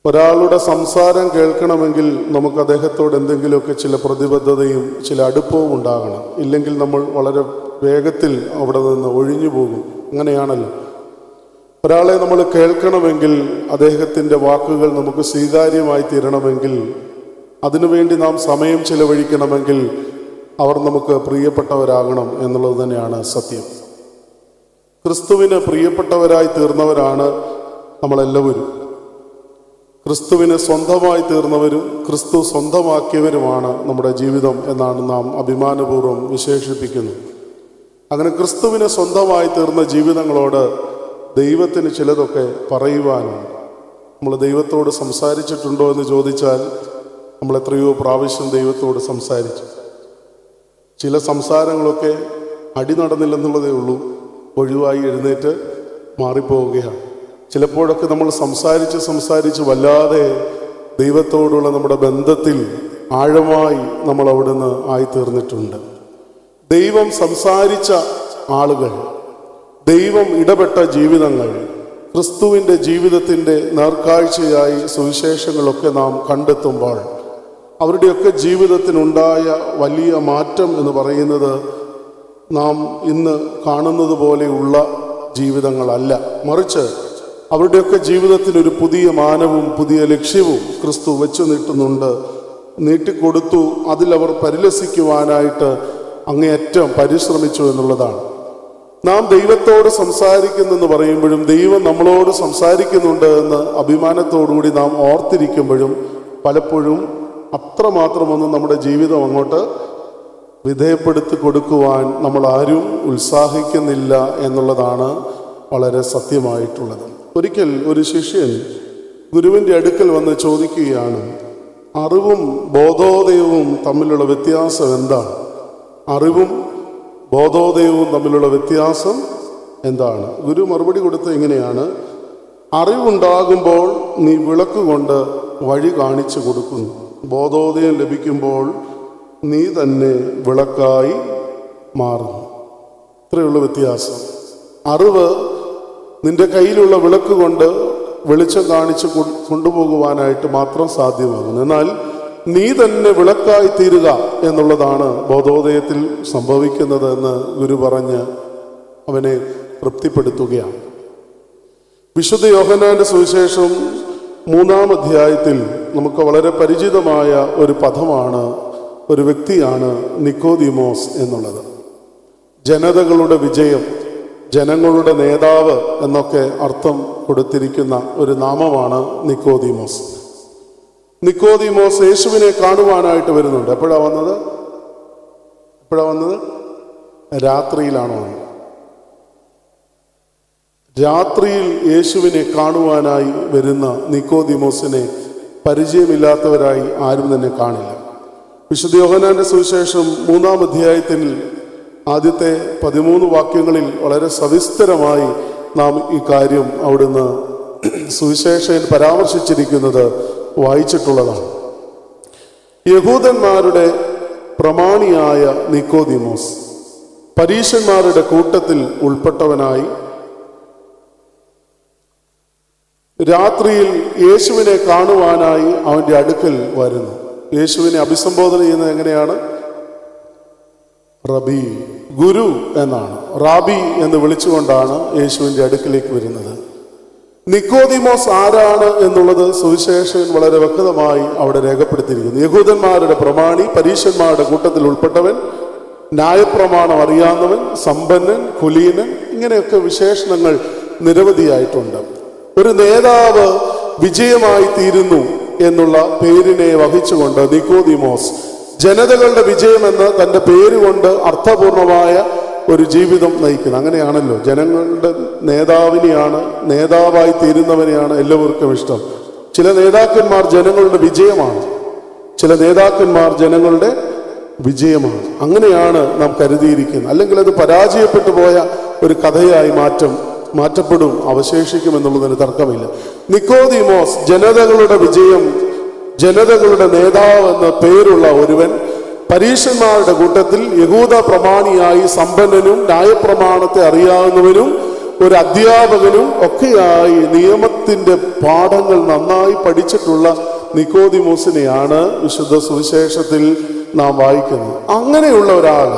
ഒരാളുടെ സംസാരം കേൾക്കണമെങ്കിൽ നമുക്ക് അദ്ദേഹത്തോട് എന്തെങ്കിലുമൊക്കെ ചില പ്രതിബദ്ധതയും ചില അടുപ്പവും ഉണ്ടാകണം. ഇല്ലെങ്കിൽ നമ്മൾ വളരെ വേഗത്തിൽ അവിടെ നിന്ന് ഒഴിഞ്ഞു പോകും. അങ്ങനെയാണല്ലോ. ഒരാളെ നമ്മൾ കേൾക്കണമെങ്കിൽ, അദ്ദേഹത്തിൻ്റെ വാക്കുകൾ നമുക്ക് സ്വീകാര്യമായി തീരണമെങ്കിൽ, അതിനുവേണ്ടി നാം സമയം ചിലവഴിക്കണമെങ്കിൽ അവർ നമുക്ക് പ്രിയപ്പെട്ടവരാകണം എന്നുള്ളത് തന്നെയാണ് സത്യം. ക്രിസ്തുവിന് പ്രിയപ്പെട്ടവരായി തീർന്നവരാണ് നമ്മളെല്ലാവരും. ക്രിസ്തുവിന് സ്വന്തമായി തീർന്നവരും ക്രിസ്തു സ്വന്തമാക്കിയവരുമാണ് നമ്മുടെ ജീവിതം എന്നാണ് നാം അഭിമാനപൂർവ്വം വിശേഷിപ്പിക്കുന്നത്. അങ്ങനെ ക്രിസ്തുവിന് സ്വന്തമായി തീർന്ന ജീവിതങ്ങളോട് ദൈവത്തിന് ചിലതൊക്കെ പറയുവാനുണ്ട്. നമ്മൾ ദൈവത്തോട് സംസാരിച്ചിട്ടുണ്ടോ എന്ന് ചോദിച്ചാൽ നമ്മൾ എത്രയോ പ്രാവശ്യം ദൈവത്തോട് സംസാരിച്ചു. ചില സംസാരങ്ങളൊക്കെ അടി നടന്നില്ലെന്നുള്ളതേ ഉള്ളൂ, ഒഴിവായി എഴുന്നേറ്റ് മാറിപ്പോവുകയാണ്. ചിലപ്പോഴൊക്കെ നമ്മൾ സംസാരിച്ച് വല്ലാതെ ദൈവത്തോടുള്ള നമ്മുടെ ബന്ധത്തിൽ ആഴമായി നമ്മൾ അവിടുന്ന് ആയിത്തീർന്നിട്ടുണ്ട്. ദൈവം സംസാരിച്ച ആളുകൾ, ദൈവം ഇടപെട്ട ജീവിതങ്ങൾ, ക്രിസ്തുവിൻ്റെ ജീവിതത്തിൻ്റെ നേർക്കാഴ്ചയായി സുവിശേഷങ്ങളൊക്കെ നാം കണ്ടെത്തുമ്പോൾ അവരുടെയൊക്കെ ജീവിതത്തിനുണ്ടായ വലിയ മാറ്റം എന്ന് പറയുന്നത് നാം ഇന്ന് കാണുന്നത് പോലെയുള്ള ജീവിതങ്ങളല്ല. മറിച്ച് അവരുടെയൊക്കെ ജീവിതത്തിനൊരു പുതിയ മാനവും പുതിയ ലക്ഷ്യവും ക്രിസ്തു വെച്ചു നീട്ടിക്കൊടുത്തു. അതിലവർ പരിലസിക്കുവാനായിട്ട് അങ്ങേയറ്റം പരിശ്രമിച്ചു എന്നുള്ളതാണ്. നാം ദൈവത്തോട് സംസാരിക്കുന്നെന്ന് പറയുമ്പോഴും ദൈവം നമ്മളോട് സംസാരിക്കുന്നുണ്ട് എന്ന് അഭിമാനത്തോടുകൂടി നാം ഓർത്തിരിക്കുമ്പോഴും പലപ്പോഴും അത്രമാത്രമൊന്നും നമ്മുടെ ജീവിതം അങ്ങോട്ട് വിധേയപ്പെടുത്തി കൊടുക്കുവാൻ നമ്മൾ ആരും ഉത്സാഹിക്കുന്നില്ല എന്നുള്ളതാണ് വളരെ സത്യമായിട്ടുള്ളത്. ഒരിക്കൽ ഒരു ശിഷ്യൻ ഗുരുവിൻ്റെ അടുക്കൽ വന്ന് ചോദിക്കുകയാണ്, അറിവും ബോധോദയവും തമ്മിലുള്ള വ്യത്യാസം എന്താണ്? അറിവും ബോധോദയവും തമ്മിലുള്ള വ്യത്യാസം എന്താണ്? ഗുരു മറുപടി കൊടുത്തത് ഇങ്ങനെയാണ്: അറിവുണ്ടാകുമ്പോൾ നീ വിളക്ക് കൊണ്ട് വഴി കാണിച്ചു കൊടുക്കുന്നു. ബോധോദയം ലഭിക്കുമ്പോൾ നീ തന്നെ വിളക്കായി മാറുന്നു. ഇത്രയുള്ള വ്യത്യാസം. അറിവ് നിന്റെ കയ്യിലുള്ള വിളക്ക് കൊണ്ട് വെളിച്ചം കാണിച്ച് കൊണ്ടുപോകുവാനായിട്ട് മാത്രം സാധ്യമാകുന്നു. എന്നാൽ നീ തന്നെ വിളക്കായി തീരുക എന്നുള്ളതാണ് ബോധോദയത്തിൽ സംഭവിക്കുന്നത് എന്ന് ഗുരു പറഞ്ഞ് അവനെ തൃപ്തിപ്പെടുത്തുകയാണ്. വിശുദ്ധ യോഹന്നാന്റെ സുവിശേഷം 3-ാം അധ്യായത്തിൽ നമുക്ക് വളരെ പരിചിതമായ ഒരു പദമാണ്, ഒരു വ്യക്തിയാണ് നിക്കോദീമോസ് എന്നുള്ളത്. ജനതകളുടെ വിജയം, ജനങ്ങളുടെ നേതാവ് എന്നൊക്കെ അർത്ഥം കൊടുത്തിരിക്കുന്ന ഒരു നാമമാണ് നിക്കോദീമോസ്. നിക്കോദീമോസ് യേശുവിനെ കാണുവാനായിട്ട് വരുന്നുണ്ട്. എപ്പോഴാണ് വന്നത്? രാത്രിയിലാണ് വന്നത്. രാത്രിയിൽ യേശുവിനെ കാണുവാനായി വരുന്ന നിക്കോദീമോസിനെ പരിചയമില്ലാത്തവരായി ആരും തന്നെ കാണില്ല. വിശുദ്ധ യോഹന്നാന്റെ സുവിശേഷം 3-ാം അധ്യായത്തിൽ ആദ്യത്തെ 13 വാക്യങ്ങളിൽ വളരെ സവിസ്തരമായി നാം ഈ കാര്യം അവിടുന്ന് സുവിശേഷയിൽ പരാമർശിച്ചിരിക്കുന്നത് വായിച്ചിട്ടുള്ളതാണ്. യഹൂദന്മാരുടെ പ്രമാണിയായ നിക്കോദീമോസ് പരീശന്മാരുടെ കൂട്ടത്തിൽ ഉൾപ്പെട്ടവനായി രാത്രിയിൽ യേശുവിനെ കാണുവാനായി അവൻ്റെ അടുക്കൽ വരുന്നു. യേശുവിനെ അഭിസംബോധന ചെയ്യുന്നത് എങ്ങനെയാണ്? റബി, ഗുരു എന്നാണ്. റാബി എന്ന് വിളിച്ചുകൊണ്ടാണ് യേശുവിൻ്റെ അടുക്കിലേക്ക് വരുന്നത്. നിക്കോദീമോസ് ആരാണ് എന്നുള്ളത് സുവിശേഷൻ വളരെ വ്യക്തമായി അവിടെ രേഖപ്പെടുത്തിയിരിക്കുന്നു. യഹൂദന്മാരുടെ പ്രമാണി, പരീശന്മാരുടെ കൂട്ടത്തിൽ ഉൾപ്പെട്ടവൻ, ന്യായപ്രമാണം അറിയാവുന്നവൻ, സമ്പന്നൻ, കുലീനൻ, ഇങ്ങനെയൊക്കെ വിശേഷണങ്ങൾ നിരവധിയായിട്ടുണ്ട്. ഒരു നേതാവ് വിജയമായി തീരുന്നു എന്നുള്ള പേരിനെ വഹിച്ചുകൊണ്ട് നിക്കോദീമോസ് ജനതകളുടെ വിജയമെന്ന് തൻ്റെ പേരുകൊണ്ട് അർത്ഥപൂർണമായ ഒരു ജീവിതം നയിക്കുന്നത്. അങ്ങനെയാണല്ലോ, ജനങ്ങളുടെ നേതാവായി തീരുന്നവനെയാണ് എല്ലാവർക്കും ഇഷ്ടം. ചില നേതാക്കന്മാർ ജനങ്ങളുടെ വിജയമാണ്, ചില നേതാക്കന്മാർ ജനങ്ങളുടെ വിജയമാണ്. അങ്ങനെയാണ് നാം കരുതിയിരിക്കുന്നത്. അല്ലെങ്കിൽ അത് പരാജയപ്പെട്ടു പോയ ഒരു കഥയായി മാറ്റപ്പെടും, അവശേഷിക്കുമെന്നുള്ളതിന് തർക്കമില്ല. നിക്കോദീമോസ് ജനതകളുടെ വിജയം, ജനതകളുടെ നേതാവ് എന്ന പേരുള്ള ഒരുവൻ, പരീശന്മാരുടെ കൂട്ടത്തിൽ യഹൂദ പ്രമാണിയായി സമ്പന്നനും ന്യായപ്രമാണത്തെ അറിയാവുന്നവനും ഒരു അധ്യാപകനും ഒക്കെയായി നിയമത്തിന്റെ പാഠങ്ങൾ നന്നായി പഠിച്ചിട്ടുള്ള നിക്കോദിമോസിനെയാണ് വിശുദ്ധ സുവിശേഷത്തിൽ നാം വായിക്കുന്നത്. അങ്ങനെയുള്ള ഒരാൾ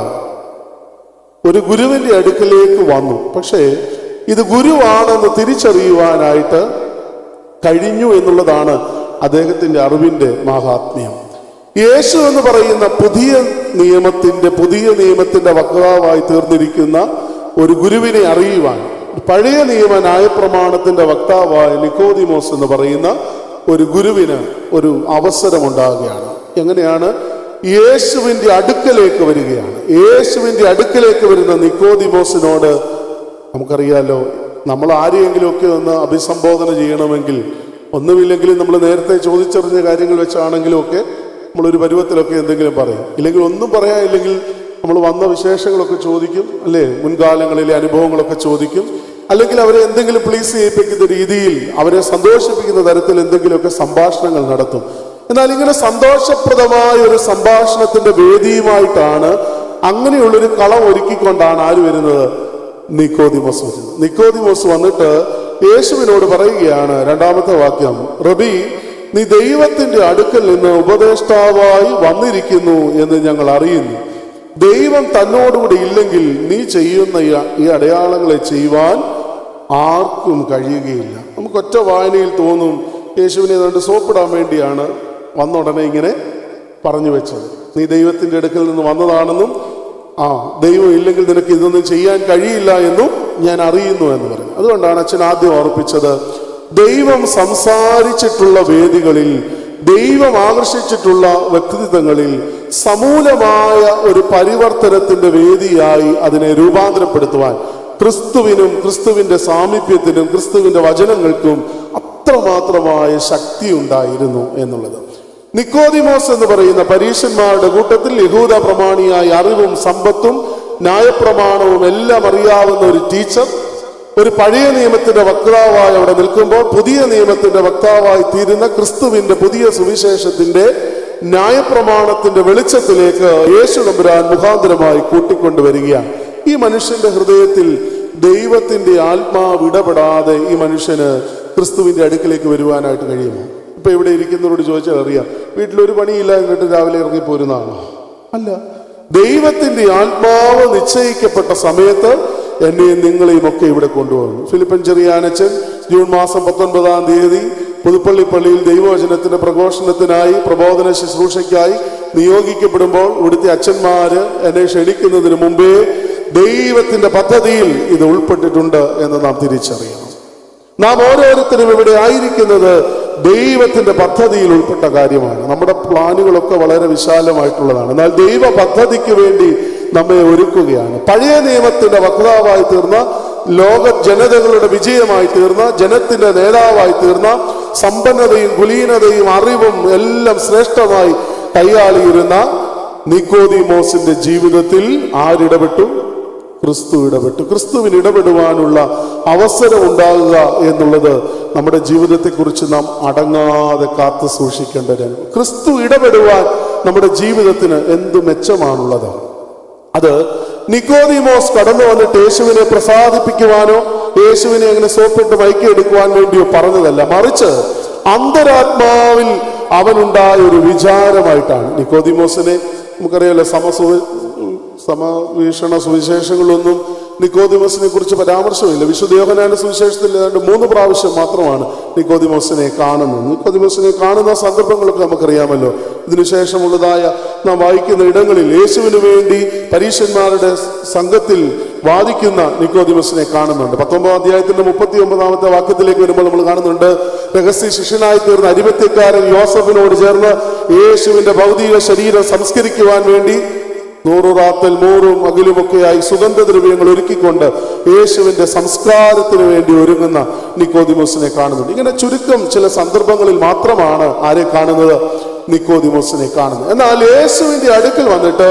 ഒരു ഗുരുവിന്റെ അടുക്കലേക്ക് വന്നു. പക്ഷേ ഇത് ഗുരുവാണെന്ന് തിരിച്ചറിയുവാനായിട്ട് കഴിഞ്ഞു എന്നുള്ളതാണ് അദ്ദേഹത്തിന്റെ അറിവിന്റെ മഹാത്മ്യം. യേശു എന്ന് പറയുന്ന പുതിയ നിയമത്തിന്റെ വക്താവായി തീർന്നിരിക്കുന്ന ഒരു ഗുരുവിനെ അറിയുവാൻ പഴയ നിയമ ന്യായപ്രമാണത്തിന്റെ വക്താവായ നിക്കോദിമോസ് എന്ന് പറയുന്ന ഒരു ഗുരുവിന് ഒരു അവസരമുണ്ടാകുകയാണ്. എങ്ങനെയാണ്? യേശുവിന്റെ അടുക്കലേക്ക് വരികയാണ്. യേശുവിന്റെ അടുക്കലേക്ക് വരുന്ന നിക്കോദിമോസിനോട് നമുക്കറിയാലോ, നമ്മൾ ആരെയെങ്കിലുമൊക്കെ ഒന്ന് അഭിസംബോധന ചെയ്യണമെങ്കിൽ, ഒന്നുമില്ലെങ്കിലും നമ്മൾ നേരത്തെ ചോദിച്ചറിഞ്ഞ കാര്യങ്ങൾ വെച്ചാണെങ്കിലും ഒക്കെ നമ്മളൊരു പരുവത്തിലൊക്കെ എന്തെങ്കിലും പറയും. ഇല്ലെങ്കിൽ ഒന്നും പറയാനില്ലെങ്കിൽ നമ്മൾ വന്ന വിശേഷങ്ങളൊക്കെ ചോദിക്കും, അല്ലേ? മുൻകാലങ്ങളിലെ അനുഭവങ്ങളൊക്കെ ചോദിക്കും. അല്ലെങ്കിൽ അവരെ എന്തെങ്കിലും പ്ലീസ് ചെയ്യിപ്പിക്കുന്ന രീതിയിൽ, അവരെ സന്തോഷിപ്പിക്കുന്ന തരത്തിൽ എന്തെങ്കിലുമൊക്കെ സംഭാഷണങ്ങൾ നടത്തും. എന്നാൽ ഇങ്ങനെ സന്തോഷപ്രദമായ ഒരു സംഭാഷണത്തിന്റെ വേദിയുമായിട്ടാണ്, അങ്ങനെയുള്ളൊരു കളം ഒരുക്കിക്കൊണ്ടാണ് ആര് വരുന്നത്? നിക്കോദിമോസ് വരുന്നത്. നിക്കോദിമോസ് വന്നിട്ട് യേശുവിനോട് പറയുകയാണ്, രണ്ടാമത്തെ വാക്യം, റബി, നീ ദൈവത്തിന്റെ അടുക്കൽ നിന്ന് ഉപദേഷ്ടാവായി വന്നിരിക്കുന്നു എന്ന് ഞങ്ങൾ അറിയുന്നു. ദൈവം തന്നോടുകൂടി ഇല്ലെങ്കിൽ നീ ചെയ്യുന്ന ഈ അടയാളങ്ങളെ ചെയ്യുവാൻ ആർക്കും കഴിയുകയില്ല. നമുക്ക് ഒറ്റ വായനയിൽ തോന്നും യേശുവിനെ ഏതാണ്ട് സോപ്പിടാൻ വേണ്ടിയാണ് വന്ന ഉടനെ ഇങ്ങനെ പറഞ്ഞു വെച്ചത്. നീ ദൈവത്തിന്റെ അടുക്കൽ നിന്ന് വന്നതാണെന്നും ദൈവം ഇല്ലെങ്കിൽ നിനക്ക് ഇതൊന്നും ചെയ്യാൻ കഴിയില്ല എന്നും ഞാൻ അറിയുന്നു എന്ന് പറഞ്ഞു. അതുകൊണ്ടാണ് അച്ഛൻ ആദ്യം ഓർപ്പിച്ചത്, ദൈവം സംസാരിച്ചിട്ടുള്ള വേദികളിൽ, ദൈവം ആകർഷിച്ചിട്ടുള്ള വ്യക്തിത്വങ്ങളിൽ സമൂലമായ ഒരു പരിവർത്തനത്തിന്റെ വേദിയായി അതിനെ രൂപാന്തരപ്പെടുത്തുവാൻ ക്രിസ്തുവിനും ക്രിസ്തുവിന്റെ സാമീപ്യത്തിനും ക്രിസ്തുവിന്റെ വചനങ്ങൾക്കും അത്രമാത്രമായ ശക്തി ഉണ്ടായിരുന്നു എന്നുള്ളത്. നിക്കോദിമോസ് എന്ന് പറയുന്ന പരീശന്മാരുടെ കൂട്ടത്തിൽ യഹൂദ പ്രമാണിയായ അറിവും സമ്പത്തും ന്യായപ്രമാണവും എല്ലാം അറിയാവുന്ന ഒരു ടീച്ചർ, ഒരു പഴയ നിയമത്തിന്റെ വക്താവായി അവിടെ നിൽക്കുമ്പോൾ പുതിയ നിയമത്തിന്റെ വക്താവായി തീരുന്ന ക്രിസ്തുവിന്റെ പുതിയ സുവിശേഷത്തിന്റെ ന്യായപ്രമാണത്തിന്റെ വെളിച്ചത്തിലേക്ക് യേശു തമ്പുരാൻ മുഖാന്തരമായി കൂട്ടിക്കൊണ്ടുവരികയാണ്. ഈ മനുഷ്യന്റെ ഹൃദയത്തിൽ ദൈവത്തിന്റെ ആത്മാവ് ഇടപെടാതെ ഈ മനുഷ്യന് ക്രിസ്തുവിന്റെ അടുക്കിലേക്ക് വരുവാനായിട്ട് കഴിയുമോ? ഇപ്പൊ ഇവിടെ ഇരിക്കുന്നവരോട് ചോദിച്ചാൽ അറിയാം, വീട്ടിലൊരു പണിയില്ല എന്നിട്ട് രാവിലെ ഇറങ്ങിപ്പോരുന്നതാണോ? അല്ല. ദൈവത്തിന്റെ ആത്മാവ് നിശ്ചയിക്കപ്പെട്ട സമയത്ത് എന്നെയും നിങ്ങളെയും ഒക്കെ ഇവിടെ കൊണ്ടുവന്നു. ഫിലിപ്പൻ ചെറിയാനച്ചൻ ജൂൺ മാസം 19-ാം തീയതി പുതുപ്പള്ളി പള്ളിയിൽ ദൈവവചനത്തിന്റെ പ്രഘോഷണത്തിനായി, പ്രബോധന ശുശ്രൂഷയ്ക്കായി നിയോഗിക്കപ്പെടുമ്പോൾ ഇവിടുത്തെ അച്ഛന്മാര് എന്നെ ക്ഷണിക്കുന്നതിന് മുമ്പേ ദൈവത്തിന്റെ പദ്ധതിയിൽ ഇത് ഉൾപ്പെട്ടിട്ടുണ്ട് എന്ന് നാം തിരിച്ചറിയണം. നാം ഓരോരുത്തരും ഇവിടെ ആയിരിക്കുന്നത് ദൈവത്തിന്റെ പദ്ധതിയിൽ ഉൾപ്പെട്ട കാര്യമാണ്. നമ്മുടെ പ്ലാനുകളൊക്കെ വളരെ വിശാലമായിട്ടുള്ളതാണ്. എന്നാൽ ദൈവ പദ്ധതിക്ക് വേണ്ടി നമ്മെ ഒരുക്കുകയാണ്. പഴയ നിയമത്തിന്റെ വക്താവായി തീർന്ന, ലോക ജനതകളുടെ വിജയമായി തീർന്ന, ജനത്തിന്റെ നേതാവായി തീർന്ന, സമ്പന്നതയും കുലീനതയും അറിവും എല്ലാം ശ്രേഷ്ഠമായി കൈയാളിയിരുന്ന നിക്കോദിമോസിന്റെ ജീവിതത്തിൽ ആരിടപെട്ടു? ക്രിസ്തു ഇടപെട്ടു. ക്രിസ്തുവിന് ഇടപെടുവാനുള്ള അവസരം ഉണ്ടാകുക എന്നുള്ളത് നമ്മുടെ ജീവിതത്തെക്കുറിച്ച് നാം അടങ്ങാതെ കാത്തു സൂക്ഷിക്കേണ്ടതാണ്. ക്രിസ്തു ഇടപെടുവാൻ നമ്മുടെ ജീവിതത്തിന് എന്ത് മെച്ചമാണുള്ളത്? അത് നിക്കോദിമോസ് കടന്നു വന്നിട്ട് യേശുവിനെ പ്രസാദിപ്പിക്കുവാനോ യേശുവിനെ അങ്ങനെ സോപ്പിട്ട് മയക്കിയെടുക്കുവാൻ വേണ്ടിയോ പറഞ്ഞതല്ല, മറിച്ച് അന്തരാത്മാവിൽ അവനുണ്ടായ ഒരു വിചാരമായിട്ടാണ്. നിക്കോദിമോസിനെ നമുക്കറിയാലോ, സമവീക്ഷണ സുവിശേഷങ്ങളൊന്നും നിക്കോദിമോസിനെ കുറിച്ച് പരാമർശമില്ല. വിശുദ്ധ യോഹന്നാന്റെ സുവിശേഷത്തിൽ ഏതാണ്ട് 3 പ്രാവശ്യം മാത്രമാണ് നിക്കോദിമോസിനെ കാണുന്നത്. നിക്കോദിമോസിനെ കാണുന്ന സന്ദർഭങ്ങളൊക്കെ നമുക്കറിയാമല്ലോ. ഇതിനുശേഷമുള്ളതായ നാം വായിക്കുന്ന ഇടങ്ങളിൽ യേശുവിന് വേണ്ടി പരീശന്മാരുടെ സംഘത്തിൽ വാദിക്കുന്ന നിക്കോദിമോസിനെ കാണുന്നുണ്ട്. 19-ാം അധ്യായത്തിന്റെ 39-ാമത്തെ വാക്യത്തിലേക്ക് വരുമ്പോൾ നമ്മൾ കാണുന്നുണ്ട്, രഹസ്യ ശിഷ്യനായി തീർന്ന അരിമത്യക്കാരൻ യോസഫിനോട് ചേർന്ന് യേശുവിന്റെ ഭൗതിക ശരീരം സംസ്കരിക്കുവാൻ വേണ്ടി 100 റാത്തൽ 100 അകിലുമൊക്കെയായി സുഗന്ധദ്രവ്യങ്ങൾ ഒരുക്കിക്കൊണ്ട് യേശുവിന്റെ സംസ്കാരത്തിന് വേണ്ടി ഒരുങ്ങുന്ന നിക്കോദിമോസിനെ കാണുന്നുണ്ട്. ഇങ്ങനെ ചുരുക്കം ചില സന്ദർഭങ്ങളിൽ മാത്രമാണ് ആരെ കാണുന്നത്? നിക്കോദിമോസിനെ കാണുന്നത്. എന്നാൽ യേശുവിന്റെ അടുക്കൽ വന്നിട്ട്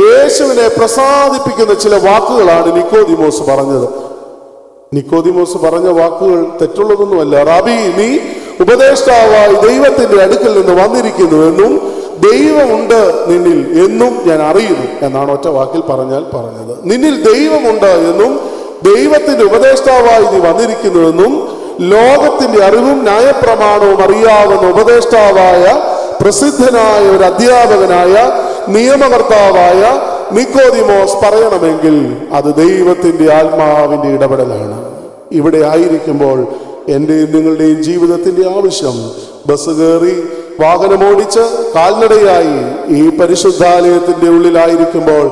യേശുവിനെ പ്രസാദിപ്പിക്കുന്ന ചില വാക്കുകളാണ് നിക്കോദിമോസ് പറഞ്ഞത്. നിക്കോദിമോസ് പറഞ്ഞ വാക്കുകൾ തെറ്റുള്ളതൊന്നുമല്ല. റാബി, നീ ഉപദേഷ്ടാവായി ദൈവത്തിന്റെ അടുക്കൽ നിന്ന് വന്നിരിക്കുന്നു എന്നും ദൈവമുണ്ട് നിന്നിൽ എന്നും ഞാൻ അറിയുന്നു എന്നാണ് ഒറ്റ വാക്കിൽ പറഞ്ഞത്. നിന്നിൽ ദൈവമുണ്ട് എന്നും ദൈവത്തിന്റെ ഉപദേഷ്ടാവായി നീ വന്നിരിക്കുന്നുവെന്നും ലോകത്തിന്റെ അറിവും ന്യായപ്രമാണവും അറിയാവുന്ന ഉപദേഷ്ടാവായ പ്രസിദ്ധനായ ഒരു അധ്യാപകനായ നിയമകർത്താവായ നിക്കോദിമോസ് പറയണമെങ്കിൽ അത് ദൈവത്തിന്റെ ആത്മാവിന്റെ ഇടപെടലാണ്. ഇവിടെ ആയിരിക്കുമ്പോൾ എന്റെയും നിങ്ങളുടെയും ജീവിതത്തിന്റെ ആവശ്യം ബസ് കയറി വാഹനമോടിച്ച് കാൽനടയായി ഈ പരിശുദ്ധാലയത്തിന്റെ ഉള്ളിലായിരിക്കുമ്പോൾ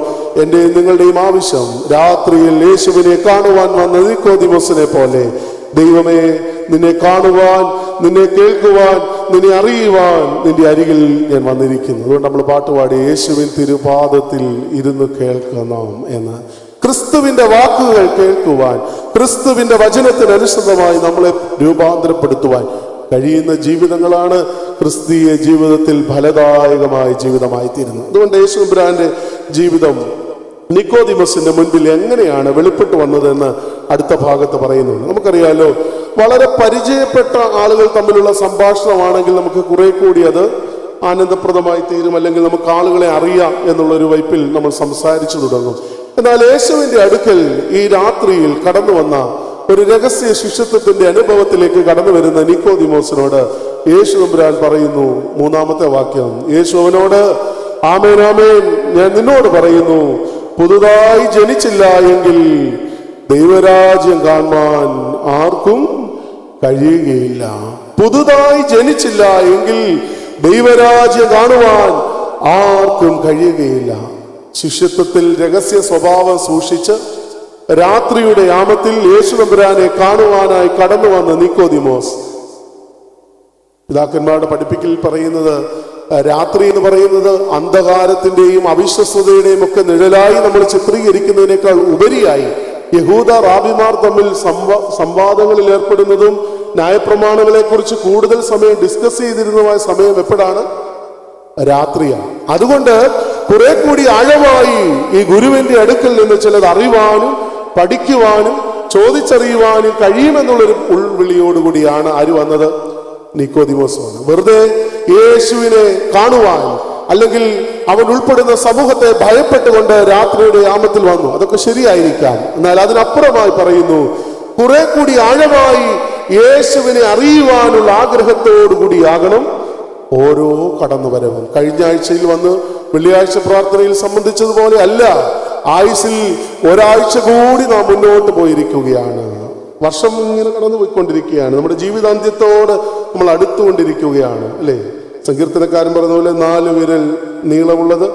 എന്റെയും നിങ്ങളുടെയും ആവശ്യം രാത്രിയിൽ യേശുവിനെ കാണുവാൻ വന്ന നിക്കോദിമോസിനെ പോലെ ദൈവമേ, നിന്നെ കാണുവാൻ, നിന്നെ കേൾക്കുവാൻ, നിന്നെ അറിയുവാൻ നിന്റെ അരികിൽ ഞാൻ വന്നിരിക്കുന്നു. അതുകൊണ്ട് നമ്മൾ പാട്ടുപാടി യേശുവിൻ തിരുപാദത്തിൽ ഇരുന്ന് കേൾക്കണം എന്ന്. ക്രിസ്തുവിന്റെ വാക്കുകൾ കേൾക്കുവാൻ, ക്രിസ്തുവിന്റെ വചനത്തിനനുസൃതമായി നമ്മളെ രൂപാന്തരപ്പെടുത്തുവാൻ കഴിയുന്ന ജീവിതങ്ങളാണ് ക്രിസ്തീയ ജീവിതത്തിൽ ഫലദായകമായ ജീവിതമായി തീരുന്നത്. അതുകൊണ്ട് യേശുബ്രാന്റെ ജീവിതം നിക്കോദിമസിന്റെ മുൻപിൽ എങ്ങനെയാണ് വെളിപ്പെട്ടു വന്നതെന്ന് അടുത്ത ഭാഗത്ത് പറയുന്നുണ്ട്. നമുക്കറിയാലോ, വളരെ പരിചയപ്പെട്ട ആളുകൾ തമ്മിലുള്ള സംഭാഷണമാണെങ്കിൽ നമുക്ക് കുറെ കൂടി അത് ആനന്ദപ്രദമായി തീരും, അല്ലെങ്കിൽ നമുക്ക് ആളുകളെ അറിയാം എന്നുള്ളൊരു വൈപ്പിൽ നമ്മൾ സംസാരിച്ചു തുടങ്ങും. എന്നാൽ യേശുവിന്റെ അടുക്കൽ ഈ രാത്രിയിൽ കടന്നു വന്ന ഒരു രഹസ്യ ശിഷ്യത്വത്തിന്റെ അനുഭവത്തിലേക്ക് കടന്നു വരുന്ന നിക്കോദിമോസിനോട് യേശു തമ്പുരാൻ പറയുന്നു, 3-ാമത്തെ വാക്യം, യേശു അവനോട്, ആമേൻ ആമേൻ, ഞാൻ നിന്നോട് പറയുന്നു, പുതുതായി ജനിച്ചില്ല എങ്കിൽ ദൈവരാജ്യം കാണുവാൻ ആർക്കും കഴിയുകയില്ല. പുതുതായി ജനിച്ചില്ല എങ്കിൽ ദൈവരാജ്യം കാണുവാൻ ആർക്കും കഴിയുകയില്ല. ശിഷ്യത്വത്തിൽ രഹസ്യ സ്വഭാവം സൂക്ഷിച്ച് രാത്രിയുടെ യാമത്തിൽ യേശു തമ്പുരാനെ കാണുവാനായി കടന്നു വന്ന നിക്കോദിമോസ്, പിതാക്കന്മാരുടെ പഠിപ്പിക്കൽ പറയുന്നത് രാത്രി എന്ന് പറയുന്നത് അന്ധകാരത്തിന്റെയും അവിശ്വസ്തയുടെയും ഒക്കെ നിഴലായി നമ്മൾ ചിത്രീകരിക്കുന്നതിനേക്കാൾ ഉപരിയായി യഹൂദ റാബിമാർ തമ്മിൽ സംവാദങ്ങളിൽ ഏർപ്പെടുന്നതും ന്യായപ്രമാണങ്ങളെ കുറിച്ച് കൂടുതൽ സമയം ഡിസ്കസ് ചെയ്തിരുന്നതുമായ സമയം എപ്പോഴാണ്? രാത്രിയാണ്. അതുകൊണ്ട് കുറെ കൂടി ആഴമായി ഈ ഗുരുവിന്റെ അടുക്കൽ നിന്ന് ചിലത് അറിയുവാനും പഠിക്കുവാനും ചോദിച്ചറിയുവാനും കഴിയുമെന്നുള്ളൊരു ഉൾവിളിയോടുകൂടിയാണ് ആര് വന്നത്? നിക്കോദിമോസ് വന്നു. വെറുതെ യേശുവിനെ കാണുവാൻ, അല്ലെങ്കിൽ അവൻ ഉൾപ്പെടുന്ന സമൂഹത്തെ ഭയപ്പെട്ടുകൊണ്ട് രാത്രിയുടെ യാമത്തിൽ വന്നു. അതൊക്കെ ശരിയായിരിക്കാം. എന്നാൽ അതിനപ്പുറമായി പറയുന്നു, കുറെ കൂടി ആഴമായി യേശുവിനെ അറിയുവാനുള്ള ആഗ്രഹത്തോടു കൂടിയാകണം ഓരോ കടന്നുവരവും. കഴിഞ്ഞ ആഴ്ചയിൽ വന്ന് വെള്ളിയാഴ്ച പ്രാർത്ഥനയിൽ സംബന്ധിച്ചതുപോലെ അല്ല, ആയുസിൽ ഒരാഴ്ച കൂടി നാം മുന്നോട്ട് പോയിരിക്കുകയാണ്. വർഷം ഇങ്ങനെ കടന്നു പോയിക്കൊണ്ടിരിക്കുകയാണ്. നമ്മുടെ ജീവിതാന്ത്യത്തോട് നമ്മൾ അടുത്തുകൊണ്ടിരിക്കുകയാണ്, അല്ലേ? സങ്കീർത്തനക്കാരൻ പറഞ്ഞ പോലെ 4 വിരൽ നീളമുള്ളത്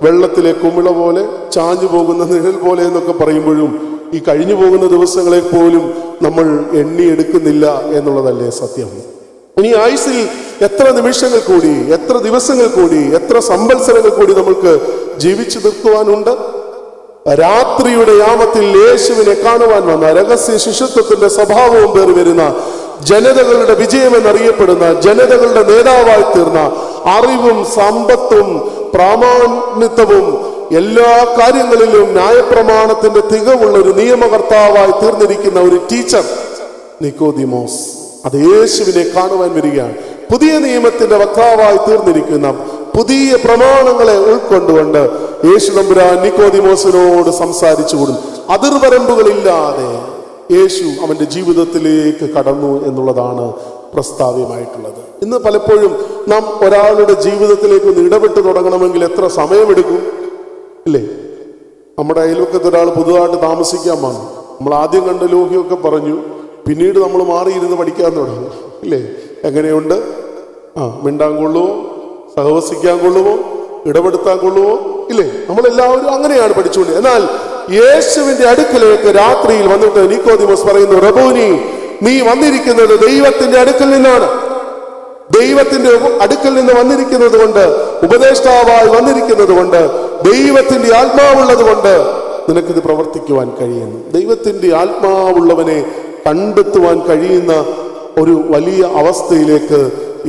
വെള്ളത്തിലെ കുമിള പോലെ ചാഞ്ഞു പോകുന്ന നിഴൽ പോലെ എന്നൊക്കെ പറയുമ്പോഴും ഈ കഴിഞ്ഞു പോകുന്ന ദിവസങ്ങളെ പോലും നമ്മൾ എണ്ണിയെടുക്കുന്നില്ല എന്നുള്ളതല്ലേ സത്യം. ഇനി ആയുസിൽ എത്ര നിമിഷങ്ങൾ കൂടി, എത്ര ദിവസങ്ങൾ കൂടി, എത്ര സംവത്സരങ്ങൾ കൂടി നമ്മൾക്ക് ജീവിച്ചു തീർക്കുവാനുണ്ട്? രാത്രിയുടെ യാമത്തിൽ യേശുവിനെ കാണുവാൻ വന്ന രഹസ്യ ശിഷ്യത്വത്തിന്റെ സ്വഭാവവും പേറി വരുന്ന, ജനതകളുടെ വിജയമെന്നറിയപ്പെടുന്ന, ജനതകളുടെ നേതാവായി തീർന്ന, അറിവും സമ്പത്തും പ്രാമാണിത്വവും എല്ലാ കാര്യങ്ങളിലും ന്യായപ്രമാണത്തിന്റെ തികവുള്ള ഒരു നിയമകർത്താവായി തീർന്നിരിക്കുന്ന ഒരു ടീച്ചർ നിക്കോദിമോസ്, അത് യേശുവിനെ കാണുവാൻ വരികയാണ്. പുതിയ നിയമത്തിന്റെ വക്താവായി തീർന്നിരിക്കുന്ന, പുതിയ പ്രമാണങ്ങളെ ഉൾക്കൊണ്ടുകൊണ്ട് യേശു തമ്പുരാൻ നിക്കോദിമോസിനോട് സംസാരിച്ചു കൊടുത്തു. അതിർവരമ്പുകളില്ലാതെ യേശു അവന്റെ ജീവിതത്തിലേക്ക് കടന്നു എന്നുള്ളതാണ് പ്രസ്താവ്യമായിട്ടുള്ളത്. ഇന്ന് പലപ്പോഴും നാം ഒരാളുടെ ജീവിതത്തിലേക്ക് ഒന്ന് ഇടപെട്ട് തുടങ്ങണമെങ്കിൽ എത്ര സമയമെടുക്കും, ഇല്ലേ? നമ്മുടെ അയൽവക്കത്ത് ഒരാൾ പുതുതായിട്ട് താമസിക്കാൻ വന്നു. നമ്മൾ ആദ്യം കണ്ട ലോഹിയൊക്കെ പറഞ്ഞു, പിന്നീട് നമ്മൾ മാറിയിരുന്ന് പഠിക്കാൻ തുടങ്ങും, ഇല്ലേ? എങ്ങനെയുണ്ട്, മിണ്ടാൻ കൊള്ളുവോ, സഹവസിക്കാൻ കൊള്ളുവോ, ഇടപെടുത്താൻ കൊള്ളുവോ, ഇല്ലേ? നമ്മളെല്ലാവരും അങ്ങനെയാണ് പഠിച്ചുകൊണ്ട്. എന്നാൽ യേശുവിന്റെ അടുക്കലേക്ക് രാത്രിയിൽ വന്നിട്ട് നിക്കോദിമോസ് പറയുന്നു, റബൂനി, നീ വന്നിരിക്കുന്നത് ദൈവത്തിന്റെ അടുക്കൽ നിന്നാണ്. ദൈവത്തിന്റെ അടുക്കൽ നിന്ന് വന്നിരിക്കുന്നത് കൊണ്ട്, ഉപദേഷ്ടാവായി വന്നിരിക്കുന്നത് കൊണ്ട്, ദൈവത്തിന്റെ ആത്മാവുള്ളത് കൊണ്ട് നിനക്കിത് പ്രവർത്തിക്കുവാൻ കഴിയുന്നു. ദൈവത്തിന്റെ ആത്മാവുള്ളവനെ കണ്ടെത്തുവാൻ കഴിയുന്ന ഒരു വലിയ അവസ്ഥയിലേക്ക്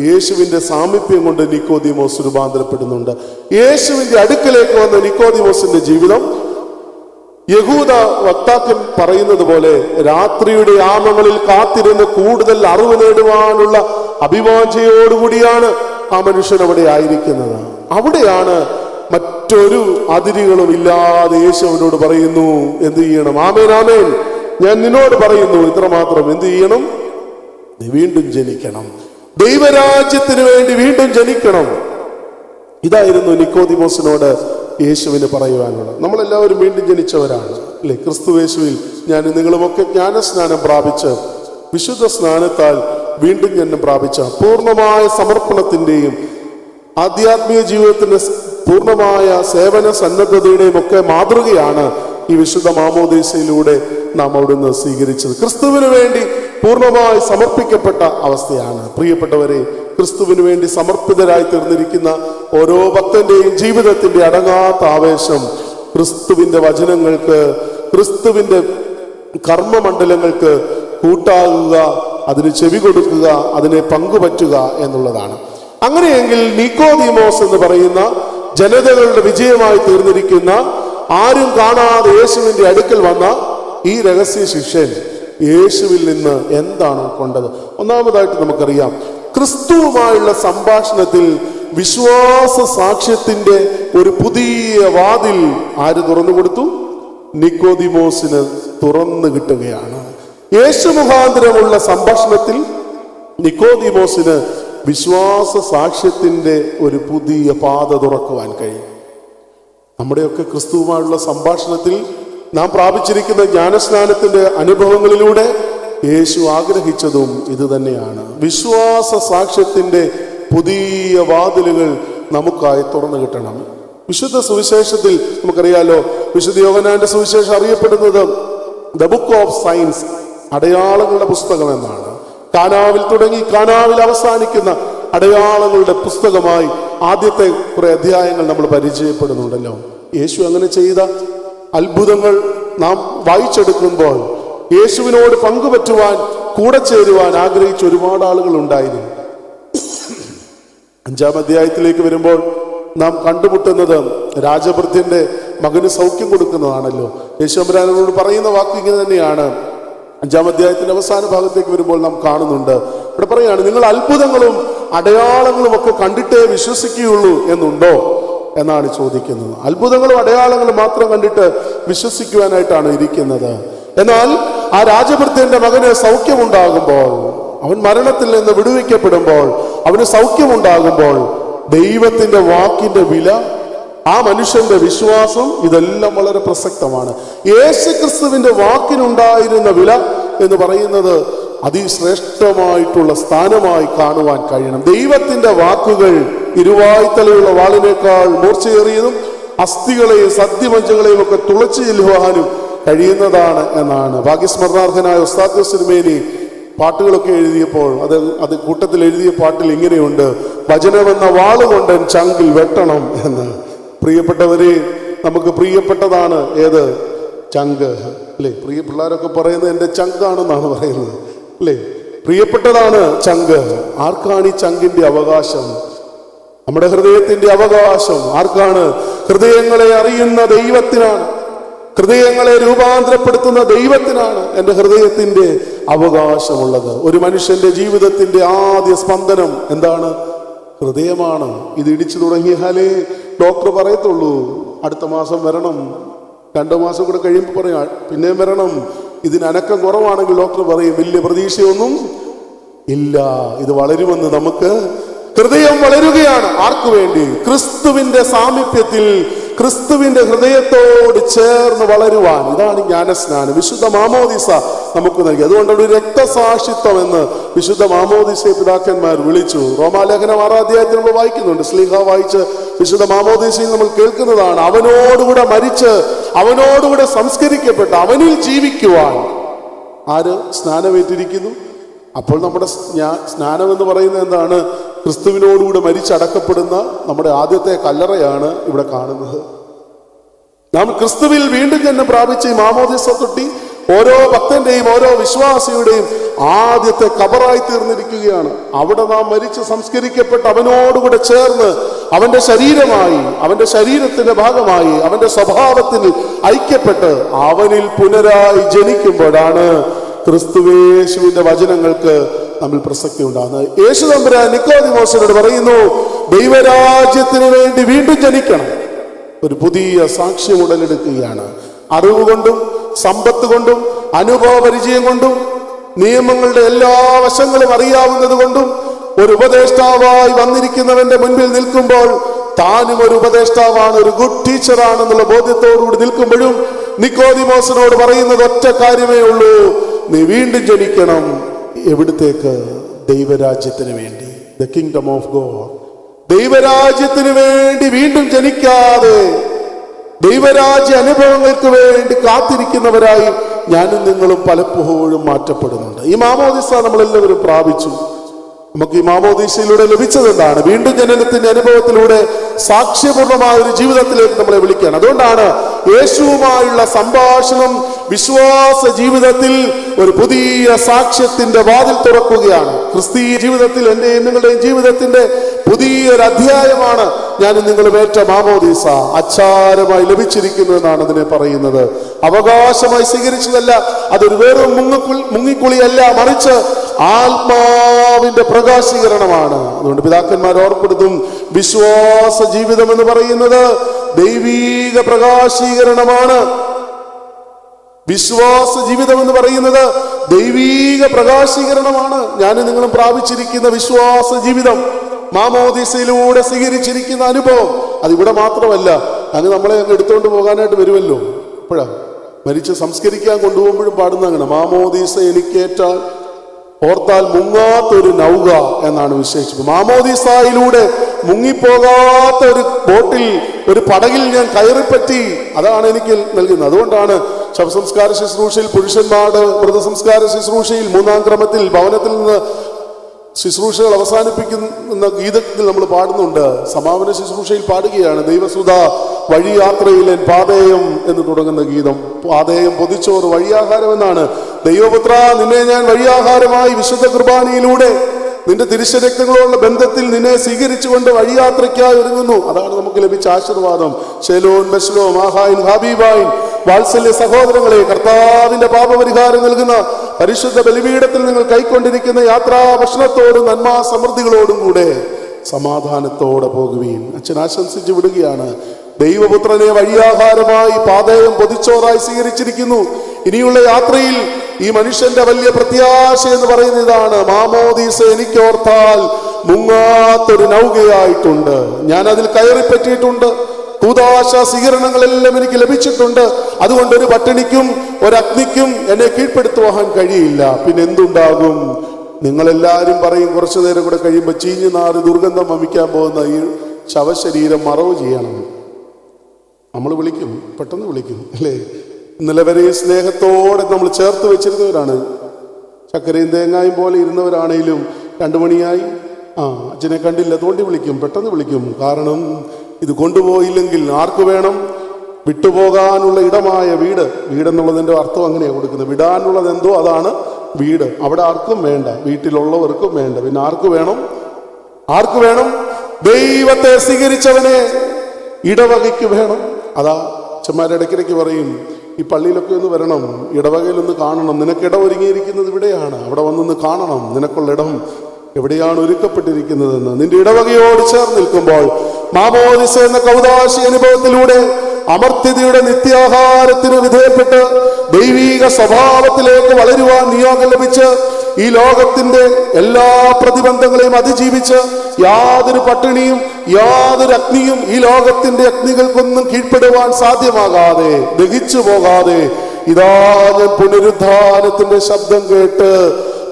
യേശുവിന്റെ സാമീപ്യം കൊണ്ട് നിക്കോദിമോസ് രൂപാന്തരപ്പെടുന്നുണ്ട്. യേശുവിന്റെ അടുക്കലേക്ക് വന്ന നിക്കോദിമോസിന്റെ ജീവിതം യഹൂദ വക്താക്കൾ പറയുന്നത് പോലെ രാത്രിയുടെ യാമങ്ങളിൽ കാത്തിരുന്ന് കൂടുതൽ അറിവ് നേടുവാനുള്ള അഭിവാഞ്ചയോടുകൂടിയാണ് ആ മനുഷ്യൻ അവിടെ ആയിരിക്കുന്നത്. അവിടെയാണ് മറ്റൊരു അതിരുകളും ഇല്ലാതെ യേശു അവനോട് പറയുന്നു, എന്ത് ചെയ്യണം? ആമേൻ ആമേൻ, ഞാൻ നിന്നോട് പറയുന്നു ഇത്രമാത്രം, എന്ത് ചെയ്യണം? നീ വീണ്ടും ജനിക്കണം, ദൈവരാജ്യത്തിന് വേണ്ടി വീണ്ടും ജനിക്കണം. ഇതായിരുന്നു നിക്കോദിമോസിനോട് യേശുവിന് പറയുവാനുള്ളത്. നമ്മളെല്ലാവരും വീണ്ടും ജനിച്ചവരാണ് അല്ലെ? ക്രിസ്തുയേശുവിൽ ഞാൻ നിങ്ങളുമൊക്കെ ജ്ഞാനസ്നാനം പ്രാപിച്ച് വിശുദ്ധ സ്നാനത്താൽ വീണ്ടും ജന്മം പ്രാപിച്ച പൂർണ്ണമായ സമർപ്പണത്തിന്റെയും ആധ്യാത്മിക ജീവിതത്തിന്റെ പൂർണ്ണമായ സേവന സന്നദ്ധതയുടെയും ഒക്കെ മാതൃകയാണ് ഈ വിശുദ്ധ മാമോദീസയിലൂടെ നാം അവിടുന്ന് സ്വീകരിച്ചത്. ക്രിസ്തുവിന് വേണ്ടി പൂർണ്ണമായി സമർപ്പിക്കപ്പെട്ട അവസ്ഥയാണ്. പ്രിയപ്പെട്ടവരെ, ക്രിസ്തുവിന് വേണ്ടി സമർപ്പിതരായി തീർന്നിരിക്കുന്ന ഓരോ ഭക്തന്റെയും ജീവിതത്തിന്റെ അടങ്ങാത്ത ആവേശം ക്രിസ്തുവിന്റെ വചനങ്ങൾക്ക്, ക്രിസ്തുവിന്റെ കർമ്മമണ്ഡലങ്ങൾക്ക് കൂട്ടാകുക, അതിന് ചെവി കൊടുക്കുക, അതിനെ പങ്കുപറ്റുക എന്നുള്ളതാണ്. അങ്ങനെയെങ്കിൽ നിക്കോദീമോസ് എന്ന് പറയുന്ന ജനതകളുടെ വിജയമായി തീർന്നിരിക്കുന്ന, ആരും കാണാതെ യേശുവിന്റെ അടുക്കൽ വന്ന ഈ രഹസ്യ ശിഷ്യൻ യേശുവിൽ നിന്ന് എന്താണ് കൊണ്ടത്? ഒന്നാമതായിട്ട് നമുക്കറിയാം, ക്രിസ്തുവുമായുള്ള സംഭാഷണത്തിൽ വിശ്വാസ സാക്ഷ്യത്തിന്റെ ഒരു പുതിയ വാതിൽ ആര് തുറന്നു കൊടുത്തു? നിക്കോദീമോസിന് തുറന്നു കിട്ടുകയാണ്. യേശു മുഖാന്തരമുള്ള സംഭാഷണത്തിൽ നിക്കോദീമോസിന് വിശ്വാസ സാക്ഷ്യത്തിന്റെ ഒരു പുതിയ പാത തുറക്കുവാൻ കഴിയും. നമ്മുടെയൊക്കെ ക്രിസ്തുവുമായുള്ള സംഭാഷണത്തിൽ നാം പ്രാപിച്ചിരിക്കുന്ന ജ്ഞാനസ്നാനത്തിന്റെ അനുഭവങ്ങളിലൂടെ യേശു ആഗ്രഹിച്ചതും ഇത് തന്നെയാണ്. വിശ്വാസ സാക്ഷ്യത്തിന്റെ പുതിയ വാതിലുകൾ നമുക്കായി തുറന്നു കിട്ടണം. വിശുദ്ധ സുവിശേഷത്തിൽ നമുക്കറിയാലോ, വിശുദ്ധ യോഹന്നാന്റെ സുവിശേഷം അറിയപ്പെടുന്നത് ദ ബുക്ക് ഓഫ് സയൻസ്, അടയാളങ്ങളുടെ പുസ്തകം എന്നാണ്. കാനാവിൽ തുടങ്ങി കാനാവിൽ അവസാനിക്കുന്ന അടയാളങ്ങളുടെ പുസ്തകമായി ആദ്യത്തെ കുറെ അധ്യായങ്ങൾ നമ്മൾ പരിചയപ്പെടുന്നുണ്ടല്ലോ. യേശു അങ്ങനെ ചെയ്ത അത്ഭുതങ്ങൾ നാം വായിച്ചെടുക്കുമ്പോൾ യേശുവിനോട് പങ്കുപറ്റുവാൻ, കൂടെ ചേരുവാൻ ആഗ്രഹിച്ച ഒരുപാട് ആളുകൾ ഉണ്ടായിരുന്നു. 5-ാം അധ്യായത്തിലേക്ക് വരുമ്പോൾ നാം കണ്ടുമുട്ടുന്നത് രാജഭൃത്യന്റെ മകന് സൗഖ്യം കൊടുക്കുന്നതാണല്ലോ. യേശുവരാനോട് പറയുന്ന വാക്ക് ഇങ്ങനെ തന്നെയാണ്. 5-ാം അധ്യായത്തിന്റെ അവസാന ഭാഗത്തേക്ക് വരുമ്പോൾ നാം കാണുന്നുണ്ട്, ഇവിടെ പറയാണ്, നിങ്ങൾ അത്ഭുതങ്ങളും അടയാളങ്ങളും ഒക്കെ കണ്ടിട്ടേ വിശ്വസിക്കുകയുള്ളൂ എന്നുണ്ടോ എന്നാണ് ചോദിക്കുന്നത്. അത്ഭുതങ്ങളും അടയാളങ്ങളും മാത്രം കണ്ടിട്ട് വിശ്വസിക്കുവാനായിട്ടാണ് ഇരിക്കുന്നത്. എന്നാൽ ആ രാജഭൃത്യന്റെ മകന് സൗഖ്യമുണ്ടാകുമ്പോൾ, അവൻ മരണത്തിൽ നിന്ന് വിടുവിക്കപ്പെടുമ്പോൾ, അവന് സൗഖ്യമുണ്ടാകുമ്പോൾ ദൈവത്തിന്റെ വാക്കിന്റെ വില, ആ മനുഷ്യന്റെ വിശ്വാസം, ഇതെല്ലാം വളരെ പ്രസക്തമാണ്. യേശു ക്രിസ്തുവിന്റെ വാക്കിനുണ്ടായിരുന്ന വില എന്ന് പറയുന്നത് അതിശ്രേഷ്ഠമായിട്ടുള്ള സ്ഥാനമായി കാണുവാൻ കഴിയണം. ദൈവത്തിന്റെ വാക്കുകൾ ഇരുവായ്ത്തലയുള്ള വാളിനേക്കാൾ മൂർച്ചയേറിയതും അസ്ഥികളെയും സദ്യമഞ്ചകളെയും ഒക്കെ തുളച്ചു ചെല്ലുവാനും കഴിയുന്നതാണ് എന്നാണ് ഭാഗ്യസ്മരണാർഹനായ ഉസ്താദ് തിരുമേനി പാട്ടുകളൊക്കെ എഴുതിയപ്പോൾ അത് കൂട്ടത്തിൽ എഴുതിയ പാട്ടിൽ ഇങ്ങനെയുണ്ട്, വചനമെന്ന വാളുകൊണ്ട് ചങ്കിൽ വെട്ടണം എന്ന്. പ്രിയപ്പെട്ടവരെ, നമുക്ക് പ്രിയപ്പെട്ടതാണ് ഏത്? ചങ്ക് അല്ലേ? പ്രിയ പിള്ളേരൊക്കെ പറയുന്നത് എൻ്റെ ചങ്കാണെന്നാണ് പറയുന്നത് അല്ലേ? പ്രിയപ്പെട്ടതാണ് ചങ്ക്. ആർക്കാണ് ഈ ചങ്കിന്റെ അവകാശം? നമ്മുടെ ഹൃദയത്തിന്റെ അവകാശം ആർക്കാണ്? ഹൃദയങ്ങളെ അറിയുന്ന ദൈവത്തിനാണ്, ഹൃദയങ്ങളെ രൂപാന്തരപ്പെടുത്തുന്ന ദൈവത്തിനാണ് എൻ്റെ ഹൃദയത്തിന്റെ അവകാശമുള്ളത്. ഒരു മനുഷ്യന്റെ ജീവിതത്തിന്റെ ആദ്യ സ്പന്ദനം എന്താണ്? ഹൃദയമാണ്. ഇത് ഇടിച്ചു തുടങ്ങിയാലേ ഡോക്ടർ പറയത്തുള്ളൂ അടുത്ത മാസം വരണം, 2 മാസം കൂടെ കഴിയുമ്പോൾ പറയാം പിന്നെയും വരണം. ഇതിന് അനക്കം കുറവാണെങ്കിൽ ഡോക്ടർ പറയും വലിയ പ്രതീക്ഷയൊന്നും ഇല്ല, ഇത് വളരുമെന്ന്. നമുക്ക് ഹൃദയം വളരുകയാണ്. ആർക്കു വേണ്ടി? ക്രിസ്തുവിന്റെ സാമീപ്യത്തിൽ, ക്രിസ്തുവിന്റെ ഹൃദയത്തോട് ചേർന്ന് വളരുവാൻ. ഇതാണ് ജ്ഞാനസ്നാനം, വിശുദ്ധ മാമോദീസ നമുക്ക് നൽകി. അതുകൊണ്ട് ഒരു രക്തസാക്ഷിത്വം എന്ന് വിശുദ്ധ മാമോദീസയെ പിതാക്കന്മാർ വിളിച്ചു. റോമാലേഖനം 6-ാം അധ്യായത്തിൽ നമ്മൾ വായിക്കുന്നുണ്ട്. സ്ലീഹ വായിച്ച് വിശുദ്ധ മാമോദീസയിൽ നമ്മൾ കേൾക്കുന്നതാണ്, അവനോടുകൂടെ മരിച്ച് അവനോടുകൂടെ സംസ്കരിക്കപ്പെട്ട് അവനിൽ ജീവിക്കുവാൻ ആര് സ്നാനമേറ്റിരിക്കുന്നു? അപ്പോൾ നമ്മുടെ സ്നാനം എന്ന് പറയുന്നത് എന്താണ്? ക്രിസ്തുവിനോടുകൂടെ മരിച്ചടക്കപ്പെടുന്ന നമ്മുടെ ആദ്യത്തെ കല്ലറയാണ് ഇവിടെ കാണുന്നത്. നാം ക്രിസ്തുവിൽ വീണ്ടും ജന്മം പ്രാപിച്ച ഈ മാമോദീസ തൊട്ടി ഓരോ ഭക്തന്റെയും ഓരോ വിശ്വാസിയുടെയും ആദ്യത്തെ കബറായി തീർന്നിരിക്കുകയാണ്. അവിടെ നാം മരിച്ച് സംസ്കരിക്കപ്പെട്ട് അവനോടുകൂടെ ചേർന്ന് അവന്റെ ശരീരമായി, അവന്റെ ശരീരത്തിന്റെ ഭാഗമായി, അവന്റെ സ്വഭാവത്തിൽ ഐക്യപ്പെട്ട് അവനിൽ പുനരായി ജനിക്കുമ്പോഴാണ് ക്രിസ്തുവേശുവിന്റെ വചനങ്ങൾക്ക് നമ്മൾ പ്രസക്തി ഉണ്ടാകുന്നത്. യേശു തമ്പുരാൻ നിക്കോദിമോസിനോട് പറയുന്നു, ദൈവരാജ്യത്തിന് വേണ്ടി വീണ്ടും ജനിക്കണം. ഒരു പുതിയ സാക്ഷ്യം ഉടലെടുക്കുകയാണ്. അറിവ് കൊണ്ടും സമ്പത്ത് കൊണ്ടും അനുഭവ പരിചയം കൊണ്ടും നിയമങ്ങളുടെ എല്ലാ വശങ്ങളും അറിയാവുന്നത് കൊണ്ടും ഒരു ഉപദേഷ്ടാവായി വന്നിരിക്കുന്നവന്റെ മുൻപിൽ നിൽക്കുമ്പോൾ താനും ഒരു ഉപദേഷ്ടാവാണ്, ഒരു ഗുഡ് ടീച്ചറാണെന്നുള്ള ബോധ്യത്തോടുകൂടി നിൽക്കുമ്പോഴും നിക്കോദിമോസിനോട് പറയുന്നത് ഒറ്റ കാര്യമേ ഉള്ളൂ: നീ വീണ്ടും ജനിക്കണം. എവിടത്തേക്ക്? ദൈവരാജ്യത്തിന് വേണ്ടി. The kingdom of God. ദൈവരാജ്യത്തിന് വേണ്ടി വീണ്ടും ജനിക്കാതെ ദൈവരാജ്യ അനുഭവങ്ങൾക്ക് വേണ്ടി കാത്തിരിക്കുന്നവരായി ഞാനും നിങ്ങളും പലപ്പോഴും മാറ്റപ്പെടുന്നുണ്ട്. ഈ മാമോദിസ നമ്മളെല്ലാവരും പ്രാപിച്ചു. നമുക്ക് ഈ മാമോദീസയിലൂടെ ലഭിച്ചത് എന്താണ്? വീണ്ടും ജനനത്തിന്റെ അനുഭവത്തിലൂടെ സാക്ഷ്യപൂർണമായ ഒരു ജീവിതത്തിലേക്ക് നമ്മളെ വിളിക്കുകയാണ്. അതുകൊണ്ടാണ് യേശുവുമായുള്ള സംഭാഷണം വിശ്വാസ ജീവിതത്തിൽ ഒരു പുതിയ സാക്ഷ്യത്തിന്റെ വാതിൽ തുറക്കുകയാണ്. ക്രിസ്തീയ ജീവിതത്തിൽ എന്റെയും നിങ്ങളുടെയും ജീവിതത്തിന്റെ പുതിയൊരു അധ്യായമാണ് ഞാനും നിങ്ങളും ഏറ്റ മാമോദീസ. അച്ചാരമായി ലഭിച്ചിരിക്കുന്നു എന്നാണ് അതിനെ പറയുന്നത്. അവകാശമായി സ്വീകരിച്ചതല്ല, അതൊരു വെറും മുങ്ങിക്കുളിയല്ല, മറിച്ച് ആത്മാവിന്റെ പ്രകാശീകരണമാണ്. അതുകൊണ്ട് പിതാക്കന്മാർ ഓർപ്പെടുത്തും, വിശ്വാസ ജീവിതം എന്ന് പറയുന്നത് ദൈവീക പ്രകാശീകരണമാണ്. വിശ്വാസ ജീവിതം എന്ന് പറയുന്നത് ദൈവീക പ്രകാശീകരണമാണ്. ഞാനും നിങ്ങളും പ്രാപിച്ചിരിക്കുന്ന വിശ്വാസ ജീവിതം, മാമോദീസയിലൂടെ സ്വീകരിച്ചിരിക്കുന്ന അനുഭവം, അതിവിടെ മാത്രമല്ല, അങ്ങ് നമ്മളെ അങ്ങ് എടുത്തുകൊണ്ട് പോകാനായിട്ട് വരുമല്ലോ. ഇപ്പോഴാ മരിച്ച് സംസ്കരിക്കാൻ കൊണ്ടുപോകുമ്പോഴും പാടുന്ന അങ്ങനെ: മാമോദീസ എനിക്കേറ്റാൽ ഓർത്താൽ മുങ്ങാത്തൊരു നൗക എന്നാണ് വിശേഷിച്ചത്. മാമോദീസായിലൂടെ മുങ്ങിപ്പോകാത്ത ഒരു ബോട്ടിൽ, ഒരു പടകിൽ ഞാൻ കയറിപ്പറ്റി. അതാണ് എനിക്ക് നൽകുന്നത്. അതുകൊണ്ടാണ് ശവസംസ്കാര ശുശ്രൂഷയിൽ പുരുഷന്മാരുടെ മൃതസംസ്കാര ശുശ്രൂഷയിൽ 3-ാം ക്രമത്തിൽ ഭവനത്തിൽ നിന്ന് ശുശ്രൂഷകൾ അവസാനിപ്പിക്കുന്ന ഗീതത്തിൽ നമ്മൾ പാടുന്നുണ്ട്. സമാപന ശുശ്രൂഷയിൽ പാടുകയാണ്: ദൈവസുധ വഴിയാത്രയിലെ പാതേയം എന്ന് തുടങ്ങുന്ന ഗീതം. പാതേയം പൊതിച്ചോറ്, വഴിയാഹാരം എന്നാണ്. ദൈവപുത്ര, നിന്നെ ഞാൻ വഴിയാഹാരമായി വിശുദ്ധ കുർബാനയിലൂടെ നിന്റെ തിരുശരക്തങ്ങളോടുള്ള ബന്ധത്തിൽ നിന്നെ സ്വീകരിച്ചുകൊണ്ട് വഴിയാത്രയ്ക്കായി ഒരുങ്ങുന്നു. അതാണ് നമുക്ക് ലഭിച്ച ആശീർവാദം. ഷെലോൻ, ബെസ്ലോം, ആഹായിൻ, ഹാബീബായിൻ, വാത്സല്യ സഹോദരങ്ങളെ, കർത്താവിന്റെ പാപപരിഹാരം നൽകുന്ന പരിശുദ്ധ ബലിപീഠത്തിൽ നിങ്ങൾ കൈക്കൊണ്ടിരിക്കുന്ന യാത്രാ ഭക്ഷണത്തോടും നന്മാ സമൃദ്ധികളോടും കൂടെ സമാധാനത്തോടെ പോകുവീൻ. അച്ഛൻ ആശംസിച്ചു വിടുകയാണ്. ദൈവപുത്രനെ വഴിയാഹാരമായി പാതയം പൊതിച്ചോറായി സ്വീകരിച്ചിരിക്കുന്നു. ഇനിയുള്ള യാത്രയിൽ ഈ മനുഷ്യന്റെ വലിയ പ്രത്യാശ എന്ന് പറയുന്ന ഇതാണ്: മാമോദീസ എനിക്കോർത്താൽ മുങ്ങാത്തൊരു നൗകയായിട്ടുണ്ട്. ഞാൻ അതിൽ കയറിപ്പറ്റിയിട്ടുണ്ട്. കൂദാശ സ്വീകരണങ്ങളെല്ലാം എനിക്ക് ലഭിച്ചിട്ടുണ്ട്. അതുകൊണ്ട് ഒരു പട്ടിണിക്കും ഒരഗ്നിക്കും എന്നെ കീഴ്പ്പെടുത്തുവാൻ കഴിയില്ല. പിന്നെ എന്തുണ്ടാകും? നിങ്ങളെല്ലാവരും പറയും, കുറച്ചു നേരം കൂടെ കഴിയുമ്പോൾ ചീഞ്ഞു നാറ് ദുർഗന്ധം വമിക്കാൻ പോകുന്ന ഈ ശവശരീരം മറവ് ചെയ്യണം. നമ്മൾ വിളിക്കും, പെട്ടെന്ന് വിളിക്കും, അല്ലേ? ഇന്നലെ വരെ സ്നേഹത്തോടെ നമ്മൾ ചേർത്ത് വെച്ചിരുന്നവരാണ്. ചക്കരയും തേങ്ങായും പോലെ ഇരുന്നവരാണെങ്കിലും 2 മണിയായി, അച്ഛനെ കണ്ടില്ല, തോണ്ടി വിളിക്കും, പെട്ടെന്ന് വിളിക്കും. കാരണം ഇത് കൊണ്ടുപോയില്ലെങ്കിൽ ആർക്ക് വേണം? വിട്ടുപോകാനുള്ള ഇടമായ വീട്. വീടെന്നുള്ളതിൻ്റെ അർത്ഥം അങ്ങനെയാണ് കൊടുക്കുന്നത്. വിടാനുള്ളത് എന്തോ അതാണ് വീട്. അവിടെ ആർക്കും വേണ്ട, വീട്ടിലുള്ളവർക്കും വേണ്ട. പിന്നെ ആർക്ക് വേണം? ആർക്ക് വേണം? ദൈവത്തെ സ്വീകരിച്ചവനെ ഇടവകയ്ക്ക് വേണം. അതാ അച്ഛന്മാരുടെ ഇടയ്ക്കിടയ്ക്ക് പറയും, ഈ പള്ളിയിലൊക്കെ ഒന്ന് വരണം, ഇടവകയിലൊന്ന് കാണണം. നിനക്ക് ഇടം ഒരുങ്ങിയിരിക്കുന്നത് ഇവിടെയാണ്, അവിടെ വന്നൊന്ന് കാണണം. നിനക്കുള്ള ഇടം എവിടെയാണ് ഒരുക്കപ്പെട്ടിരിക്കുന്നതെന്ന്. നിന്റെ ഇടവകയോട് ചേർന്ന് നിൽക്കുമ്പോൾ മാമോദിസ എന്ന കൗദാശി അനുഭവത്തിലൂടെ അമർത്യതയുടെ നിത്യാഹാരത്തിന് വിധേയപ്പെട്ട് ദൈവീക സ്വഭാവത്തിലേക്ക് വളരുവാൻ നിയോഗം ലഭിച്ച് ഈ ലോകത്തിന്റെ എല്ലാ പ്രതിബന്ധങ്ങളെയും അതിജീവിച്ച് യാതൊരു പട്ടിണിയും യാതൊരു അഗ്നിയും ഈ ലോകത്തിന്റെ അഗ്നികൾക്കൊന്നും കീഴ്പ്പെടുവാൻ സാധ്യമാകാതെ, ദഹിച്ചു പോകാതെ, ഇതാ ഞാൻ പുനരുദ്ധാനത്തിന്റെ ശബ്ദം കേട്ട്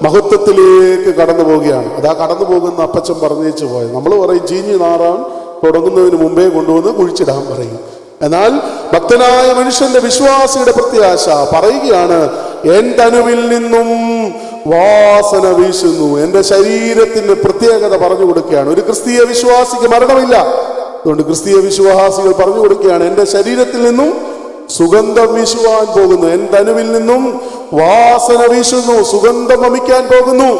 മഹത്വത്തിലേക്ക് കടന്നു പോവുകയാണ്. അതാ കടന്നു പോകുന്ന അപ്പച്ചൻ പറഞ്ഞേച്ചു പോയത്. നമ്മൾ പറയും ചീഞ്ഞു നാറാൻ തുടങ്ങുന്നതിന് മുമ്പേ കൊണ്ടുവന്ന് കുഴിച്ചിടാൻ പറയും. എന്നാൽ ഭക്തനായ മനുഷ്യന്റെ വിശ്വാസിയുടെ പ്രത്യാശ പറയുകയാണ്: എന്റെ അനുവിൽ നിന്നും വാസന വീശുന്നു. എന്റെ ശരീരത്തിന്റെ പ്രത്യേകത പറഞ്ഞു കൊടുക്കുകയാണ്. ഒരു ക്രിസ്തീയ വിശ്വാസിക്ക് മരണമില്ല. അതുകൊണ്ട് ക്രിസ്തീയ വിശ്വാസികൾ പറഞ്ഞു കൊടുക്കുകയാണ്: എന്റെ ശരീരത്തിൽ നിന്നും സുഗന്ധം വീശുവാൻ പോകുന്നു. എന്റെ അനുവിൽ നിന്നും വാസന വീശുന്നു, സുഗന്ധം വമിക്കാൻ പോകുന്നു.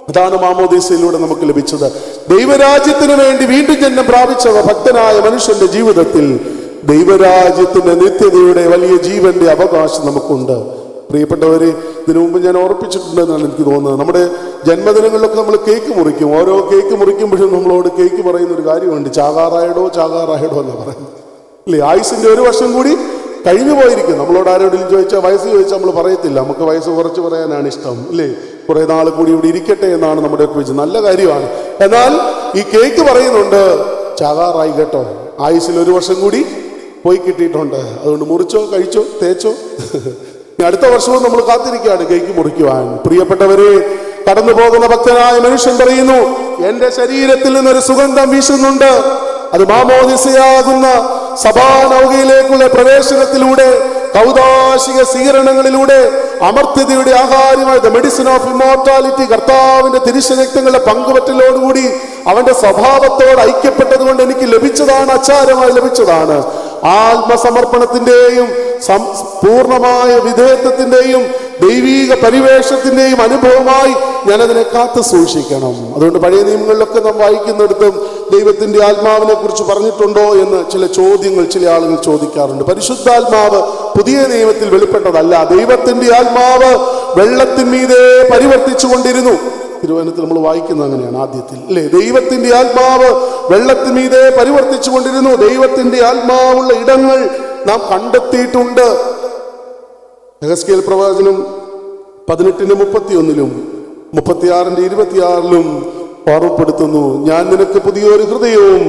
അതാണ് മാമോദീസയിലൂടെ നമുക്ക് ലഭിച്ചത്. ദൈവരാജ്യത്തിന് വേണ്ടി വീണ്ടും ജന്മം പ്രാപിച്ച ഭക്തനായ മനുഷ്യന്റെ ജീവിതത്തിൽ ദൈവരാജ്യത്തിന്റെ നിത്യതയുടെ വലിയ ജീവന്റെ അവകാശം നമുക്കുണ്ട്. പ്രിയപ്പെട്ടവരെ, ഇതിനു മുമ്പ് ഞാൻ ഓർപ്പിച്ചിട്ടുണ്ടെന്നാണ് എനിക്ക് തോന്നുന്നത്. നമ്മുടെ ജന്മദിനങ്ങളിലൊക്കെ നമ്മൾ കേക്ക് മുറിക്കും. ഓരോ കേക്ക് മുറിക്കുമ്പോഴും നമ്മളോട് കേക്ക് പറയുന്ന ഒരു കാര്യമുണ്ട്: ചാകാറായടോ ചാകാറായടോ എന്ന് പറയുന്നത്, അല്ലേ? ആയുസിന്റെ 1 വർഷം കൂടി കഴിഞ്ഞു പോയിരിക്കും. നമ്മളോട് ആരോടെങ്കിലും ചോദിച്ചാൽ, വയസ്സ് ചോദിച്ചാൽ നമ്മൾ പറയത്തില്ല. നമുക്ക് വയസ്സ് കുറച്ച് പറയാനാണ് ഇഷ്ടം, ഇല്ലേ? കുറെ നാൾ കൂടി ഇവിടെ ഇരിക്കട്ടെ എന്നാണ് നമ്മുടെയൊക്കെ വെച്ച്. നല്ല കാര്യമാണ്. എന്നാൽ ഈ കേക്ക് പറയുന്നുണ്ട് ചാകാറായി കേട്ടോ, ആയുസ്സിൽ 1 വർഷം കൂടി പോയി കിട്ടിയിട്ടുണ്ട്. അതുകൊണ്ട് മുറിച്ചോ, കഴിച്ചോ, തേച്ചോ. അടുത്ത വർഷവും നമ്മൾ കാത്തിരിക്കുകയാണ് കേക്ക് മുറിക്കുവാൻ. പ്രിയപ്പെട്ടവരെ, കടന്നു പോകുന്ന ഭക്തനായ മനുഷ്യൻ പറയുന്നു, എന്റെ ശരീരത്തിൽ നിന്നൊരു സുഗന്ധം വീശുന്നുണ്ട്. അത് മാമോദിസയാകുന്ന സഭാനൗകയിലേക്കുള്ള പ്രവേശനത്തിലൂടെ, കൗദാശിക സ്വീകരണങ്ങളിലൂടെ, അമർത്യതയുടെ ആഹാരമായ ദ മെഡിസിൻ ഓഫ് ഇമ്മോർട്ടാലിറ്റി, കർത്താവിന്റെ തിരുശരക്തങ്ങളുടെ പങ്കുപറ്റലോടുകൂടി അവന്റെ സ്വഭാവത്തോട് ഐക്യപ്പെട്ടത് കൊണ്ട് എനിക്ക് ലഭിച്ചതാണ്, അച്ചാരമായി ലഭിച്ചതാണ്. ആത്മസമർപ്പണത്തിന്റെയും പൂർണ്ണമായ വിധേയത്വത്തിന്റെയും ദൈവീക പരിവേഷത്തിന്റെയും അനുഭവമായി ഞാനതിനെ കാത്തു സൂക്ഷിക്കണം. അതുകൊണ്ട് പഴയ നിയമങ്ങളിലൊക്കെ നാം വായിക്കുന്നിടത്തും ദൈവത്തിന്റെ ആത്മാവിനെ കുറിച്ച് പറഞ്ഞിട്ടുണ്ടോ എന്ന് ചില ചോദ്യങ്ങൾ ചില ആളുകൾ ചോദിക്കാറുണ്ട്. പരിശുദ്ധാത്മാവ് പുതിയ നിയമത്തിൽ വെളിപ്പെട്ടതല്ല. ദൈവത്തിന്റെ ആത്മാവ് വെള്ളത്തിന്മീതെ പരിവർത്തിച്ചു കൊണ്ടിരുന്നു. തിരുവചനത്തിൽ നമ്മൾ വായിക്കുന്നത് അങ്ങനെയാണ് ആദ്യത്തിൽ, അല്ലേ? ദൈവത്തിന്റെ ആത്മാവ് വെള്ളത്തിന്മീതെ പരിവർത്തിച്ചു കൊണ്ടിരുന്നു. ദൈവത്തിന്റെ ആത്മാവുള്ള ഇടങ്ങൾ നാം കണ്ടെത്തിയിട്ടുണ്ട്. യെഹെസ്കേൽ പ്രവചനം 18:31 36:26 ഓർമ്മപ്പെടുത്തുന്നു, ഞാൻ നിനക്ക് പുതിയൊരു ഹൃദയവും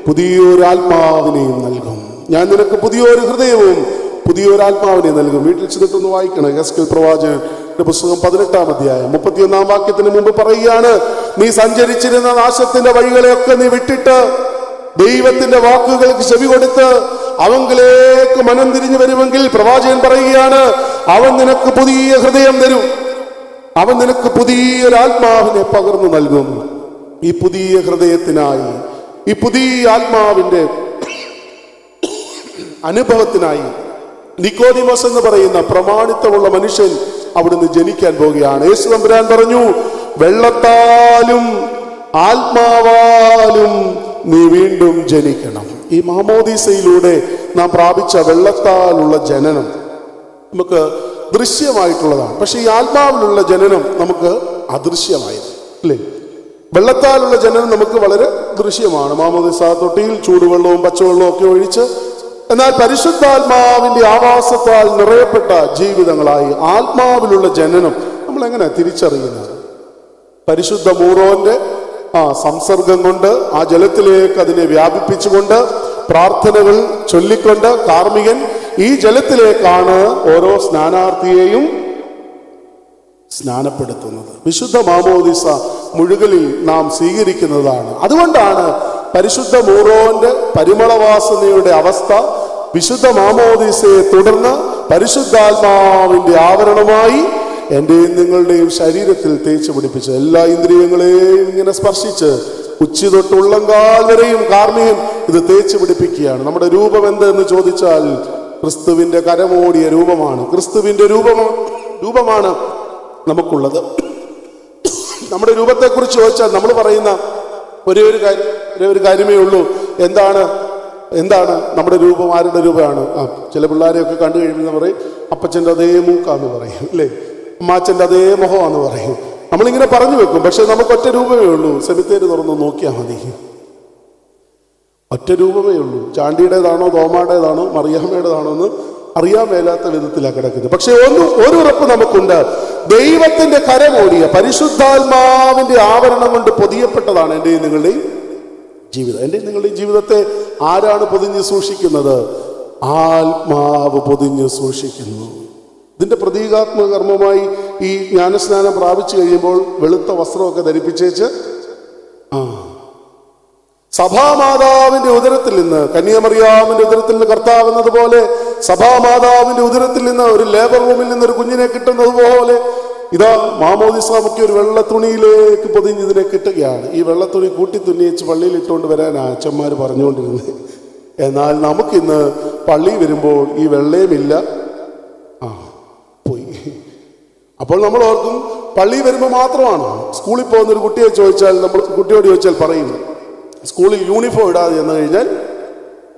പുതിയൊരു ആത്മാവിനെയും നൽകും. ഞാൻ നിനക്ക് പുതിയൊരു ഹൃദയവും പുതിയൊരു ആത്മാവിനെയും നൽകും. വീട്ടിൽ ചെന്നിട്ടൊന്ന് വായിക്കണം. യെഹെസ്കേൽ പ്രവാചകന്റെ പുസ്തകം 18-ാം അധ്യായം 31-ാം വാക്യത്തിന് മുമ്പ് പറയുകയാണ്, നീ സഞ്ചരിച്ചിരുന്ന നാശത്തിന്റെ വഴികളെയൊക്കെ നീ വിട്ടിട്ട് ദൈവത്തിന്റെ വാക്കുകൾക്ക് ചെവി കൊടുത്ത് അവങ്കിലേക്ക് മനം തിരിഞ്ഞു വരുമെങ്കിൽ, പ്രവാചകൻ പറയുകയാണ്, അവൻ നിനക്ക് പുതിയ ഹൃദയം തരും. അവൻ നിനക്ക് പുതിയൊരു ആത്മാവിനെ പകർന്നു നൽകും. ഈ പുതിയ ഹൃദയത്തിനായി, ഈ പുതിയ ആത്മാവിന്റെ അനുഭവത്തിനായി നിക്കോദിമോസ് എന്ന് പറയുന്ന പ്രമാണിത്വമുള്ള മനുഷ്യൻ അവിടുന്ന് ജനിക്കാൻ പോവുകയാണ്. യേശു തമ്പുരാൻ പറഞ്ഞു, വെള്ളത്താലും ആത്മാവാലും നീ വീണ്ടും ജനിക്കണം. ഈ മാമോദീസയിലൂടെ നാം പ്രാപിച്ച വെള്ളത്താലുള്ള ജനനം നമുക്ക് ദൃശ്യമായിട്ടുള്ളതാണ്. പക്ഷെ ഈ ആത്മാവിലുള്ള ജനനം നമുക്ക് അദൃശ്യമായിരുന്നു, അല്ലേ? വെള്ളത്താലുള്ള ജനനം നമുക്ക് വളരെ ദൃശ്യമാണ്. മാമോദീസ തൊട്ടിയിൽ ചൂടുവെള്ളവും പച്ചവെള്ളവും ഒക്കെ ഒഴിച്ച്, എന്നാൽ പരിശുദ്ധാത്മാവിന്റെ ആവാസത്താൽ നിറയപ്പെട്ട ജീവിതങ്ങളായി ആത്മാവിലുള്ള ജനനം നമ്മൾ എങ്ങനെ തിരിച്ചറിയുന്നത്? പരിശുദ്ധ മൂറോന്റെ സംസർഗം കൊണ്ട്, ആ ജലത്തിലേക്ക് അതിനെ വ്യാപിപ്പിച്ചുകൊണ്ട്, പ്രാർത്ഥനകൾ ചൊല്ലിക്കൊണ്ട് കാർമികൻ ഈ ജലത്തിലേക്കാണ് ഓരോ സ്നാനാർത്ഥിയെയും സ്നാനപ്പെടുത്തുന്നത്. വിശുദ്ധ മാമോദിസ മുഴുകലിൽ നാം സ്വീകരിക്കുന്നതാണ്. അതുകൊണ്ടാണ് പരിശുദ്ധ മൂറോന്റെ പരിമളവാസനയുടെ അവസ്ഥ വിശുദ്ധ മാമോദിസയെ തുടർന്ന് പരിശുദ്ധാത്മാവിന്റെ ആവരണമായി എന്റെയും നിങ്ങളുടെയും ശരീരത്തിൽ തേച്ച് പിടിപ്പിച്ച് എല്ലാ ഇന്ദ്രിയങ്ങളെയും ഇങ്ങനെ സ്പർശിച്ച് ഉച്ചി തൊട്ട് ഉള്ളങ്കാൽ വരെയും കാർമികൻ ഇത് തേച്ച് പിടിപ്പിക്കുകയാണ്. നമ്മുടെ രൂപം എന്തെന്ന് ചോദിച്ചാൽ ക്രിസ്തുവിന്റെ കരമോടിയ രൂപമാണ്. ക്രിസ്തുവിന്റെ രൂപമാണ് നമുക്കുള്ളത്. നമ്മുടെ രൂപത്തെക്കുറിച്ച് ചോദിച്ചാൽ നമ്മൾ പറയുന്ന ഒരേ ഒരു കാര്യമേ ഉള്ളൂ. എന്താണ് നമ്മുടെ രൂപം? ആരുടെ രൂപമാണ്? ചില പിള്ളേരെയൊക്കെ കണ്ടു കഴിയുമ്പോൾ പറയും, അപ്പച്ചൻ്റെ അതേ മൂക്കാന്ന് പറയും, അല്ലേ? അമ്മാച്ചൻ്റെ അതേ മുഖമാന്ന് പറയും. നമ്മളിങ്ങനെ പറഞ്ഞു വെക്കും. പക്ഷെ നമുക്ക് ഒറ്റ രൂപമേ ഉള്ളൂ. സെമിത്തേരി തുറന്ന് നോക്കിയാൽ മതി, ഒറ്റ രൂപമേ ഉള്ളൂ. ചാണ്ടിയുടേതാണോ തോമാടേതാണോ മറിയാമ്മയുടേതാണോ എന്ന് അറിയാൻ മേലാത്ത വിധത്തിലാണ് കിടക്കുന്നത്. പക്ഷെ ഒരു ഉറപ്പ് നമുക്കുണ്ട്, ദൈവത്തിന്റെ കരമോടിയ പരിശുദ്ധാത്മാവിന്റെ ആവരണം കൊണ്ട് പൊതിയപ്പെട്ടതാണ് എന്റെയും നിങ്ങളുടെയും ജീവിതം. എന്റെയും നിങ്ങളുടെയും ജീവിതത്തെ ആരാണ് പൊതിഞ്ഞ് സൂക്ഷിക്കുന്നത്? ആത്മാവ് പൊതിഞ്ഞ് സൂക്ഷിക്കുന്നു. ഇതിന്റെ പ്രതീകാത്മക കർമ്മമായി ഈ ജ്ഞാനസ്നാനം പ്രാപിച്ചു കഴിയുമ്പോൾ വെളുത്ത വസ്ത്രമൊക്കെ ധരിപ്പിച്ചേച്ച് സഭാമാതാവിന്റെ ഉദരത്തിൽ നിന്ന്, കന്യാമറിയാമിന്റെ ഉദരത്തിൽ നിന്ന് കർത്താവ് എന്നതുപോലെ സഭാമാതാവിന്റെ ഉദരത്തിൽ നിന്ന് ഒരു ലേബർ റൂമിൽ നിന്ന് ഒരു കുഞ്ഞിനെ കിട്ടുന്നത് പോലെ ഇതാ മാമോദിസ മുഖ്യ ഒരു വെള്ളത്തുണിയിലേക്ക് പൊതിഞ്ഞ് ഇതിനെ കിട്ടുകയാണ്. ഈ വെള്ളത്തുണി കൂട്ടി തുന്നിച്ച് പള്ളിയിൽ ഇട്ടുകൊണ്ട് വരാനാണ് അച്ഛന്മാർ പറഞ്ഞുകൊണ്ടിരുന്നത്. എന്നാൽ നമുക്കിന്ന് പള്ളി വരുമ്പോൾ ഈ വെള്ളയുമില്ല, പോയി. അപ്പോൾ നമ്മൾ ഓർക്കും പള്ളി വരുമ്പോൾ മാത്രമാണ്. സ്കൂളിൽ പോകുന്ന ഒരു കുട്ടിയെ ചോദിച്ചാൽ, നമ്മൾ കുട്ടിയോട് ചോദിച്ചാൽ പറയും, സ്കൂളിൽ യൂണിഫോം ഇടാതെ ചെന്ന് കഴിഞ്ഞാൽ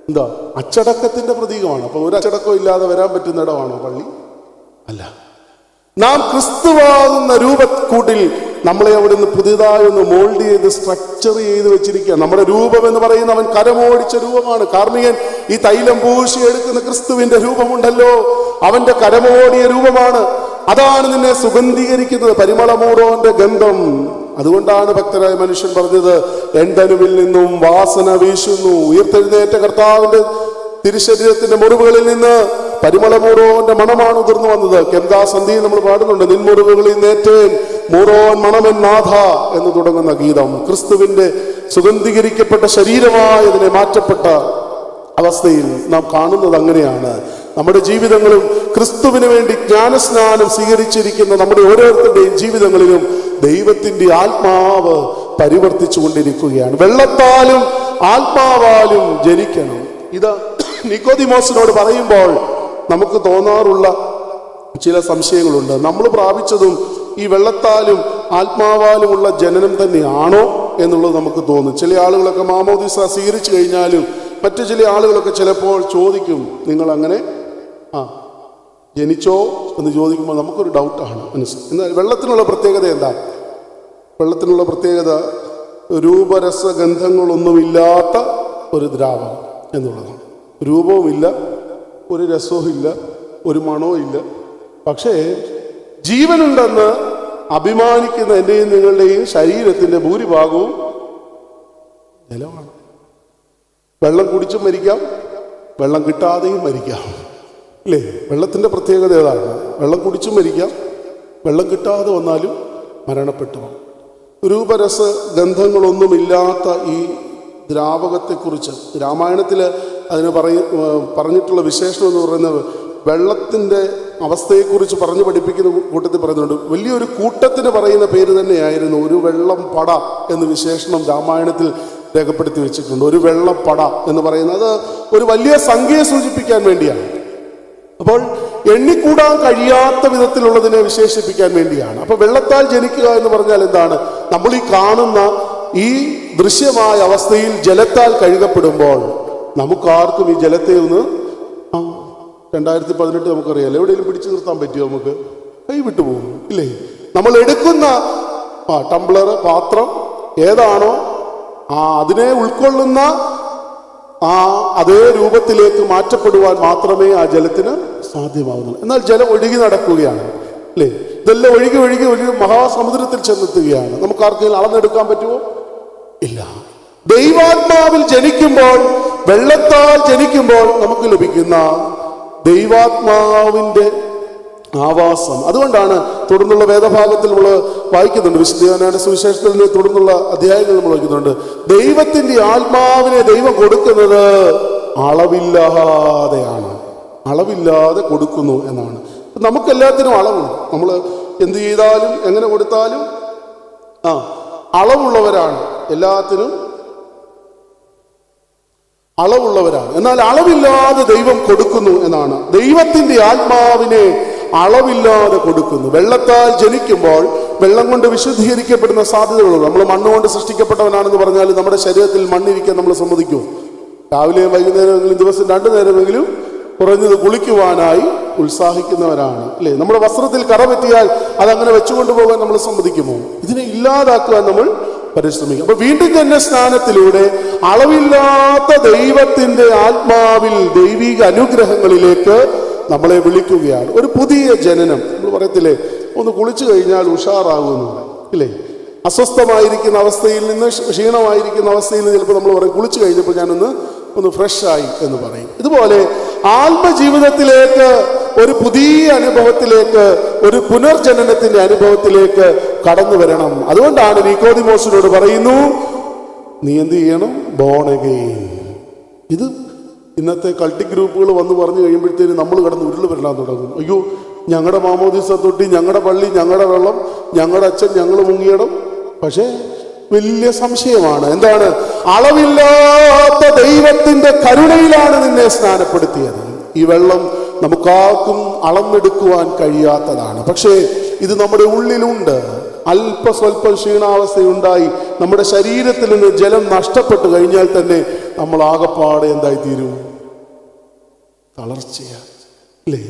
എന്താ? അച്ചടക്കത്തിന്റെ പ്രതീകമാണ്. അപ്പൊ ഒരു അച്ചടക്കം ഇല്ലാതെ വരാൻ പറ്റുന്ന ഇടമാണോ പള്ളി? അല്ല. നാം ക്രിസ്തുവാകുന്ന രൂപക്കൂട്ടിൽ നമ്മളെ അവിടെ നിന്ന് പുതിയതായി ഒന്ന് മോൾഡ് ചെയ്ത് സ്ട്രക്ചർ ചെയ്ത് വെച്ചിരിക്കുക. നമ്മുടെ രൂപം എന്ന് പറയുന്ന അവൻ കരമോടിച്ച രൂപമാണ്. കാർമികൻ ഈ തൈലം പൂശി എടുക്കുന്ന ക്രിസ്തുവിന്റെ രൂപമുണ്ടല്ലോ, അവന്റെ കരമോടിയ രൂപമാണ്. അതാണ് നിന്നെ സുഗന്ധീകരിക്കുന്നത്, പരിമളമൂറോന്റെ ഗന്ധം. അതുകൊണ്ടാണ് ഭക്തരായ മനുഷ്യൻ പറഞ്ഞത്, എന്തനുവിൽ നിന്നും വാസന വീശുന്നു. ഉയർത്തെഴുന്നേറ്റ കർത്താവിന്റെ തിരുശരീരത്തിന്റെ മുറിവുകളിൽ നിന്ന് പരിമളമൂറോന്റെ മണമാണ് ഉതിർന്നു വന്നത്. കെന്താസന്ധി നമ്മൾ പാടുന്നുണ്ട്, നിൻമുറിവുകളിൽ നേറ്റേൻ മൂറോൻ മണമെൻ നാഥ എന്ന് തുടങ്ങുന്ന ഗീതം. ക്രിസ്തുവിന്റെ സുഗന്ധീകരിക്കപ്പെട്ട ശരീരമായതിനെ മാറ്റപ്പെട്ട അവസ്ഥയിൽ നാം കാണുന്നത് അങ്ങനെയാണ്. നമ്മുടെ ജീവിതങ്ങളും ക്രിസ്തുവിന് വേണ്ടി ജ്ഞാനസ്നാനം സ്വീകരിച്ചിരിക്കുന്ന നമ്മുടെ ഓരോരുത്തരുടെയും ജീവിതങ്ങളിലും ദൈവത്തിന്റെ ആത്മാവ് പരിവർത്തിച്ചു കൊണ്ടിരിക്കുകയാണ്. വെള്ളത്താലും ആത്മാവാലും ജനിക്കണം. ഇത് നിക്കോദിമോസിനോട് പറയുമ്പോൾ നമുക്ക് തോന്നാറുള്ള ചില സംശയങ്ങളുണ്ട്. നമ്മൾ പ്രാപിച്ചതും ഈ വെള്ളത്താലും ആത്മാവാലുമുള്ള ജനനം തന്നെയാണോ എന്നുള്ളത് നമുക്ക് തോന്നും. ചില ആളുകളൊക്കെ മാമോദീസ സ്വീകരിച്ചു കഴിഞ്ഞാലും മറ്റു ചില ആളുകളൊക്കെ ചിലപ്പോൾ ചോദിക്കും, നിങ്ങൾ അങ്ങനെ ജനിച്ചോ എന്ന് ചോദിക്കുമ്പോൾ നമുക്കൊരു ഡൗട്ടാണ് മനസ്സിൽ. എന്നാൽ വെള്ളത്തിനുള്ള പ്രത്യേകത എന്താ? വെള്ളത്തിനുള്ള പ്രത്യേകത രൂപരസഗന്ധങ്ങളൊന്നുമില്ലാത്ത ഒരു ദ്രാവകം എന്നുള്ളതാണ്. രൂപവുമില്ല, ഒരു രസവും ഇല്ല, ഒരു മണവും ഇല്ല. പക്ഷേ ജീവനുണ്ടെന്ന് അഭിമാനിക്കുന്ന എൻ്റെയും നിങ്ങളുടെയും ശരീരത്തിൻ്റെ ഭൂരിഭാഗവും ജലമാണ്. വെള്ളം കുടിച്ചും മരിക്കാം, വെള്ളം കിട്ടാതെയും മരിക്കാം, അല്ലേ? വെള്ളത്തിൻ്റെ പ്രത്യേകത ഏതാണ്? വെള്ളം കുടിച്ചും മരിക്കാം, വെള്ളം കിട്ടാതെ വന്നാലും മരണപ്പെട്ടു. രൂപരസ ഗന്ധങ്ങളൊന്നുമില്ലാത്ത ഈ ദ്രാവകത്തെക്കുറിച്ച് രാമായണത്തിൽ അതിന് പറഞ്ഞിട്ടുള്ള വിശേഷണം എന്ന് പറയുന്നത്, വെള്ളത്തിൻ്റെ അവസ്ഥയെക്കുറിച്ച് പറഞ്ഞു പഠിപ്പിക്കുന്ന കൂട്ടത്തിൽ പറയുന്നുണ്ട്. വലിയൊരു കൂട്ടത്തിന് പറയുന്ന പേര് തന്നെയായിരുന്നു ഒരു വെള്ളം പട എന്ന് വിശേഷണം രാമായണത്തിൽ രേഖപ്പെടുത്തി വെച്ചിട്ടുണ്ട്. ഒരു വെള്ളപ്പട എന്ന് പറയുന്നത് ഒരു വലിയ സംഖ്യയെ സൂചിപ്പിക്കാൻ വേണ്ടിയാണ്. അപ്പോൾ എണ്ണിക്കൂടാൻ കഴിയാത്ത വിധത്തിലുള്ളതിനെ വിശേഷിപ്പിക്കാൻ വേണ്ടിയാണ്. അപ്പൊ വെള്ളത്താൽ ജനിക്കുക എന്ന് പറഞ്ഞാൽ എന്താണ്? നമ്മൾ ഈ കാണുന്ന ഈ ദൃശ്യമായ അവസ്ഥയിൽ ജലത്താൽ കഴുകപ്പെടുമ്പോൾ നമുക്കാർക്കും ഈ ജലത്തെ ഒന്ന് 2018 നമുക്കറിയാലോ, എവിടെയെങ്കിലും പിടിച്ചു നിർത്താൻ പറ്റുമോ? നമുക്ക് കൈവിട്ടു പോകും, ഇല്ലേ? നമ്മൾ എടുക്കുന്ന ടംബ്ലർ, പാത്രം ഏതാണോ അതിനെ ഉൾക്കൊള്ളുന്ന അതേ രൂപത്തിലേക്ക് മാറ്റപ്പെടുവാൻ മാത്രമേ ആ ജലത്തിന് സാധ്യമാവുന്നുള്ളൂ. എന്നാൽ ജലം ഒഴുകി നടക്കുകയാണ്, അല്ലേ? ഇതെല്ലാം ഒഴുകി ഒഴുകി ഒഴുകി മഹാസമുദ്രത്തിൽ ചെന്നെത്തുകയാണ്. നമുക്ക് ആർക്കെങ്കിലും അളന്നെടുക്കാൻ പറ്റുമോ? ഇല്ല. ദൈവാത്മാവിൽ ജനിക്കുമ്പോൾ, വെള്ളത്താൽ ജനിക്കുമ്പോൾ നമുക്ക് ലഭിക്കുന്ന ദൈവാത്മാവിന്റെ ആവാസം. അതുകൊണ്ടാണ് തുടർന്നുള്ള വേദഭാഗത്തിൽ നമ്മൾ വായിക്കുന്നുണ്ട്, വിശുദ്ധ യോഹന്നാന്റെ സുവിശേഷത്തിൽ തുടർന്നുള്ള അധ്യായങ്ങൾ നമ്മൾ വായിക്കുന്നുണ്ട്, ദൈവത്തിന്റെ ആത്മാവിനെ ദൈവം കൊടുക്കുന്നത് അളവില്ലാതെയാണ്, അളവില്ലാതെ കൊടുക്കുന്നു എന്നാണ്. നമുക്കെല്ലാത്തിനും അളവുണ്ട്. നമ്മൾ എന്ത് ചെയ്താലും എങ്ങനെ കൊടുത്താലും അളവുള്ളവരാണ്, എല്ലാത്തിനും അളവുള്ളവരാണ്. എന്നാൽ അളവില്ലാതെ ദൈവം കൊടുക്കുന്നു എന്നാണ്. ദൈവത്തിന്റെ ആത്മാവിനെ അളവില്ലാതെ കൊടുക്കുന്നു. വെള്ളത്താൽ ജനിക്കുമ്പോൾ വെള്ളം കൊണ്ട് വിശുദ്ധീകരിക്കപ്പെടുന്ന സാധ്യതകളുണ്ട്. നമ്മൾ മണ്ണുകൊണ്ട് സൃഷ്ടിക്കപ്പെട്ടവനാണെന്ന് പറഞ്ഞാൽ നമ്മുടെ ശരീരത്തിൽ മണ്ണിരിക്കാൻ നമ്മൾ സമ്മതിക്കുമോ? രാവിലെയും വൈകുന്നേരമെങ്കിലും ദിവസം 2 നേരമെങ്കിലും കുറഞ്ഞത് കുളിക്കുവാനായി ഉത്സാഹിക്കുന്നവരാണ്, അല്ലേ? നമ്മുടെ വസ്ത്രത്തിൽ കറ പറ്റിയാൽ അതങ്ങനെ വെച്ചുകൊണ്ടുപോകാൻ നമ്മൾ സമ്മതിക്കുമോ? ഇതിനെ ഇല്ലാതാക്കുവാൻ നമ്മൾ പരിശ്രമിക്കും. അപ്പൊ വീണ്ടും തന്നെ സ്നാനത്തിലൂടെ അളവില്ലാത്ത ദൈവത്തിന്റെ ആത്മാവിൽ ദൈവിക അനുഗ്രഹങ്ങളിലേക്ക് നമ്മളെ വിളിക്കുകയാണ്. ഒരു പുതിയ ജനനം. നമ്മൾ പറയത്തില്ലേ, ഒന്ന് കുളിച്ചു കഴിഞ്ഞാൽ ഉഷാറാകുന്നു, ഇല്ലേ? അസ്വസ്ഥമായിരിക്കുന്ന അവസ്ഥയിൽ നിന്ന്, ക്ഷീണമായിരിക്കുന്ന അവസ്ഥയിൽ നിന്ന് ചിലപ്പോൾ നമ്മൾ പറയും, കുളിച്ചു കഴിഞ്ഞപ്പോൾ ഞാനൊന്ന് ഫ്രഷായി എന്ന് പറയും. ഇതുപോലെ ആത്മജീവിതത്തിലേക്ക്, ഒരു പുതിയ അനുഭവത്തിലേക്ക്, ഒരു പുനർജനനത്തിന്റെ അനുഭവത്തിലേക്ക് കടന്നു വരണം. അതുകൊണ്ടാണ് നിക്കോദിമോസിനോട് പറയുന്നു, നീ എന്ത് ചെയ്യണം? Born again. ഇത് ഇന്നത്തെ കൾട്ടി ഗ്രൂപ്പുകൾ വന്ന് പറഞ്ഞു കഴിയുമ്പോഴത്തേന് നമ്മൾ കിടന്ന് ഉരുള് വരാൻ തുടങ്ങും. അയ്യോ, ഞങ്ങളുടെ മാമോദീസ തൊട്ടി, ഞങ്ങളുടെ പള്ളി, ഞങ്ങളുടെ വെള്ളം, ഞങ്ങളുടെ അച്ഛൻ, ഞങ്ങൾ മുങ്ങിയിടും. പക്ഷേ വലിയ സംശയമാണ്. എന്താണ്? അളവില്ലാത്ത ദൈവത്തിന്റെ കരുണയിലാണ് നിന്നെ സ്നാനപ്പെടുത്തിയത്. ഈ വെള്ളം നമുക്കാർക്കും അളന്നെടുക്കുവാൻ കഴിയാത്തതാണ്. പക്ഷേ ഇത് നമ്മുടെ ഉള്ളിലുണ്ട്. അല്പസ്വല്പം ക്ഷീണാവസ്ഥയുണ്ടായി നമ്മുടെ ശരീരത്തിൽ നിന്ന് ജലം നഷ്ടപ്പെട്ടു കഴിഞ്ഞാൽ തന്നെ നമ്മൾ ആകപ്പാടെ എന്തായി തീരും? തളർച്ചയാണ്, അല്ലേ?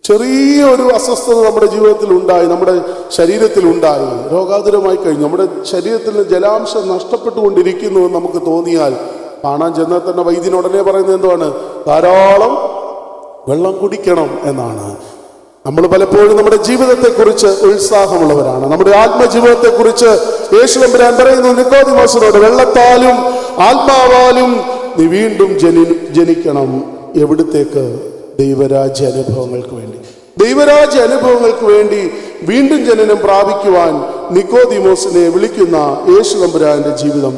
ചെറിയൊരു അസ്വസ്ഥത നമ്മുടെ ജീവിതത്തിൽ ഉണ്ടായി, നമ്മുടെ ശരീരത്തിൽ ഉണ്ടായി, രോഗാതുരമായി കഴിഞ്ഞു, നമ്മുടെ ശരീരത്തിൽ നിന്ന് ജലാംശം നഷ്ടപ്പെട്ടുകൊണ്ടിരിക്കുന്നു എന്ന് നമുക്ക് തോന്നിയാൽ കാണാൻ ചെന്നാൽ തന്നെ വൈദ്യൻ ഉടനെ പറയുന്നത് എന്താണ്? ധാരാളം വെള്ളം കുടിക്കണം എന്നാണ്. നമ്മൾ പലപ്പോഴും നമ്മുടെ ജീവിതത്തെക്കുറിച്ച് ഉത്സാഹമുള്ളവരാണ്. നമ്മുടെ ആത്മജീവിതത്തെക്കുറിച്ച് യേശു തമ്പുരാൻ പറയുന്നു നിക്കോദിമോസിനോട്, വെള്ളത്താലും ആത്മാവാലും നീ വീണ്ടും ജനിക്കണം. എവിടത്തേക്ക്? ദൈവരാജ്യ അനുഭവങ്ങൾക്ക് വേണ്ടി. ദൈവരാജ്യ അനുഭവങ്ങൾക്ക് വേണ്ടി വീണ്ടും ജനനം പ്രാപിക്കുവാൻ നിക്കോദിമോസിനെ വിളിക്കുന്ന യേശു തമ്പുരാന്റെ ജീവിതം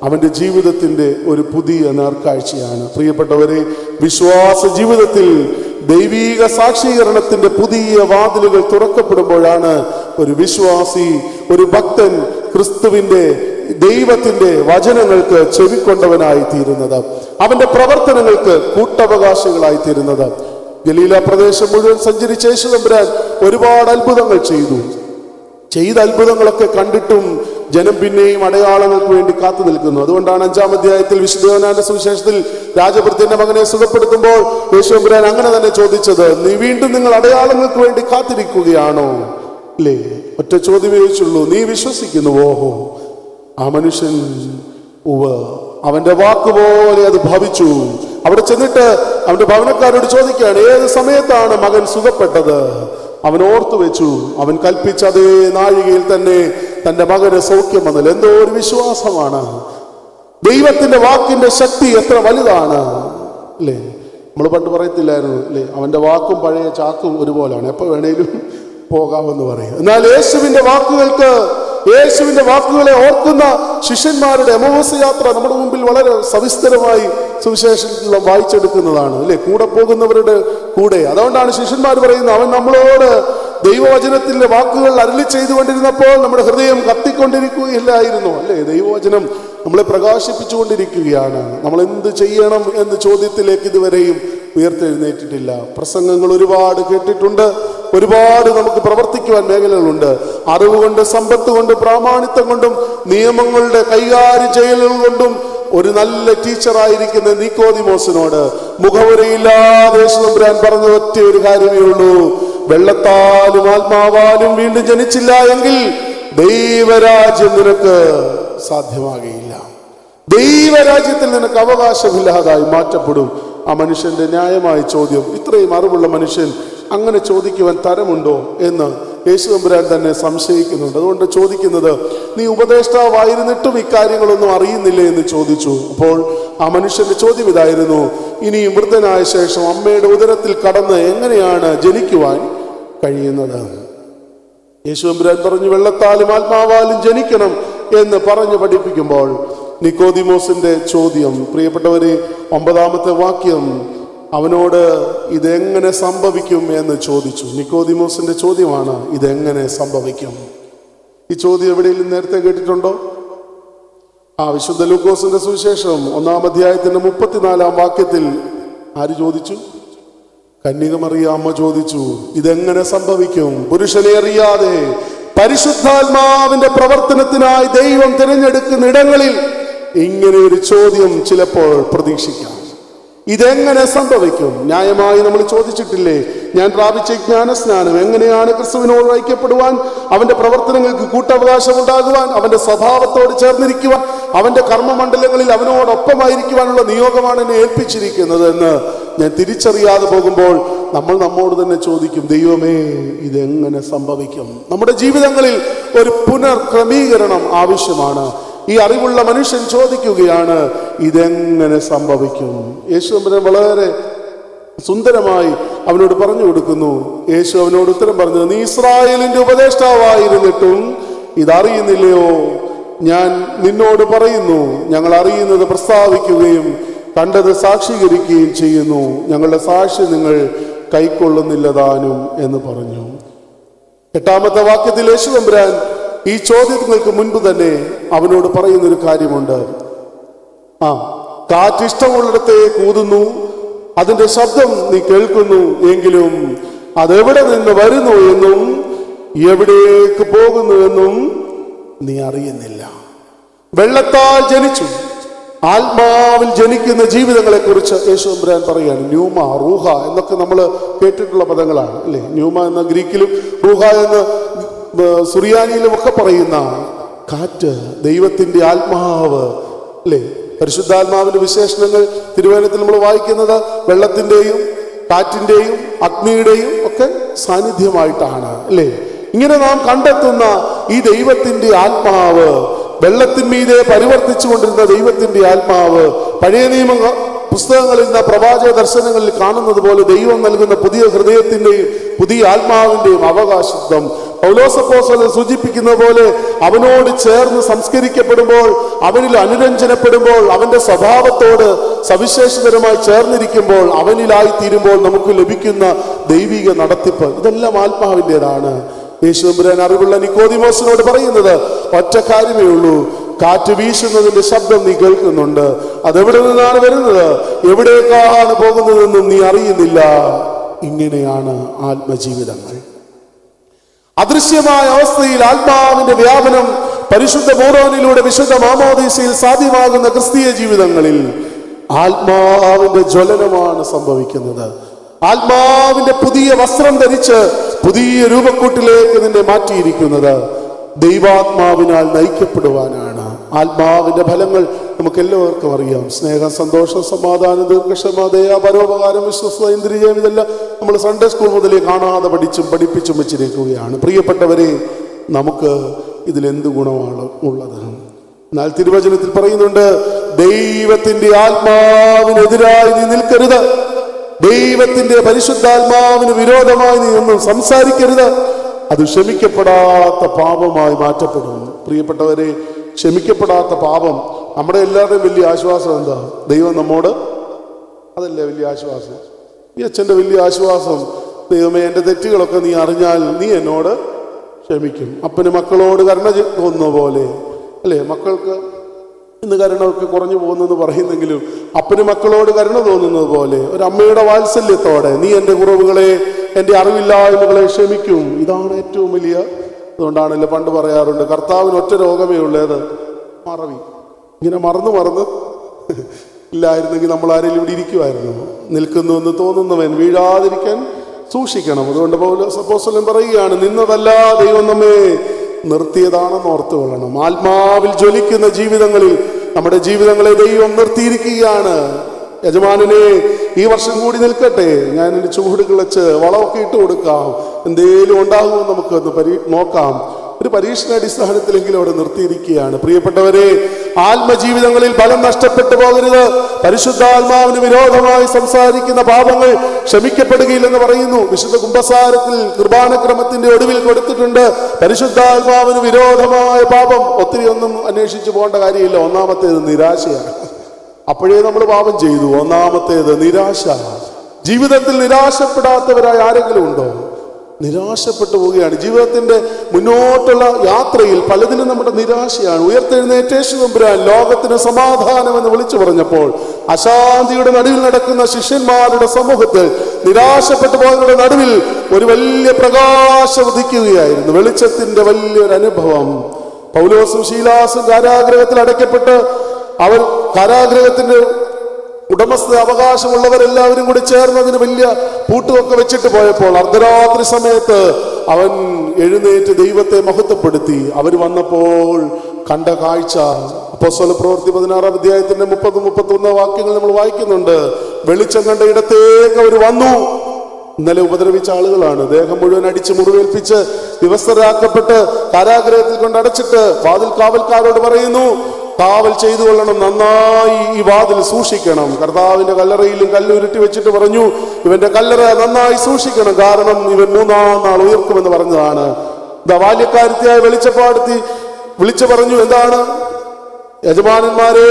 അവന്റെ ജീവിതത്തിന്റെ ഒരു പുതിയ നേർക്കാഴ്ചയാണ്. പ്രിയപ്പെട്ടവരെ, വിശ്വാസ ജീവിതത്തിൽ ദൈവീക സാക്ഷീകരണത്തിന്റെ പുതിയ വാതിലുകൾ തുറക്കപ്പെടുമ്പോഴാണ് ഒരു വിശ്വാസി, ഒരു ഭക്തൻ ക്രിസ്തുവിന്റെ, ദൈവത്തിന്റെ വചനങ്ങൾക്ക് ചെവിക്കൊണ്ടവനായി തീരുന്നത്, അവന്റെ പ്രവർത്തനങ്ങൾക്ക് കൂട്ടവകാശികളായി തീരുന്നത്. ഗലീല പ്രദേശം മുഴുവൻ സഞ്ചരിച്ച യേശു തമ്പുരാൻ ഒരുപാട് അത്ഭുതങ്ങൾ ചെയ്ത അത്ഭുതങ്ങളൊക്കെ കണ്ടിട്ടും ജനം പിന്നെയും അടയാളങ്ങൾക്ക് വേണ്ടി കാത്തു നിൽക്കുന്നു. അതുകൊണ്ടാണ് 5-ാം അധ്യായത്തിൽ വിശുദ്ധ യോഹന്നാന്റെ സുവിശേഷത്തിൽ രാജഭൃത്യന്റെ മകനെ സുഖപ്പെടുത്തുമ്പോൾ യേശു തമ്പുരാൻ അങ്ങനെ തന്നെ ചോദിച്ചത്, നീ വീണ്ടും നിങ്ങൾ അടയാളങ്ങൾക്ക് വേണ്ടി കാത്തിരിക്കുകയാണോ? അല്ലേ? ഒറ്റ ചോദ്യമേ ചോദിച്ചുള്ളൂ, നീ വിശ്വസിക്കുന്നുവോ? ആ മനുഷ്യൻ അവന്റെ വാക്കുപോലെ അത് ഭവിച്ചു. അവിടെ ചെന്നിട്ട് അവന്റെ ഭവനക്കാരോട് ചോദിക്കുകയാണ്, ഏത് സമയത്താണ് മകൻ സുഖപ്പെട്ടത്? അവൻ ഓർത്തു വെച്ചു. അവൻ കൽപ്പിച്ച അതേ നാഴികയിൽ തന്നെ തന്റെ മകന് സൗഖ്യം വന്നല്ലോ. എന്തോ ഒരു വിശ്വാസമാണ്. ദൈവത്തിന്റെ വാക്കിന്റെ ശക്തി എത്ര വലുതാണ് അല്ലേ? നമ്മൾ പണ്ട് പറയത്തില്ലായിരുന്നു അല്ലേ, അവന്റെ വാക്കും പഴയ ചാക്കും ഒരുപോലാണ്, എപ്പോ വേണേലും പോകാമെന്ന് പറയും. എന്നാൽ യേശുവിന്റെ വാക്കുകളെ ഓർക്കുന്ന ശിഷ്യന്മാരുടെ എമൗസ് യാത്ര നമ്മുടെ മുമ്പിൽ വളരെ സവിസ്തരമായി സുവിശേഷത്തിൽ വായിച്ചെടുക്കുന്നതാണ് അല്ലെ, കൂടെ പോകുന്നവരുടെ കൂടെ. അതുകൊണ്ടാണ് ശിഷ്യന്മാർ പറയുന്നത്, അവൻ നമ്മളോട് ദൈവവചനത്തിന്റെ വാക്കുകൾ അരുളി ചെയ്തുകൊണ്ടിരുന്നപ്പോൾ നമ്മുടെ ഹൃദയം കത്തിക്കൊണ്ടിരിക്കുകയില്ലായിരുന്നു അല്ലേ? ദൈവവചനം നമ്മളെ പ്രകാശിപ്പിച്ചുകൊണ്ടിരിക്കുകയാണ്. നമ്മൾ എന്ത് ചെയ്യണം എന്ന ചോദ്യത്തിലേക്ക് ഇതുവരെയും ഉയർത്തെഴുന്നേറ്റിട്ടില്ല. പ്രസംഗങ്ങൾ ഒരുപാട് കേട്ടിട്ടുണ്ട്, ഒരുപാട് നമുക്ക് പ്രവർത്തിക്കുവാൻ മേഖലകളുണ്ട്. അറിവ് കൊണ്ട്, സമ്പത്ത് കൊണ്ട്, പ്രാമാണിത്വം കൊണ്ടും, നിയമങ്ങളുടെ കൈകാര്യം ചെയ്യലുകൾ കൊണ്ടും ഒരു നല്ല ടീച്ചറായിരിക്കുന്ന നിക്കോദിമോസിനോട് മുഖവുരയില്ലാതെ യേശു തമ്പുരാൻ പറഞ്ഞ ഒറ്റ ഒരു കാര്യമേ ഉള്ളൂ, വെള്ളത്താലും ആത്മാവാലും വീണ്ടും ജനിച്ചില്ല എങ്കിൽ ദൈവരാജ്യം നിനക്ക് സാധ്യമാകുകയില്ല. ദൈവരാജ്യത്തിൽ നിനക്ക് അവകാശമില്ലാതായി മാറ്റപ്പെടും. ആ മനുഷ്യന്റെ ന്യായമായ ചോദ്യം, ഇത്രയും അറിവുള്ള മനുഷ്യൻ അങ്ങനെ ചോദിക്കുവാൻ തരമുണ്ടോ എന്ന് യേശു തമ്പുരാൻ തന്നെ സംശയിക്കുന്നുണ്ട്. അതുകൊണ്ട് ചോദിക്കുന്നത്, നീ ഉപദേഷ്ടാവായിരുന്നിട്ടും ഇക്കാര്യങ്ങളൊന്നും അറിയുന്നില്ലേ എന്ന് ചോദിച്ചു. അപ്പോൾ ആ മനുഷ്യന്റെ ചോദ്യം ഇതായിരുന്നു, ഇനിയും വൃദ്ധനായ ശേഷം അമ്മയുടെ ഉദരത്തിൽ കടന്ന് എങ്ങനെയാണ് ജനിക്കുവാൻ കഴിയുന്നത്? യേശു തമ്പുരാൻ പറഞ്ഞു, വെള്ളത്താലും ആത്മാവാലും ജനിക്കണം എന്ന് പറഞ്ഞു പഠിപ്പിക്കുമ്പോൾ നിക്കോദിമോസിന്റെ ചോദ്യം, പ്രിയപ്പെട്ടവരെ, 9-ാമത്തെ വാക്യം അവനോട് ഇതെങ്ങനെ സംഭവിക്കും എന്ന് ചോദിച്ചു. നിക്കോദിമോസിന്റെ ചോദ്യമാണ്, ഇതെങ്ങനെ സംഭവിക്കും? ഈ ചോദ്യം എവിടെയെങ്കിലും നേരത്തെ കേട്ടിട്ടുണ്ടോ? വിശുദ്ധ ലൂക്കോസിന്റെ സുവിശേഷം 1-ാം അധ്യായത്തിന്റെ 34-ാം വാക്യത്തിൽ ആര് ചോദിച്ചു? കന്യക മറിയാമ്മ ചോദിച്ചു, ഇതെങ്ങനെ സംഭവിക്കും? പുരുഷനെ അറിയാതെ പരിശുദ്ധാത്മാവിന്റെ പ്രവർത്തനത്തിനായി ദൈവം തിരഞ്ഞെടുക്കുന്ന ഇടങ്ങളിൽ ഇങ്ങനെ ഒരു ചോദ്യം ചിലപ്പോൾ പ്രതീക്ഷിക്കാം. ഇതെങ്ങനെ സംഭവിക്കും? ന്യായമായി നമ്മൾ ചോദിച്ചിട്ടില്ലേ, ഞാൻ പ്രാപിച്ച ജ്ഞാനസ്നാനം എങ്ങനെയാണ് ക്രിസ്തുവിനോട് ഐക്യപ്പെടുവാൻ, അവന്റെ പ്രവർത്തനങ്ങൾക്ക് കൂട്ടവകാശം ഉണ്ടാകുവാൻ, അവന്റെ സ്വഭാവത്തോട് ചേർന്നിരിക്കുവാൻ, അവന്റെ കർമ്മമണ്ഡലങ്ങളിൽ അവനോടൊപ്പമായിരിക്കുവാനുള്ള നിയോഗമാണ് എന്നെ ഏൽപ്പിച്ചിരിക്കുന്നത് എന്ന് ഞാൻ തിരിച്ചറിയാതെ പോകുമ്പോൾ നമ്മൾ നമ്മോട് തന്നെ ചോദിക്കും, ദൈവമേ ഇതെങ്ങനെ സംഭവിക്കും? നമ്മുടെ ജീവിതങ്ങളിൽ ഒരു പുനർക്രമീകരണം ആവശ്യമാണ്. ഈ അറിവുള്ള മനുഷ്യൻ ചോദിക്കുകയാണ്, ഇതെങ്ങനെ സംഭവിക്കും? യേശു തമ്പുരാൻ വളരെ സുന്ദരമായി അവനോട് പറഞ്ഞു കൊടുക്കുന്നു. യേശു അവനോട് ഉത്തരം പറഞ്ഞത്, നീ ഇസ്രായേലിന്റെ ഉപദേഷ്ടാവായിരുന്നിട്ടും ഇതറിയുന്നില്ലയോ? ഞാൻ നിന്നോട് പറയുന്നു, ഞങ്ങൾ അറിയുന്നത് പ്രസ്താവിക്കുകയും കണ്ടത് സാക്ഷീകരിക്കുകയും ചെയ്യുന്നു, ഞങ്ങളുടെ സാക്ഷ്യം നിങ്ങൾ കൈക്കൊള്ളുന്നില്ലതാനും എന്ന് പറഞ്ഞു. 8-ാമത്തെ വാക്യത്തിൽ യേശു തമ്പുരാൻ ഈ ചോദ്യങ്ങൾക്ക് മുൻപ് തന്നെ അവനോട് പറയുന്നൊരു കാര്യമുണ്ട്. കാറ്റിഷ്ടമുള്ളിടത്തെ കൂതുന്നു, അതിന്റെ ശബ്ദം നീ കേൾക്കുന്നു, എങ്കിലും അതെവിടെ നിന്ന് വരുന്നു എന്നും എവിടേക്ക് പോകുന്നു എന്നും നീ അറിയുന്നില്ല. വെള്ളത്താൽ ജനിച്ചു, ആത്മാവിൽ ജനിക്കുന്ന ജീവിതങ്ങളെ കുറിച്ച് യേശു തമ്പുരാൻ പറയുകയാണ്. ന്യൂമ, റൂഹ എന്നൊക്കെ നമ്മൾ കേട്ടിട്ടുള്ള പദങ്ങളാണ് അല്ലേ. ന്യൂമ എന്ന ഗ്രീക്കിലും റൂഹ എന്ന സുറിയാനിയിലും ഒക്കെ പറയുന്ന കാറ്റ്, ദൈവത്തിന്റെ ആത്മാവ് അല്ലേ. പരിശുദ്ധാത്മാവിന്റെ വിശേഷണങ്ങൾ തിരുവചനത്തിൽ നമ്മൾ വായിക്കുന്നത് വെള്ളത്തിന്റെയും കാറ്റിന്റെയും അഗ്നിയുടെയും ഒക്കെ സാന്നിധ്യമായിട്ടാണ് അല്ലേ. ഇങ്ങനെ നാം കണ്ടെത്തുന്ന ഈ ദൈവത്തിന്റെ ആത്മാവ്, വെള്ളത്തിന്മീതെ പരിവർത്തിച്ചു കൊണ്ടിരുന്ന ദൈവത്തിന്റെ ആത്മാവ്, പഴയ നിയമ പുസ്തകങ്ങളിൽ നിന്ന് പ്രവാചക ദർശനങ്ങളിൽ കാണുന്നത് പോലെ ദൈവം നൽകുന്ന പുതിയ ഹൃദയത്തിന്റെയും പുതിയ ആത്മാവിന്റെയും അവകാശത്വം പൗലോസ് അപ്പോസ്തലൻ സൂചിപ്പിക്കുന്ന പോലെ അവനോട് ചേർന്ന് സംസ്കരിക്കപ്പെടുമ്പോൾ, അവനിൽ അനുരഞ്ജനപ്പെടുമ്പോൾ, അവന്റെ സ്വഭാവത്തോട് സവിശേഷതരമായി ചേർന്നിരിക്കുമ്പോൾ, അവനിലായി തീരുമ്പോൾ നമുക്ക് ലഭിക്കുന്ന ദൈവിക നടത്തിപ്പ്, ഇതെല്ലാം ആത്മാവിൻ്റെതാണ്. യേശു തമ്പുരാൻ അറിവുള്ള നിക്കോദിമോസിനോട് പറയുന്നത് ഒറ്റ കാര്യമേ ഉള്ളൂ, കാറ്റ് വീശുന്നതിന്റെ ശബ്ദം നീ കേൾക്കുന്നുണ്ട്, അതെവിടെ നിന്നാണ് വരുന്നത്, എവിടേക്കാണ് പോകുന്നതെന്നും നീ അറിയുന്നില്ല. ഇങ്ങനെയാണ് ആത്മജീവിതങ്ങൾ. അദൃശ്യമായ അവസ്ഥയിൽ ആത്മാവിന്റെ വ്യാപനം പരിശുദ്ധ ബോറോനിലൂടെ വിശുദ്ധ മാമോദീസയിൽ സാധ്യമാകുന്ന ക്രിസ്തീയ ജീവിതങ്ങളിൽ ആത്മാവിന്റെ ജ്വലനമാണ് സംഭവിക്കുന്നത്. ആത്മാവിന്റെ പുതിയ വസ്ത്രം ധരിച്ച് പുതിയ രൂപക്കൂട്ടിലേക്ക് നിന്നെ മാറ്റിയിരിക്കുന്നത് ദൈവാത്മാവിനാൽ നയിക്കപ്പെടുവാനാണ്. ആത്മാവിന്റെ ഫലങ്ങൾ നമുക്ക് എല്ലാവർക്കും അറിയാം. സ്നേഹം, സന്തോഷം, സമാധാനം, ദീർഘക്ഷമ, ദയ, പരോപകാരം, വിശ്വസ്തത, ഇന്ദ്രിയം, ഇതെല്ലാം നമ്മൾ സൺഡേ സ്കൂൾ മുതലേ കാണാതെ പഠിപ്പിച്ചും വെച്ചിരിക്കുകയാണ്. പ്രിയപ്പെട്ടവരെ, നമുക്ക് ഇതിലെന്ത് ഗുണമാണ് ഉള്ളത്? എന്നാൽ തിരുവചനത്തിൽ പറയുന്നുണ്ട്, ദൈവത്തിന്റെ ആത്മാവിനെതിരായി നീ നിൽക്കരുത്, ദൈവത്തിന്റെ പരിശുദ്ധാത്മാവിന് വിരോധമായി നീ ഒന്നും സംസാരിക്കരുത്, അത് ക്ഷമിക്കപ്പെടാത്ത പാപമായി മാറ്റപ്പെടും. പ്രിയപ്പെട്ടവരെ, ക്ഷമിക്കപ്പെടാത്ത പാപം നമ്മുടെ എല്ലാവരുടെയും വലിയ ആശ്വാസം എന്താ? ദൈവം നമ്മോട്, അതല്ലേ വലിയ ആശ്വാസം. ഈ അച്ഛൻ്റെ വലിയ ആശ്വാസം, ദൈവമേ എൻ്റെ തെറ്റുകളൊക്കെ നീ അറിഞ്ഞാൽ നീ എന്നോട് ക്ഷമിക്കും. അപ്പന് മക്കളോട് കരുണ തോന്നുന്ന പോലെ അല്ലേ. മക്കൾക്ക് ഇന്ന് കരുണയൊക്കെ കുറഞ്ഞു പോകുന്നെന്ന് പറയുന്നെങ്കിലും അപ്പന് മക്കളോട് കരുണ തോന്നുന്നത് പോലെ ഒരമ്മയുടെ വാത്സല്യത്തോടെ നീ എൻ്റെ കുറവുകളെ, എൻ്റെ അറിവില്ലായ്മകളെ ക്ഷമിക്കും. ഇതാണ് ഏറ്റവും വലിയ. അതുകൊണ്ടാണല്ലോ പണ്ട് പറയാറുണ്ട്, കർത്താവിന് ഒറ്റ രോഗമേ ഉള്ളത്, മറവി. ഇങ്ങനെ മറന്ന് ഇല്ലായിരുന്നെങ്കിൽ നമ്മൾ ആരെങ്കിലും ഇവിടെ ഇരിക്കുമായിരുന്നു. നിൽക്കുന്നുവെന്ന് തോന്നുന്നവൻ വീഴാതിരിക്കാൻ സൂക്ഷിക്കണം. അതുകൊണ്ട് പൗലോസ് അപ്പോസ്തലൻ പറയുകയാണ്, നിന്നതല്ല ദൈവം നമ്മെ നിർത്തിയതാണെന്ന് ഓർത്തു കൊള്ളണം. ആത്മാവിൽ ജ്വലിക്കുന്ന ജീവിതങ്ങളിൽ നമ്മുടെ ജീവിതങ്ങളെ ദൈവം നിർത്തിയിരിക്കുകയാണ്. യജമാനനെ, ഈ വർഷം കൂടി നിൽക്കട്ടെ, ഞാൻ എൻ്റെ ചൂട് കിളച്ച് വളമൊക്കെ ഇട്ട് കൊടുക്കാം, എന്തേലും ഉണ്ടാകുമെന്ന് നമുക്കൊന്ന് നോക്കാം. ഒരു പരീക്ഷണാടിസ്ഥാനത്തിലെങ്കിലും അവിടെ നിർത്തിയിരിക്കുകയാണ്. പ്രിയപ്പെട്ടവരെ, ആത്മജീവിതങ്ങളിൽ ബലം നഷ്ടപ്പെട്ടു പോകരുത്. പരിശുദ്ധാത്മാവിന് വിരോധമായി സംസാരിക്കുന്ന പാപങ്ങൾ ക്ഷമിക്കപ്പെടുകയില്ലെന്ന് പറയുന്നു. വിശുദ്ധ കുമ്പസാരത്തിൽ കുർബാനക്രമത്തിന്റെ ഒടുവിൽ കൊടുത്തിട്ടുണ്ട്, പരിശുദ്ധാത്മാവിന് വിരോധമായ പാപം. ഒത്തിരി ഒന്നും അന്വേഷിച്ചു പോകേണ്ട കാര്യമില്ല. ഒന്നാമത്തേത് നിരാശയാണ്. അപ്പോഴേ നമ്മൾ പാപം ചെയ്തു. ഒന്നാമത്തേത് നിരാശ. ജീവിതത്തിൽ നിരാശപ്പെടാത്തവരായി ആരെങ്കിലും ഉണ്ടോ? നിരാശപ്പെട്ടു പോവുകയാണ്. ജീവിതത്തിന്റെ മുന്നോട്ടുള്ള യാത്രയിൽ പലതിനും നമ്മുടെ നിരാശയാണ്. ഉയർത്തെഴുന്നേറ്റ യേശു തമ്പുരാൻ ലോകത്തിന് സമാധാനമെന്ന് വിളിച്ചു പറഞ്ഞപ്പോൾ അശാന്തിയുടെ നടുവിൽ നടക്കുന്ന ശിഷ്യന്മാരുടെ സമൂഹത്തിൽ നിരാശപ്പെട്ടു പോയവരുടെ നടുവിൽ ഒരു വലിയ പ്രകാശം ഉദിക്കുകയായിരുന്നു. വെളിച്ചത്തിന്റെ വലിയൊരു അനുഭവം. പൗലോസും ശീലാസും കാരാഗ്രഹത്തിൽ അടയ്ക്കപ്പെട്ട് അവർ കാരാഗ്രഹത്തിന്റെ ഉടമസ്ഥ അവകാശമുള്ളവരെല്ലാവരും കൂടി ചേർന്ന് അതിന് വലിയ പൂട്ടുമൊക്കെ വെച്ചിട്ട് പോയപ്പോൾ അർദ്ധരാത്രി സമയത്ത് അവൻ എഴുന്നേറ്റ് ദൈവത്തെ മഹത്വപ്പെടുത്തി. അവർ വന്നപ്പോൾ കണ്ട കാഴ്ച അപ്പോസ്തല പ്രവൃത്തി 16-ാം അധ്യായത്തിന്റെ 30-31 വാക്യങ്ങൾ നമ്മൾ വായിക്കുന്നുണ്ട്. വെളിച്ചം കണ്ട ഇടത്തേക്ക് അവർ വന്നു. ഇന്നലെ ഉപദ്രവിച്ച ആളുകളാണ്. ദേഹം മുഴുവൻ അടിച്ച് മുറിവേൽപ്പിച്ച് വിവസ്ത്രരാക്കപ്പെട്ട് കാരാഗ്രഹത്തിൽ കൊണ്ടടച്ചിട്ട് വാതിൽ കാവൽക്കാരോട് പറയുന്നു, കാവൽ ചെയ്തു കൊള്ളണം, നന്നായി ഈ വാതിൽ സൂക്ഷിക്കണം. കർത്താവിന്റെ കല്ലറയിലും കല്ലുരുട്ടി വെച്ചിട്ട് പറഞ്ഞു, ഇവന്റെ കല്ലറ നന്നായി സൂക്ഷിക്കണം, കാരണം ഇവൻ 3-ാം നാൾ ഉയർക്കുമെന്ന് പറഞ്ഞതാണ്. ബാല്യക്കാരത്തിയായി വെളിച്ചപ്പാടുത്തി വിളിച്ചു പറഞ്ഞു, എന്താണ്? യജമാനന്മാരെ,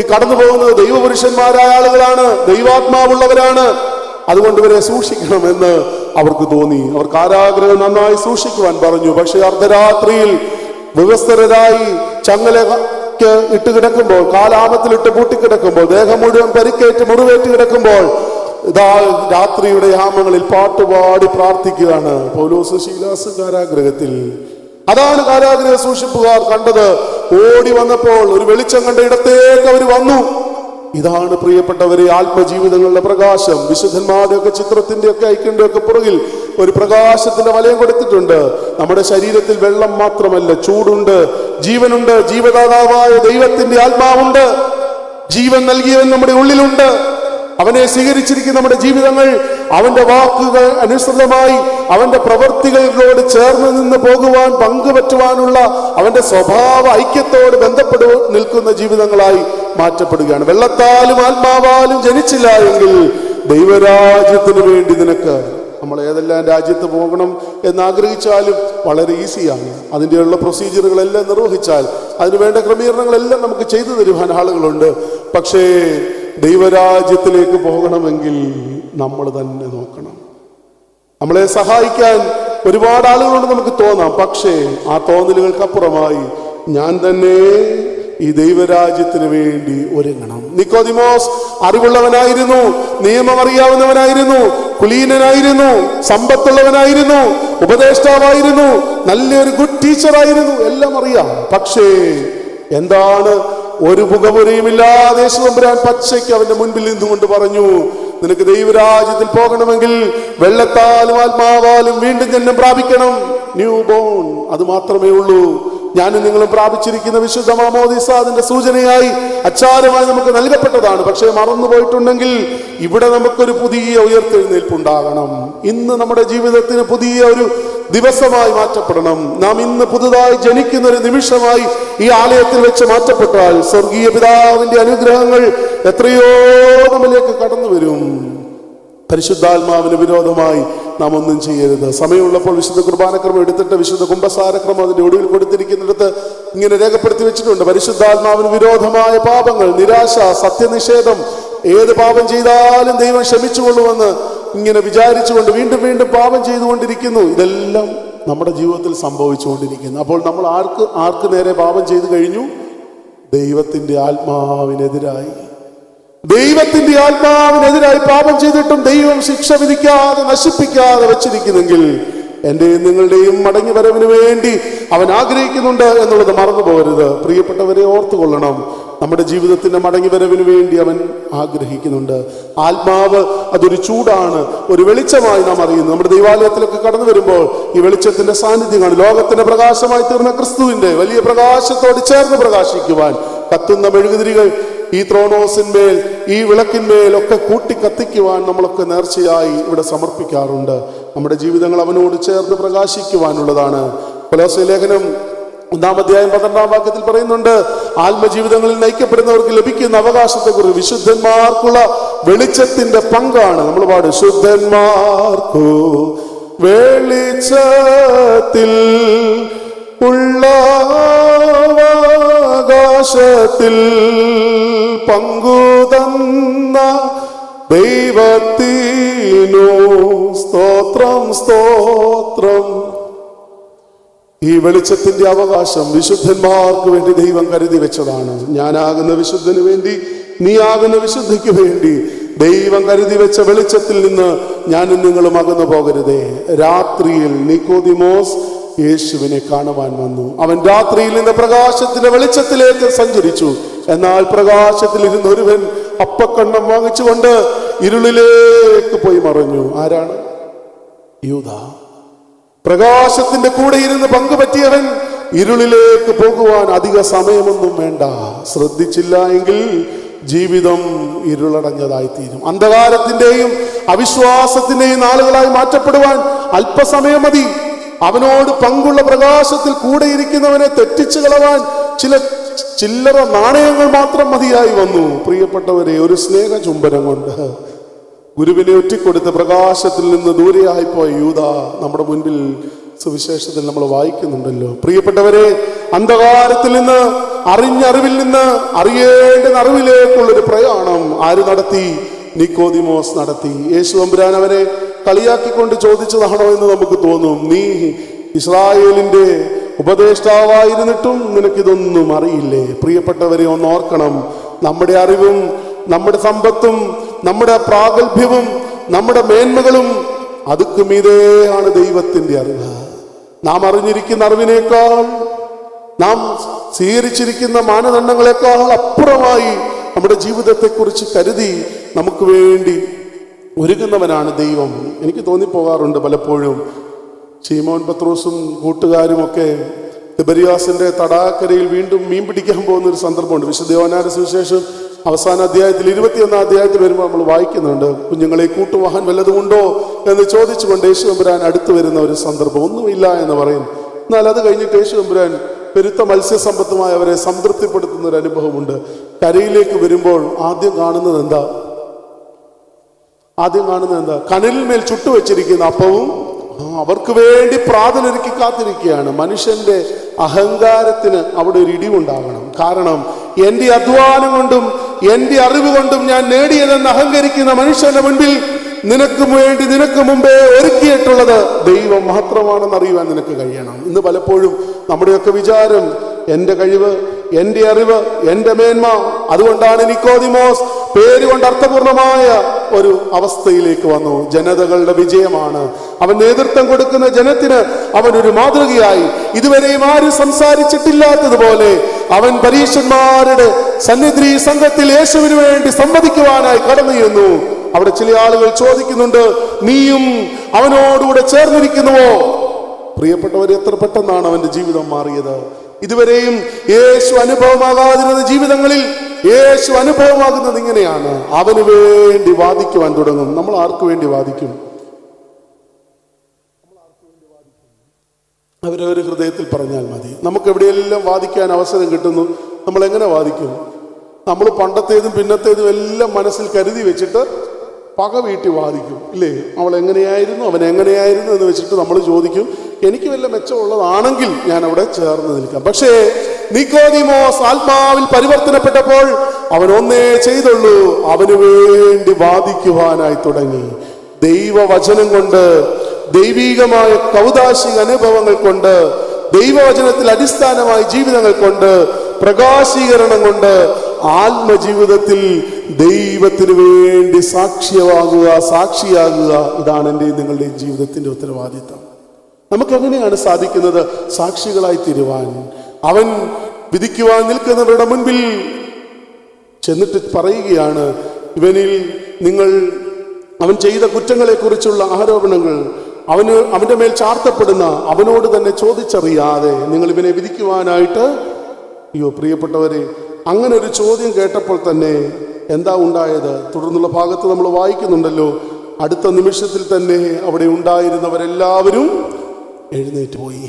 ഈ കടന്നു പോകുന്നത് ദൈവപുരുഷന്മാരായ ആളുകളാണ്, ദൈവാത്മാവുള്ളവരാണ്, അതുകൊണ്ട് ഇവരെ സൂക്ഷിക്കണമെന്ന് അവർക്ക് തോന്നി. അവർ കാരാഗ്രഹം നന്നായി സൂക്ഷിക്കുവാൻ പറഞ്ഞു. പക്ഷെ അർദ്ധരാത്രിയിൽ വിവസ്ത്രരായി ചങ്ങല ഇട്ട് കിടക്കുമ്പോൾ, കാലാമത്തിലിട്ട് പൂട്ടിക്കിടക്കുമ്പോൾ, ദേഹം മുഴുവൻ പരിക്കേറ്റ് മുറിവേറ്റ് കിടക്കുമ്പോൾ ഇതാ രാത്രിയുടെ യാമങ്ങളിൽ പാട്ടുപാടി പ്രാർത്ഥിക്കുകയാണ് പൗലോസ് ശീലാസ് കാരാഗ്രഹത്തിൽ. അതാണ് കാരാഗൃഹ സൂക്ഷിപ്പുകാർ കണ്ടത്. ഓടി വന്നപ്പോൾ ഒരു വെളിച്ചം കണ്ട ഇടത്തേക്ക് അവർ വന്നു. ഇതാണ് പ്രിയപ്പെട്ടവരെ ആത്മജീവിതങ്ങളുടെ പ്രകാശം. വിശുദ്ധന്മാരുടെ ഒക്കെ ചിത്രത്തിന്റെ ഒക്കെ ഐക്യന്റെ ഒക്കെ പുറകിൽ ഒരു പ്രകാശത്തിന്റെ വലയം കൊടുത്തിട്ടുണ്ട്. നമ്മുടെ ശരീരത്തിൽ വെള്ളം മാത്രമല്ല, ചൂടുണ്ട്, ജീവനുണ്ട്, ജീവദാതാവായ ദൈവത്തിന്റെ ആത്മാവുണ്ട്. ജീവൻ നൽകിയവൻ നമ്മുടെ ഉള്ളിലുണ്ട്. അവനെ സ്വീകരിച്ചിരിക്കുന്ന നമ്മുടെ ജീവിതങ്ങൾ അവന്റെ വാക്കുകൾ അനുസൃതമായി അവന്റെ പ്രവൃത്തികളോട് ചേർന്ന് നിന്ന് പോകുവാൻ, പങ്കുപറ്റുവാനുള്ള അവന്റെ സ്വഭാവ ഐക്യത്തോട് ബന്ധപ്പെട്ടു നിൽക്കുന്ന ജീവിതങ്ങളായി മാറ്റപ്പെടുകയാണ്. വെള്ളത്താലും ആത്മാവാലും ജനിച്ചില്ല എങ്കിൽ ദൈവരാജ്യത്തിന് വേണ്ടി നിനക്ക്, നമ്മൾ ഏതെല്ലാം രാജ്യത്ത് പോകണം എന്നാഗ്രഹിച്ചാലും വളരെ ഈസിയാണ്. അതിൻ്റെയുള്ള പ്രൊസീജിയറുകളെല്ലാം നിർവഹിച്ചാൽ, അതിനുവേണ്ട ക്രമീകരണങ്ങളെല്ലാം നമുക്ക് ചെയ്തു തരുവാൻ ആളുകളുണ്ട്. പക്ഷേ ദൈവരാജ്യത്തിലേക്ക് പോകണമെങ്കിൽ നമ്മൾ തന്നെ നോക്കണം. നമ്മളെ സഹായിക്കാൻ ഒരുപാട് ആളുകളുണ്ട് നമുക്ക് തോന്നാം. പക്ഷേ ആ തോന്നലുകൾക്കപ്പുറമായി ഞാൻ തന്നെ ഈ ദൈവരാജ്യത്തിന് വേണ്ടി ഒരുങ്ങണം. നിക്കോദിമോസ് അറിവുള്ളവനായിരുന്നു, നിയമം അറിയാവുന്നവനായിരുന്നു, കുലീനനായിരുന്നു, സമ്പത്തുള്ളവനായിരുന്നു, ഉപദേഷ്ടാവായിരുന്നു, നല്ലൊരു ഗുഡ് ടീച്ചറായിരുന്നു, എല്ലാം അറിയാം. പക്ഷേ എന്താണ്, ഒരു മുഖമുരയുമില്ലാതെ യേശുവമ്പുരാൻ പച്ചയ്ക്ക് അവന്റെ മുൻപിൽ നിന്നുകൊണ്ട് പറഞ്ഞു, നിനക്ക് ദൈവരാജ്യത്തിൽ പോകണമെങ്കിൽ വെള്ളത്താലും ആത്മാവാലും വീണ്ടും ജന്മം പ്രാപിക്കണം. ന്യൂ ബോൺ, അത് മാത്രമേ ഉള്ളൂ. ഞാനും നിങ്ങളും പ്രാപിച്ചിരിക്കുന്ന വിശുദ്ധ മാമോദീസ അതിന്റെ സൂചനയായി, അച്ചാരമായി നമുക്ക് നൽകപ്പെട്ടതാണ്. പക്ഷേ മറന്നുപോയിട്ടുണ്ടെങ്കിൽ ഇവിടെ നമുക്കൊരു പുതിയ ഉയർത്തെഴുന്നേൽപ്പുണ്ടാകണം. ഇന്ന് നമ്മുടെ ജീവിതത്തിന് പുതിയ ഒരു ദിവസമായി മാറ്റപ്പെടണം. നാം ഇന്ന് പുതുതായി ജനിക്കുന്ന ഒരു നിമിഷമായി ഈ ആലയത്തിൽ വെച്ച് മാറ്റപ്പെട്ടാൽ സ്വർഗീയ പിതാവിന്റെ അനുഗ്രഹങ്ങൾ എത്രയോ നമ്മിലേക്ക് കടന്നു വരും. പരിശുദ്ധാത്മാവിന് വിരോധമായി നാം ഒന്നും ചെയ്യരുത്. സമയമുള്ളപ്പോൾ വിശുദ്ധ കുർബാനക്രമം എടുത്തിട്ട് വിശുദ്ധ കുംഭസാരക്രമം അതിന്റെ ഒടുവിൽ കൊടുത്തിരിക്കുന്നിടത്ത് ഇങ്ങനെ രേഖപ്പെടുത്തി വെച്ചിട്ടുണ്ട്. പരിശുദ്ധാത്മാവിന് വിരോധമായ പാപങ്ങൾ, നിരാശ, സത്യനിഷേധം, ഏത് പാപം ചെയ്താലും ദൈവം ക്ഷമിച്ചുകൊള്ളുമെന്ന് ഇങ്ങനെ വിചാരിച്ചുകൊണ്ട് വീണ്ടും വീണ്ടും പാപം ചെയ്തുകൊണ്ടിരിക്കുന്നു. ഇതെല്ലാം നമ്മുടെ ജീവിതത്തിൽ സംഭവിച്ചുകൊണ്ടിരിക്കുന്നു. അപ്പോൾ നമ്മൾ ആർക്ക് നേരെ പാപം ചെയ്തു കഴിഞ്ഞു? ദൈവത്തിന്റെ ആത്മാവിനെതിരായി. ദൈവത്തിന്റെ ആത്മാവിനെതിരായി പാപം ചെയ്തിട്ടും ദൈവം ശിക്ഷ വിധിക്കാതെ, നശിപ്പിക്കാതെ വെച്ചിരിക്കുന്നെങ്കിൽ എന്റെയും നിങ്ങളുടെയും മടങ്ങി വരവിന് വേണ്ടി അവൻ ആഗ്രഹിക്കുന്നുണ്ട് എന്നുള്ളത് മറന്നു പോകരുത്. പ്രിയപ്പെട്ടവരെ ഓർത്തുകൊള്ളണം, നമ്മുടെ ജീവിതത്തിന്റെ മടങ്ങി വരവിന് വേണ്ടി അവൻ ആഗ്രഹിക്കുന്നുണ്ട്. ആത്മാവ് അതൊരു ചൂടാണ്, ഒരു വെളിച്ചമായി നാം അറിയുന്നു. നമ്മുടെ ദൈവാലയത്തിലൊക്കെ കടന്നു വരുമ്പോൾ ഈ വെളിച്ചത്തിന്റെ സാന്നിധ്യമാണ്. ലോകത്തിന്റെ പ്രകാശമായി തീർന്ന ക്രിസ്തുവിന്റെ വലിയ പ്രകാശത്തോട് ചേർന്ന് പ്രകാശിക്കുവാൻ കത്തുന്ന മെഴുകുതിരികൾ ഈ ത്രോണോസിന്മേൽ, ഈ വിളക്കിന്മേൽ ഒക്കെ കൂട്ടി കത്തിക്കുവാൻ നമ്മളൊക്കെ നേർച്ചയായി ഇവിടെ സമർപ്പിക്കാറുണ്ട്. നമ്മുടെ ജീവിതങ്ങൾ അവനോട് ചേർന്ന് പ്രകാശിക്കുവാനുള്ളതാണ്. കൊലോസ്യ ലേഖനം 1-ാം അധ്യായം 12-ാം വാക്യത്തിൽ പറയുന്നുണ്ട്, ആത്മജീവിതങ്ങളിൽ നയിക്കപ്പെടുന്നവർക്ക് ലഭിക്കുന്ന അവകാശത്തെക്കുറിച്ച് വിശുദ്ധന്മാർക്കുള്ള വെളിച്ചത്തിന്റെ പങ്കാണ്. നമ്മൾ പാടും, ശുദ്ധന്മാർക്കു വെളിച്ചത്തിൽ ഉള്ള അവകാശത്തിൽ പങ്കുതന്ന ദൈവത്തിനു സ്തോത്രം സ്തോത്രം. ഈ വെളിച്ചത്തിന്റെ അവകാശം വിശുദ്ധന്മാർക്ക് വേണ്ടി ദൈവം കരുതി വെച്ചതാണ്. ഞാനാകുന്ന വിശുദ്ധന് വേണ്ടി, നീ ആകുന്ന വിശുദ്ധിക്ക് വേണ്ടി ദൈവം കരുതി വെച്ച വെളിച്ചത്തിൽ നിന്ന് ഞാനും നിങ്ങളും അകന്നു പോകരുതേ. രാത്രിയിൽ നിക്കോദിമോസ് യേശുവിനെ കാണുവാൻ വന്നു. അവൻ രാത്രിയിൽ നിന്ന് പ്രകാശത്തിന്റെ വെളിച്ചത്തിലേക്ക് സഞ്ചരിച്ചു. എന്നാൽ പ്രകാശത്തിൽ ഇരുന്ന ഒരുവൻ അപ്പക്കണ്ണം വാങ്ങിച്ചുകൊണ്ട് ഇരുളിലേക്ക് പോയി മറഞ്ഞു. ആരാണ്? യൂദ. പ്രകാശത്തിന്റെ കൂടെ ഇരുന്ന് പങ്കുപറ്റിയവൻ ഇരുളിലേക്ക് പോകുവാൻ അധിക സമയമൊന്നും വേണ്ട. ശ്രദ്ധിച്ചില്ല എങ്കിൽ ജീവിതം ഇരുളടഞ്ഞതായിത്തീരും. അന്ധകാരത്തിന്റെയും അവിശ്വാസത്തിന്റെയും നാളുകളായി മാറ്റപ്പെടുവാൻ അല്പസമയം മതി. അവനോട് പങ്കുള്ള പ്രകാശത്തിൽ കൂടെ ഇരിക്കുന്നവനെ തെറ്റിച്ചു കളവാൻ ചില്ലറ നാണയങ്ങൾ മാത്രം മതിയായി വന്നു. പ്രിയപ്പെട്ടവരെ, ഒരു സ്നേഹ ചുംബനം കൊണ്ട് ഗുരുവിനെ ഒറ്റിക്കൊടുത്ത് പ്രകാശത്തിൽ നിന്ന് ദൂരെയായിപ്പോയ യൂദ നമ്മുടെ മുൻപിൽ സുവിശേഷത്തിൽ നമ്മൾ വായിക്കുന്നുണ്ടല്ലോ. പ്രിയപ്പെട്ടവരെ, അന്ധകാരത്തിൽ നിന്ന്, അറിഞ്ഞറിവിൽ നിന്ന് അറിയേണ്ട അറിവിലേക്കുള്ളൊരു പ്രയാണം ആര് നടത്തി? നിക്കോദിമോസ് നടത്തി. യേശു തമ്പുരാൻ അവരെ കളിയാക്കിക്കൊണ്ട് ചോദിച്ചതാണോ എന്ന് നമുക്ക് തോന്നും. നീ ഇസ്രായേലിന്റെ ഉപദേഷ്ടാവായിരുന്നിട്ടും നിനക്കിതൊന്നും അറിയില്ലേ? പ്രിയപ്പെട്ടവരെ, ഒന്ന് ഓർക്കണം, നമ്മുടെ അറിവും നമ്മുടെ സമ്പത്തും നമ്മുടെ പ്രാഗൽഭ്യവും നമ്മുടെ മേന്മകളും അതുക്ക് മീതെയാണ് ദൈവത്തിന്റെ അറിവ്. നാം അറിഞ്ഞിരിക്കുന്ന അറിവിനേക്കാൾ, നാം സ്വീകരിച്ചിരിക്കുന്ന മാനദണ്ഡങ്ങളെക്കാൾ അപ്പുറമായി നമ്മുടെ ജീവിതത്തെക്കുറിച്ച് കരുതി നമുക്ക് വേണ്ടി ഒരുങ്ങുന്നവനാണ് ദൈവം. എനിക്ക് തോന്നിപ്പോകാറുണ്ട് പലപ്പോഴും, ശീമോൻ പത്രോസും കൂട്ടുകാരുമൊക്കെ തിബരിയാസിന്റെ തടാകക്കരയിൽ വീണ്ടും മീൻ പിടിക്കാൻ പോകുന്ന ഒരു സന്ദർഭമുണ്ട്. വിശുദ്ധ യോഹന്നാന്റെ സുവിശേഷം അവസാന അധ്യായത്തിൽ 21 അധ്യായത്തിൽ വരുമ്പോൾ നമ്മൾ വായിക്കുന്നുണ്ട്, കുഞ്ഞുങ്ങളെ കൂട്ടുവാൻ വല്ലതുമുണ്ടോ എന്ന് ചോദിച്ചുകൊണ്ട് യേശു തമ്പുരാൻ അടുത്ത് വരുന്ന ഒരു സന്ദർഭം. ഒന്നുമില്ല എന്ന് പറയും. എന്നാൽ അത് കഴിഞ്ഞിട്ട് യേശു തമ്പുരാൻ പെരുത്ത മത്സ്യസമ്പത്തുമായി അവരെ സംതൃപ്തിപ്പെടുത്തുന്ന ഒരു അനുഭവമുണ്ട്. കരയിലേക്ക് വരുമ്പോൾ ആദ്യം കാണുന്നത് എന്താ? കനലിന്മേൽ ചുട്ടുവെച്ചിരിക്കുന്ന അപ്പവും അവർക്ക് വേണ്ടി പ്രാതലൊരുക്കി കാത്തിരിക്കുകയാണ്. മനുഷ്യന്റെ അഹങ്കാരത്തിന് അവിടെ ഒരു ഇടിവുണ്ടാകണം. കാരണം എന്റെ അധ്വാനം കൊണ്ടും എന്റെ അറിവ് കൊണ്ടും ഞാൻ നേടിയതെന്ന് അഹങ്കരിക്കുന്ന മനുഷ്യന്റെ മുൻപിൽ നിനക്ക് മുമ്പേ ഒരുക്കിയിട്ടുള്ളത് ദൈവം മാത്രമാണെന്ന് അറിയുവാൻ നിനക്ക് കഴിയണം. ഇന്ന് പലപ്പോഴും നമ്മുടെയൊക്കെ വിചാരം എന്റെ കഴിവ്, എന്റെ അറിവ്, എന്റെ മേന്മ, അതുകൊണ്ടാണ് നിക്കോദിമോസ് പേരുകൊണ്ട് അർത്ഥപൂർണമായ ഒരു അവസ്ഥയിലേക്ക് വന്നു. ജനതകളുടെ വിജയമാണ്. അവൻ നേതൃത്വം കൊടുക്കുന്ന ജനത്തിന് അവനൊരു മാതൃകയായി. ഇതുവരെയും ആരും സംസാരിച്ചിട്ടില്ലാത്തതുപോലെ അവൻ പരീശന്മാരുടെ സന്നിധി സംഘത്തിൽ യേശുവിന് വേണ്ടി സംവദിക്കുവാനായി കടന്നു ചെന്നു. അവിടെ ചില ആളുകൾ ചോദിക്കുന്നുണ്ട്, നീയും അവനോടുകൂടെ ചേർന്നിരിക്കുന്നുവോ? പ്രിയപ്പെട്ടവർ, എത്ര പെട്ടെന്നാണ് അവന്റെ ജീവിതം മാറിയത്. ഇതുവരെയും യേശു അനുഭവമാകാതിരുന്ന ജീവിതങ്ങളിൽ യേശു അനുഭവമാകുന്നത് ഇങ്ങനെയാണ്. അവന് വേണ്ടി വാദിക്കുവാൻ തുടങ്ങും. നമ്മൾ ആർക്ക് വേണ്ടി വാദിക്കും? അവരവർ ഹൃദയത്തിൽ പറഞ്ഞാൽ മതി. നമുക്ക് എവിടെയെല്ലാം വാദിക്കാൻ അവസരം കിട്ടുന്നു. നമ്മൾ എങ്ങനെ വാദിക്കും? നമ്മൾ പണ്ടത്തേതും പിന്നത്തേതും എല്ലാം മനസ്സിൽ കരുതി വെച്ചിട്ട് പക വീട്ടി വാദിക്കും, ഇല്ലേ? അവൾ എങ്ങനെയായിരുന്നു, അവൻ എങ്ങനെയായിരുന്നു എന്ന് വെച്ചിട്ട് നമ്മൾ ചോദിക്കും, എനിക്ക് വല്ല മെച്ചമുള്ളതാണെങ്കിൽ ഞാൻ അവിടെ ചേർന്ന് നിൽക്കാം. പക്ഷേ നിക്കോദിമോസ് ആത്മാവിൽ പരിവർത്തനപ്പെട്ടപ്പോൾ അവൻ ഒന്നേ ചെയ്തുള്ളൂ, അവന് വേണ്ടി വാദിക്കുവാനായി തുടങ്ങി. ദൈവവചനം കൊണ്ട്, ദൈവീകമായ കൗദാശിക അനുഭവങ്ങൾ കൊണ്ട്, ദൈവവചനത്തിൽ അടിസ്ഥാനമായ ജീവിതങ്ങൾ കൊണ്ട്, പ്രകാശീകരണം കൊണ്ട്, ആത്മജീവിതത്തിൽ ദൈവത്തിന് വേണ്ടി സാക്ഷിയാകുക. ഇതാണ് എൻ്റെയും നിങ്ങളുടെയും ജീവിതത്തിന്റെ ഉത്തരവാദിത്തം. നമുക്കെങ്ങനെയാണ് സാധിക്കുന്നത് സാക്ഷികളായി തീരുവാൻ? അവൻ വിധിക്കുവാൻ നിൽക്കുന്നവരുടെ മുൻപിൽ ചെന്നിട്ട് പറയുകയാണ്, അവൻ ചെയ്ത കുറ്റങ്ങളെ കുറിച്ചുള്ള ആരോപണങ്ങൾ അവന്റെ മേൽ ചാർത്തപ്പെടുന്ന അവനോട് തന്നെ ചോദിച്ചറിയാതെ നിങ്ങൾ ഇവനെ വിധിക്കുവാനായിട്ട്. അയ്യോ പ്രിയപ്പെട്ടവരെ, അങ്ങനെ ഒരു ചോദ്യം കേട്ടപ്പോൾ തന്നെ എന്താ ഉണ്ടായത്? തുടർന്നുള്ള ഭാഗത്ത് നമ്മൾ വായിക്കുന്നുണ്ടല്ലോ, അടുത്ത നിമിഷത്തിൽ തന്നെ അവിടെ ഉണ്ടായിരുന്നവരെല്ലാവരും എഴുന്നേറ്റ് പോയി.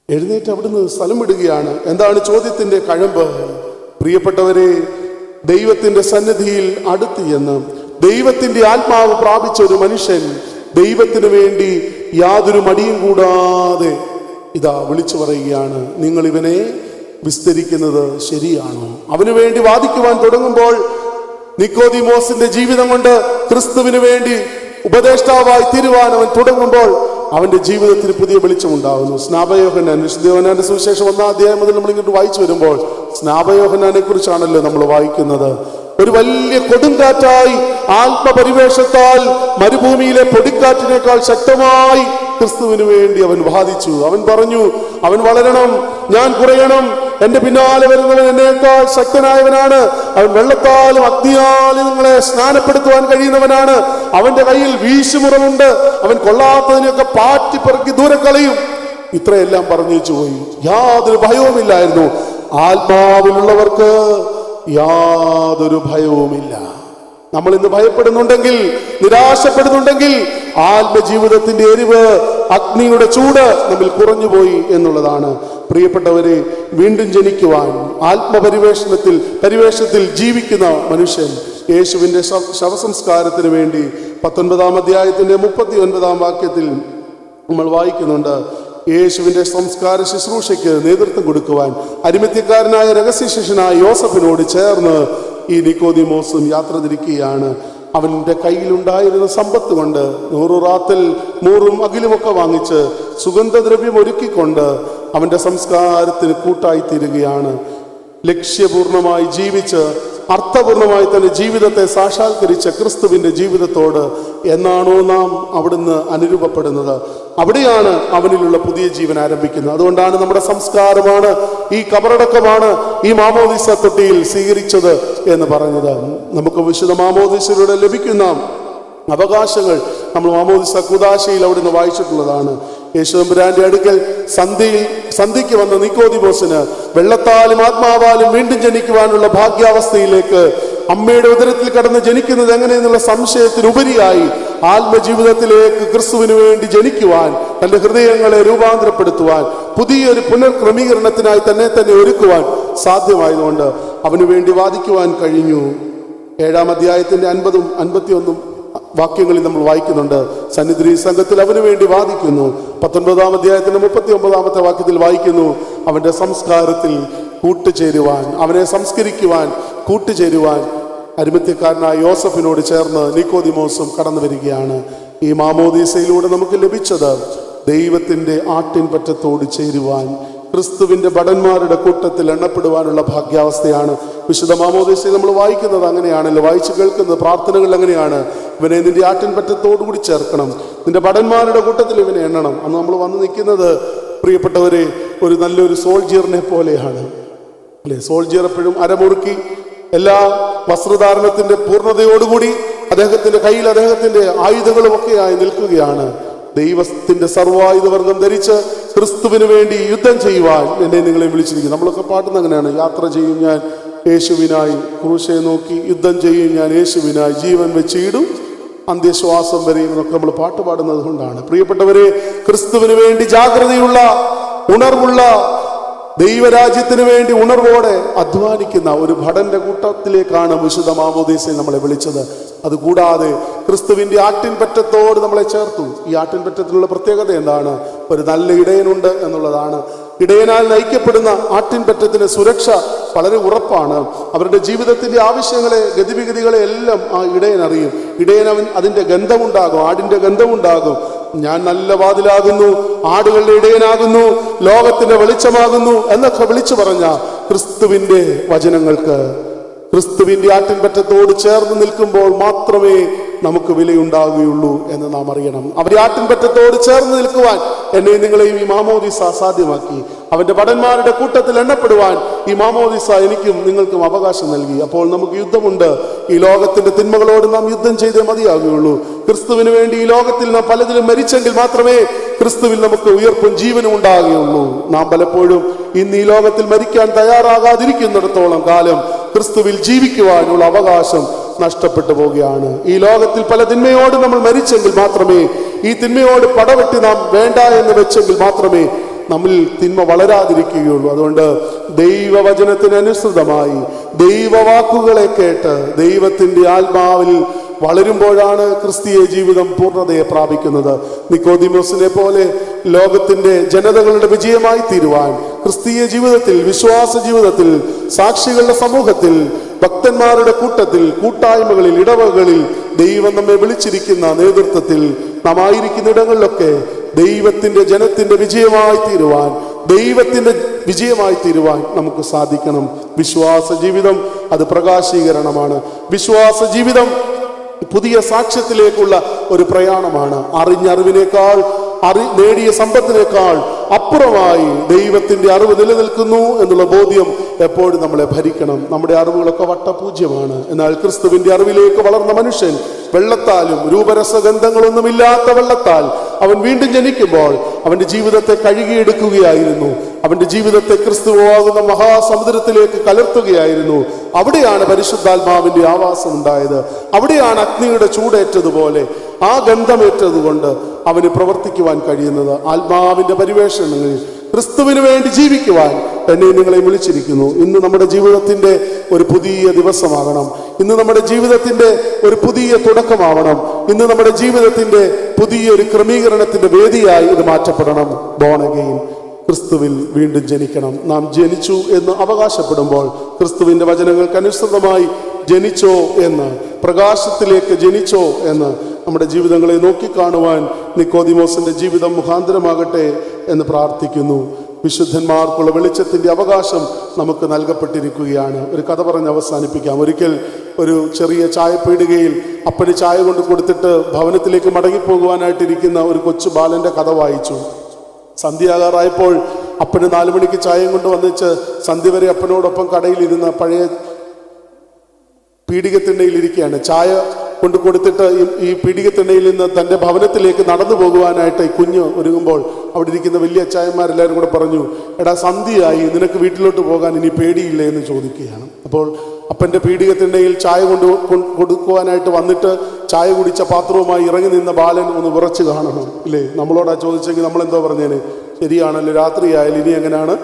എഴുന്നേറ്റ് അവിടുന്ന് സ്ഥലം വിടുകയാണ്. എന്താണ് ചോദ്യത്തിന്റെ കഴമ്പ്? പ്രിയപ്പെട്ടവരെ, ദൈവത്തിന്റെ സന്നിധിയിൽ അടുത്ത് എന്ന് ദൈവത്തിന്റെ ആത്മാവ് പ്രാപിച്ച ഒരു മനുഷ്യൻ ദൈവത്തിന് വേണ്ടി യാതൊരു മടിയും കൂടാതെ ഇതാ വിളിച്ചു പറയുകയാണ്, നിങ്ങൾ ഇവനെ വിസ്തരിക്കുന്നത് ശരിയാണോ? അവന് വേണ്ടി വാദിക്കുവാൻ തുടങ്ങുമ്പോൾ, നിക്കോദിമോസിന്റെ ജീവിതം കൊണ്ട് ക്രിസ്തുവിന് വേണ്ടി ഉപദേഷ്ടാവായി തീരുവാൻ അവൻ തുടങ്ങുമ്പോൾ അവന്റെ ജീവിതത്തിന് പുതിയ വെളിച്ചമുണ്ടാകുന്നു. സ്നാപയോഹന്നാൻ, വിശുദ്ധ യോഹന്നാന്റെ സുവിശേഷം 1-ാം അധ്യായം മുതൽ നമ്മൾ ഇങ്ങോട്ട് വായിച്ചു വരുമ്പോൾ സ്നാപയോഹന്നാനെ കുറിച്ചാണല്ലോ നമ്മൾ വായിക്കുന്നത്. ഒരു വലിയ കൊടുങ്കാറ്റായി ആത്മപരിവേഷത്താൽ മരുഭൂമിയിലെ പൊടിക്കാറ്റിനേക്കാൾ ശക്തമായി ക്രിസ്തുവിന് വേണ്ടി അവൻ വാദിച്ചു. അവൻ പറഞ്ഞു, അവൻ വളരണം, ഞാൻ കുറയണം, എന്റെ പിന്നാലെ വരുന്നവൻ എന്നേക്കാൾ ശക്തനായവനാണ്. അവൻ വെള്ളത്താലും അഗ്നിയാലും നിങ്ങളെ സ്നാനപ്പെടുത്തുവാൻ കഴിയുന്നവനാണ്. അവന്റെ കയ്യിൽ വീശുമുറമുണ്ട്. അവൻ കൊള്ളാത്തതിനെയൊക്കെ പാറ്റിപ്പെറുക്കി ദൂരെ കളയും. ഇത്രയെല്ലാം പറഞ്ഞു പോയി. യാതൊരു ഭയവുമില്ലായിരുന്നു. ആത്മാവിലുള്ളവർക്ക് യാതൊരു ഭയവുമില്ല. നമ്മൾ ഇന്ന് ഭയപ്പെടുന്നുണ്ടെങ്കിൽ, നിരാശപ്പെടുന്നുണ്ടെങ്കിൽ, ആത്മജീവിതത്തിന്റെ എരിവ്, അഗ്നിയുടെ ചൂട് നമ്മിൽ കുറഞ്ഞുപോയി എന്നുള്ളതാണ്. പ്രിയപ്പെട്ടവരെ, വീണ്ടും ജനിക്കുവാൻ പരിവേഷത്തിൽ ജീവിക്കുന്ന മനുഷ്യൻ യേശുവിന്റെ ശവസംസ്കാരത്തിന് വേണ്ടി 19-ാം അധ്യായത്തിന്റെ 39-ാം വാക്യത്തിൽ നമ്മൾ വായിക്കുന്നുണ്ട്, യേശുവിന്റെ സംസ്കാര ശുശ്രൂഷയ്ക്ക് നേതൃത്വം കൊടുക്കുവാൻ അരിമത്യക്കാരനായ രഹസ്യശിഷ്യനായ യോസഫിനോട് ചേർന്ന് ഈ നിക്കോദിമോസും യാത്ര തിരിക്കുകയാണ്. അവന്റെ കയ്യിലുണ്ടായിരുന്ന സമ്പത്ത് കൊണ്ട് 100 റാത്തൽ മൂറും അകിലുമൊക്കെ വാങ്ങിച്ച് സുഗന്ധദ്രവ്യം ഒരുക്കിക്കൊണ്ട് അവന്റെ സംസ്കാരത്തിന് കൂട്ടായി തീരുകയാണ്. ലക്ഷ്യപൂർണമായി ജീവിച്ച് അർത്ഥപൂർണമായി തന്നെ ജീവിതത്തെ സാക്ഷാത്കരിച്ച ക്രിസ്തുവിന്റെ ജീവിതത്തോട് എന്നാണോ നാം അവിടുന്ന് അനുരൂപപ്പെടുന്നത്? അവിടെയാണ് അവനിലുള്ള പുതിയ ജീവൻ ആരംഭിക്കുന്നത്. അതുകൊണ്ടാണ് നമ്മുടെ സംസ്കാരമാണ്, ഈ കബറടക്കമാണ് ഈ മാമോദീസ തൊട്ടിയിൽ സ്വീകരിച്ചത് എന്ന് പറഞ്ഞത്. നമുക്ക് വിശുദ്ധ മാമോദീസയിലൂടെ ലഭിക്കുന്ന അവകാശങ്ങൾ നമ്മൾ മാമോദീസ കൂദാശയിൽ അവിടുന്ന് വായിച്ചിട്ടുള്ളതാണ്. യേശുദമ്പുരാന്റെ അടുക്കൽ സന്ധ്യയ്ക്ക് വന്ന നിക്കോദിമോസിന് വെള്ളത്താലും ആത്മാവാലും വീണ്ടും ജനിക്കുവാനുള്ള ഭാഗ്യാവസ്ഥയിലേക്ക് അമ്മയുടെ ഉദരത്തിൽ കടന്ന് ജനിക്കുന്നത് എങ്ങനെയെന്നുള്ള സംശയത്തിനുപരിയായി ആത്മജീവിതത്തിലേക്ക് ക്രിസ്തുവിന് വേണ്ടി ജനിക്കുവാൻ, തന്റെ ഹൃദയങ്ങളെ രൂപാന്തരപ്പെടുത്തുവാൻ, പുതിയൊരു പുനർക്രമീകരണത്തിനായി തന്നെ ഒരുക്കുവാൻ സാധ്യമായതുകൊണ്ട് അവന് വേണ്ടി വാദിക്കുവാൻ കഴിഞ്ഞു. 7-ാം അധ്യായത്തിന്റെ 50-ഉം 51-ഉം വാക്യങ്ങളിൽ നമ്മൾ വായിക്കുന്നുണ്ട്. സന്നിധി സംഘത്തിൽ അവന് വേണ്ടി വാദിക്കുന്നു. 19-ാം അധ്യായത്തിന്റെ 39-ാമത്തെ വാക്യത്തിൽ വായിക്കുന്നു, അവന്റെ സംസ്കാരത്തിൽ കൂട്ടുചേരുവാൻ, അവനെ സംസ്കരിക്കുവാൻ കൂട്ടുചേരുവാൻ അരിമത്യക്കാരനായ യോസഫിനോട് ചേർന്ന് നിക്കോദിമോസും കടന്നു വരികയാണ്. ഈ മാമോദീസയിലൂടെ നമുക്ക് ലഭിച്ചത് ദൈവത്തിന്റെ ആട്ടിൻപറ്റത്തോട് ചേരുവാൻ, ക്രിസ്തുവിന്റെ ഭടന്മാരുടെ കൂട്ടത്തിൽ എണ്ണപ്പെടുവാനുള്ള ഭാഗ്യാവസ്ഥയാണ്. വിശുദ്ധ മാമോദീസയിൽ നമ്മൾ വായിക്കുന്നത് അങ്ങനെയാണല്ലോ, വായിച്ചു കേൾക്കുന്നത് പ്രാർത്ഥനകൾ അങ്ങനെയാണ്. ഇവനെ നിന്റെ ആട്ടിൻപറ്റത്തോടുകൂടി ചേർക്കണം, നിന്റെ ഭടന്മാരുടെ കൂട്ടത്തിൽ ഇവനെ എണ്ണണം. അന്ന് നമ്മൾ വന്ന് നിൽക്കുന്നത് പ്രിയപ്പെട്ടവരെ ഒരു നല്ലൊരു സോൾജിയറിനെ പോലെയാണ് അല്ലെ. സോൾജിയർ എപ്പോഴും അരമുറുക്കി എല്ലാ വസ്ത്രധാരണത്തിന്റെ പൂർണ്ണതയോടുകൂടി അദ്ദേഹത്തിന്റെ കയ്യിൽ അദ്ദേഹത്തിന്റെ ആയുധങ്ങളുമൊക്കെയായി നിൽക്കുകയാണ്. ദൈവത്തിന്റെ സർവായുധവർഗം ധരിച്ച് ക്രിസ്തുവിന് വേണ്ടി യുദ്ധം ചെയ്യുവാൻ എന്നെ നിങ്ങളെ വിളിച്ചിരിക്കും. നമ്മളൊക്കെ പാട്ടുന്ന അങ്ങനെയാണ്, യാത്ര ചെയ്യും ഞാൻ യേശുവിനായി, ക്രൂശെ നോക്കി യുദ്ധം ചെയ്യും ഞാൻ യേശുവിനായി, ജീവൻ വെച്ചിടും അന്ത്യശ്വാസം വരെയും എന്നൊക്കെ നമ്മൾ പാട്ട് പാടുന്നത് കൊണ്ടാണ്. പ്രിയപ്പെട്ടവരെ, ക്രിസ്തുവിന് വേണ്ടി ജാഗ്രതയുള്ള, ഉണർവുള്ള, ദൈവരാജ്യത്തിന് വേണ്ടി ഉണർവോടെ അധ്വാനിക്കുന്ന ഒരു ഭടന്റെ കൂട്ടത്തിലേക്കാണ് വിശുദ്ധ മാമോദീസയിൽ നമ്മളെ വിളിച്ചത്. അതുകൂടാതെ ക്രിസ്തുവിന്റെ ആട്ടിൻപറ്റത്തോട് നമ്മളെ ചേർത്തു. ഈ ആട്ടിൻപറ്റത്തിനുള്ള പ്രത്യേകത എന്താണ്? ഒരു നല്ല ഇടയനുണ്ട് എന്നുള്ളതാണ്. ഇടയനാൽ നയിക്കപ്പെടുന്ന ആട്ടിൻപറ്റത്തിന് സുരക്ഷ വളരെ ഉറപ്പാണ്. അവരുടെ ജീവിതത്തിന്റെ ആവശ്യങ്ങളെ, ഗതിവിഗതികളെ എല്ലാം ആ ഇടയൻ അറിയും. ഇടയനവൻ അതിന്റെ ഗന്ധമുണ്ടാകും, ആടിന്റെ ഗന്ധമുണ്ടാകും. ഞാൻ നല്ല വാതിലാകുന്നു, ആടുകളുടെ ഇടയനാകുന്നു, ലോകത്തിന്റെ വെളിച്ചമാകുന്നു എന്നൊക്കെ വിളിച്ചു പറഞ്ഞ ക്രിസ്തുവിന്റെ വചനങ്ങൾക്ക്, ക്രിസ്തുവിന്റെ ആട്ടിൻപറ്റത്തോട് ചേർന്ന് നിൽക്കുമ്പോൾ മാത്രമേ നമുക്ക് വിലയുണ്ടാകുകയുള്ളൂ എന്ന് നാം അറിയണം. അവരുടെ ആട്ടിൻപറ്റത്തോട് ചേർന്ന് നിൽക്കുവാൻ എന്നെ നിങ്ങളെയും ഈ മാമോദീസ സാധ്യമാക്കി. അവന്റെ ഭടന്മാരുടെ കൂട്ടത്തിൽ എണ്ണപ്പെടുവാൻ ഈ മാമോദീസ എനിക്കും നിങ്ങൾക്കും അവകാശം നൽകി. അപ്പോൾ നമുക്ക് യുദ്ധമുണ്ട്. ഈ ലോകത്തിന്റെ തിന്മകളോട് നാം യുദ്ധം ചെയ്തേ മതിയാകുകയുള്ളൂ. ക്രിസ്തുവിന് വേണ്ടി ഈ ലോകത്തിൽ നാം പലതിലും മരിച്ചെങ്കിൽ മാത്രമേ ക്രിസ്തുവിൽ നമുക്ക് ഉയർപ്പും ജീവനും ഉണ്ടാകുകയുള്ളൂ. നാം പലപ്പോഴും ഇന്ന് ഈ ലോകത്തിൽ മരിക്കാൻ തയ്യാറാകാതിരിക്കുന്നിടത്തോളം കാലം ക്രിസ്തുവിൽ ജീവിക്കുവാനുള്ള അവകാശം നഷ്ടപ്പെട്ടു പോവുകയാണ്. ഈ ലോകത്തിൽ പല തിന്മയോട് നമ്മൾ മരിച്ചെങ്കിൽ മാത്രമേ, ഈ തിന്മയോട് പടവെട്ടി നാം വേണ്ട എന്ന് വെച്ചെങ്കിൽ മാത്രമേ നമ്മിൽ തിന്മ വളരാതിരിക്കുകയുള്ളൂ. അതുകൊണ്ട് ദൈവവചനത്തിനനുസൃതമായി ദൈവവാക്കുകളെ കേട്ട് ദൈവത്തിന്റെ ആത്മാവിൽ വളരുമ്പോഴാണ് ക്രിസ്തീയ ജീവിതം പൂർണ്ണതയെ പ്രാപിക്കുന്നത്. നിക്കോദിമോസിനെ പോലെ ലോകത്തിന്റെ ജനതകളുടെ വിജയമായി തീരുവാൻ ക്രിസ്തീയ ജീവിതത്തിൽ, വിശ്വാസ ജീവിതത്തിൽ, സാക്ഷികളുടെ സമൂഹത്തിൽ, ഭക്തന്മാരുടെ കൂട്ടത്തിൽ, കൂട്ടായ്മകളിൽ, ഇടവകളിൽ ദൈവം നമ്മെ വിളിച്ചിരിക്കുന്ന നേതൃത്വത്തിൽ നാം ആയിരിക്കുന്ന ഇടങ്ങളിലൊക്കെ ദൈവത്തിന്റെ ജനത്തിന്റെ വിജയമായി തീരുവാൻ, ദൈവത്തിന്റെ വിജയമായി തീരുവാൻ നമുക്ക് സാധിക്കണം. വിശ്വാസ ജീവിതം അത് പ്രകാശീകരണമാണ്. വിശ്വാസ ജീവിതം പുതിയ സാക്ഷ്യത്തിലേക്കുള്ള ഒരു പ്രയാണമാണ്. അറിഞ്ഞറിവിനേക്കാൾ, നേടിയ സമ്പത്തിനേക്കാൾ അപ്പുറമായി ദൈവത്തിന്റെ അറിവ് നിലനിൽക്കുന്നു എന്നുള്ള ബോധ്യം എപ്പോഴും നമ്മളെ ഭരിക്കണം. നമ്മുടെ അറിവുകളൊക്കെ വട്ടപൂജ്യമാണ്. എന്നാൽ ക്രിസ്തുവിന്റെ അറിവിലേക്ക് വളർന്ന മനുഷ്യൻ വെള്ളത്താലും രൂപരസഗന്ധങ്ങളൊന്നുമില്ലാത്ത വെള്ളത്താൽ അവൻ വീണ്ടും ജനിക്കുമ്പോൾ അവന്റെ ജീവിതത്തെ കഴുകിയെടുക്കുകയായിരുന്നു. അവന്റെ ജീവിതത്തെ ക്രിസ്തുവാകുന്ന മഹാസമുദ്രത്തിലേക്ക് കലർത്തുകയായിരുന്നു. അവിടെയാണ് പരിശുദ്ധാത്മാവിന്റെ ആവാസം ഉണ്ടായത്. അവിടെയാണ് അഗ്നിയുടെ ചൂടേറ്റതുപോലെ ആ ഗന്ധമേറ്റതുകൊണ്ട് അവന് പ്രവർത്തിക്കുവാൻ കഴിയുന്നത്. ആത്മാവിന്റെ പരിവേഷണങ്ങളിൽ ക്രിസ്തുവിന് വേണ്ടി ജീവിക്കുവാൻ എന്നെ നിങ്ങളെ വിളിച്ചിരിക്കുന്നു. ഇന്ന് നമ്മുടെ ജീവിതത്തിന്റെ ഒരു പുതിയ ദിവസമാകണം. ഇന്ന് നമ്മുടെ ജീവിതത്തിന്റെ ഒരു പുതിയ തുടക്കമാവണം. ഇന്ന് നമ്മുടെ ജീവിതത്തിന്റെ പുതിയൊരു ക്രമീകരണത്തിന്റെ വേദിയായി ഇത് മാറ്റപ്പെടണം. ബോൺ അഗെയിൻ, ക്രിസ്തുവിൽ വീണ്ടും ജനിക്കണം. നാം ജനിച്ചു എന്ന് അവകാശപ്പെടുമ്പോൾ ക്രിസ്തുവിന്റെ വചനങ്ങൾക്ക് അനുസൃതമായി ജനിച്ചോ എന്ന്, പ്രകാശത്തിലേക്ക് ജനിച്ചോ എന്ന് നമ്മുടെ ജീവിതങ്ങളെ നോക്കിക്കാണുവാൻ നിക്കോദിമോസിന്റെ ജീവിതം മുഖാന്തരമാകട്ടെ എന്ന് പ്രാർത്ഥിക്കുന്നു. വിശുദ്ധന്മാർക്കുള്ള വെളിച്ചത്തിൻ്റെ അവകാശം നമുക്ക് നൽകപ്പെട്ടിരിക്കുകയാണ്. ഒരു കഥ പറഞ്ഞ് അവസാനിപ്പിക്കാം. ഒരിക്കൽ ഒരു ചെറിയ ചായപ്പീടികയിൽ അപ്പന് ചായ കൊണ്ട് കൊടുത്തിട്ട് ഭവനത്തിലേക്ക് മടങ്ങിപ്പോകുവാനായിട്ടിരിക്കുന്ന ഒരു കൊച്ചു ബാലൻ്റെ കഥ വായിച്ചു. സന്ധ്യയാകാറായപ്പോൾ അപ്പന് 4 മണിക്ക് ചായയും കൊണ്ട് വന്നിച്ച് സന്ധ്യ വരെ അപ്പനോടൊപ്പം കടയിലിരുന്ന പഴയ പീഡികത്തിണ്ണയിലിരിക്കുകയാണ്. ചായ കൊണ്ട് കൊടുത്തിട്ട് ഈ പീഡികത്തിണ്ണയിൽ നിന്ന് തൻ്റെ ഭവനത്തിലേക്ക് നടന്നു പോകുവാനായിട്ട് ഈ കുഞ്ഞ് ഒരുങ്ങുമ്പോൾ അവിടെ ഇരിക്കുന്ന വലിയ അച്ചായന്മാരെല്ലാവരും കൂടെ പറഞ്ഞു, എടാ സന്ധ്യയായി, നിനക്ക് വീട്ടിലോട്ട് പോകാൻ ഇനി പേടിയില്ലേ എന്ന് ചോദിക്കുകയാണ്. അപ്പോൾ അപ്പൻ്റെ പീഡികത്തിണ്ണയിൽ ചായ കൊടുക്കുവാനായിട്ട് വന്നിട്ട് ചായ കുടിച്ച പാത്രവുമായി ഇറങ്ങി നിന്ന ബാലൻ ഒന്ന് വിറച്ച് കാണണം ഇല്ലേ? നമ്മളോടാ ചോദിച്ചെങ്കിൽ നമ്മളെന്തോ പറഞ്ഞേന്, ശരിയാണല്ലോ, രാത്രിയായാലും ഇനി എങ്ങനെയാണ്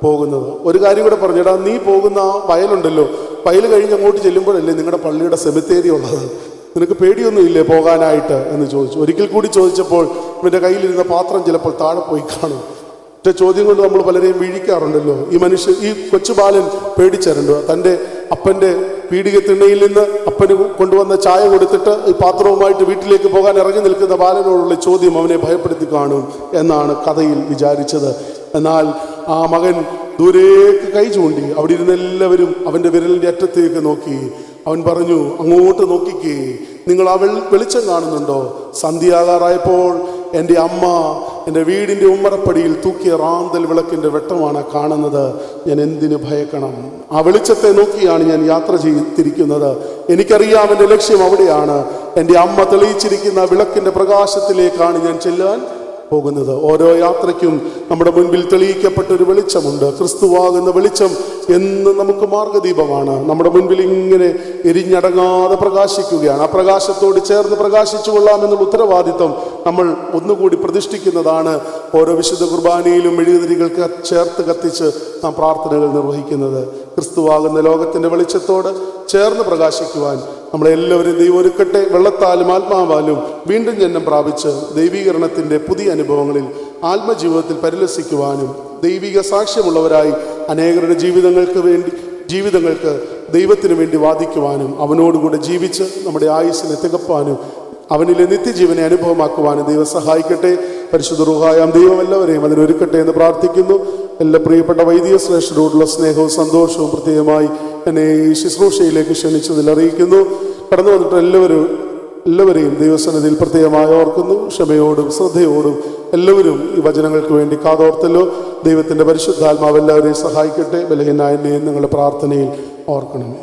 പോകുന്നത്. ഒരു കാര്യം കൂടെ പറഞ്ഞിടാ, നീ പോകുന്ന വയലുണ്ടല്ലോ, വയൽ കഴിഞ്ഞ് അങ്ങോട്ട് ചെല്ലുമ്പോഴല്ലേ നിങ്ങളുടെ പള്ളിയുടെ സെമിത്തേരി ഉള്ളത്, നിനക്ക് പേടിയൊന്നുമില്ലേ പോകാനായിട്ട് എന്ന് ചോദിച്ചു. ഒരിക്കൽ കൂടി ചോദിച്ചപ്പോൾ ഇവൻ്റെ കയ്യിലിരുന്ന പാത്രം ചിലപ്പോൾ താഴെ പോയി കാണും. ഒറ്റ ചോദ്യം കൊണ്ട് നമ്മൾ പലരെയും വീഴിക്കാറുണ്ടല്ലോ. ഈ കൊച്ചുബാലൻ പേടിച്ചരണ്ടോ, തൻ്റെ അപ്പൻ്റെ പീഡികത്തിണ്ണയിൽ നിന്ന് അപ്പന് കൊണ്ടുവന്ന ചായ കൊടുത്തിട്ട് ഈ പാത്രവുമായിട്ട് വീട്ടിലേക്ക് പോകാൻ ഇറങ്ങി നിൽക്കുന്ന ബാലനോടുള്ള ചോദ്യം അവനെ ഭയപ്പെടുത്തി കാണും എന്നാണ് കഥയിൽ വിചാരിച്ചത്. എന്നാൽ ആ മകൻ ദൂരേക്ക് കൈ ചൂണ്ടി. അവിടെ ഇരുന്ന എല്ലാവരും അവൻ്റെ വിരലിൻ്റെ അറ്റത്തേക്ക് നോക്കി. അവൻ പറഞ്ഞു, അങ്ങോട്ട് നോക്കിക്കേ, നിങ്ങൾ ആ വെളിച്ചം കാണുന്നുണ്ടോ? സന്ധ്യയാകാറായപ്പോൾ എൻ്റെ അമ്മ എൻ്റെ വീടിൻ്റെ ഉമ്മറപ്പടിയിൽ തൂക്കിയ റാന്തൽ വിളക്കിൻ്റെ വെട്ടമാണ് കാണുന്നത്. ഞാൻ എന്തിനു ഭയക്കണം? ആ വെളിച്ചത്തെ നോക്കിയാണ് ഞാൻ യാത്ര ചെയ്തിരിക്കുന്നത്. എനിക്കറിയാം എൻ്റെ ലക്ഷ്യം അവിടെയാണ്. എൻ്റെ അമ്മ തെളിയിച്ചിരിക്കുന്ന വിളക്കിൻ്റെ പ്രകാശത്തിലേക്കാണ് ഞാൻ ചെല്ലാൻ പോകുന്നത്. ഓരോ യാത്രയ്ക്കും നമ്മുടെ മുൻപിൽ തെളിയിക്കപ്പെട്ട ഒരു വെളിച്ചമുണ്ട്. ക്രിസ്തുവാകുന്ന വെളിച്ചം എന്നും നമുക്ക് മാർഗദീപമാണ്. നമ്മുടെ മുൻപിൽ ഇങ്ങനെ എരിഞ്ഞടങ്ങാതെ പ്രകാശിക്കുകയാണ്. ആ പ്രകാശത്തോട് ചേർന്ന് പ്രകാശിച്ചു കൊള്ളാമെന്നുള്ള ഉത്തരവാദിത്വം നമ്മൾ ഒന്നുകൂടി പ്രതിഷ്ഠിക്കുന്നതാണ് ഓരോ വിശുദ്ധ കുർബാനയിലും മെഴുകുതിരികൾക്ക് ചേർത്ത് കത്തിച്ച് നാം പ്രാർത്ഥനകൾ നിർവഹിക്കുന്നത്. ക്രിസ്തുവാകുന്ന ലോകത്തിൻ്റെ വെളിച്ചത്തോട് ചേർന്ന് പ്രകാശിക്കുവാൻ നമ്മളെല്ലാവരും ദൈവം ഒരുക്കട്ടെ. വെള്ളത്താലും ആത്മാവാലും വീണ്ടും ജന്മം പ്രാപിച്ച് ദൈവീകരണത്തിൻ്റെ പുതിയ അനുഭവങ്ങളിൽ ആത്മജീവിതത്തിൽ പരിലസിക്കുവാനും ദൈവിക സാക്ഷ്യമുള്ളവരായി അനേകരുടെ ജീവിതങ്ങൾക്ക് ദൈവത്തിന് വേണ്ടി വാദിക്കുവാനും അവനോടുകൂടെ ജീവിച്ച് നമ്മുടെ ആയുസ്സിനെ തികപ്പാനും അവനിലെ നിത്യജീവനെ അനുഭവമാക്കുവാനും ദൈവം സഹായിക്കട്ടെ. പരിശുദ്ധ റൂഹായാം ദൈവം എല്ലാവരെയും അതിനൊരുക്കട്ടെ എന്ന് പ്രാർത്ഥിക്കുന്നു. എല്ലാ പ്രിയപ്പെട്ട വൈദിക ശ്രേഷ്ഠരോടുള്ള സ്നേഹവും സന്തോഷവും പ്രത്യേകമായി എന്നെ ഈ ശുശ്രൂഷയിലേക്ക് ക്ഷണിച്ചതിൽ അറിയിക്കുന്നു. കടന്നു വന്നിട്ട് എല്ലാവരെയും ദൈവസന്നിധിയിൽ പ്രത്യേകമായി ഓർക്കുന്നു. ക്ഷമയോടും ശ്രദ്ധയോടും എല്ലാവരും ഈ വചനങ്ങൾക്ക് വേണ്ടി കാതോർത്തല്ലോ. ദൈവത്തിൻ്റെ പരിശുദ്ധാത്മാവ് എല്ലാവരെയും സഹായിക്കട്ടെ. ബലഹീനായ നിങ്ങളുടെ പ്രാർത്ഥനയിൽ ഓർക്കണമേ.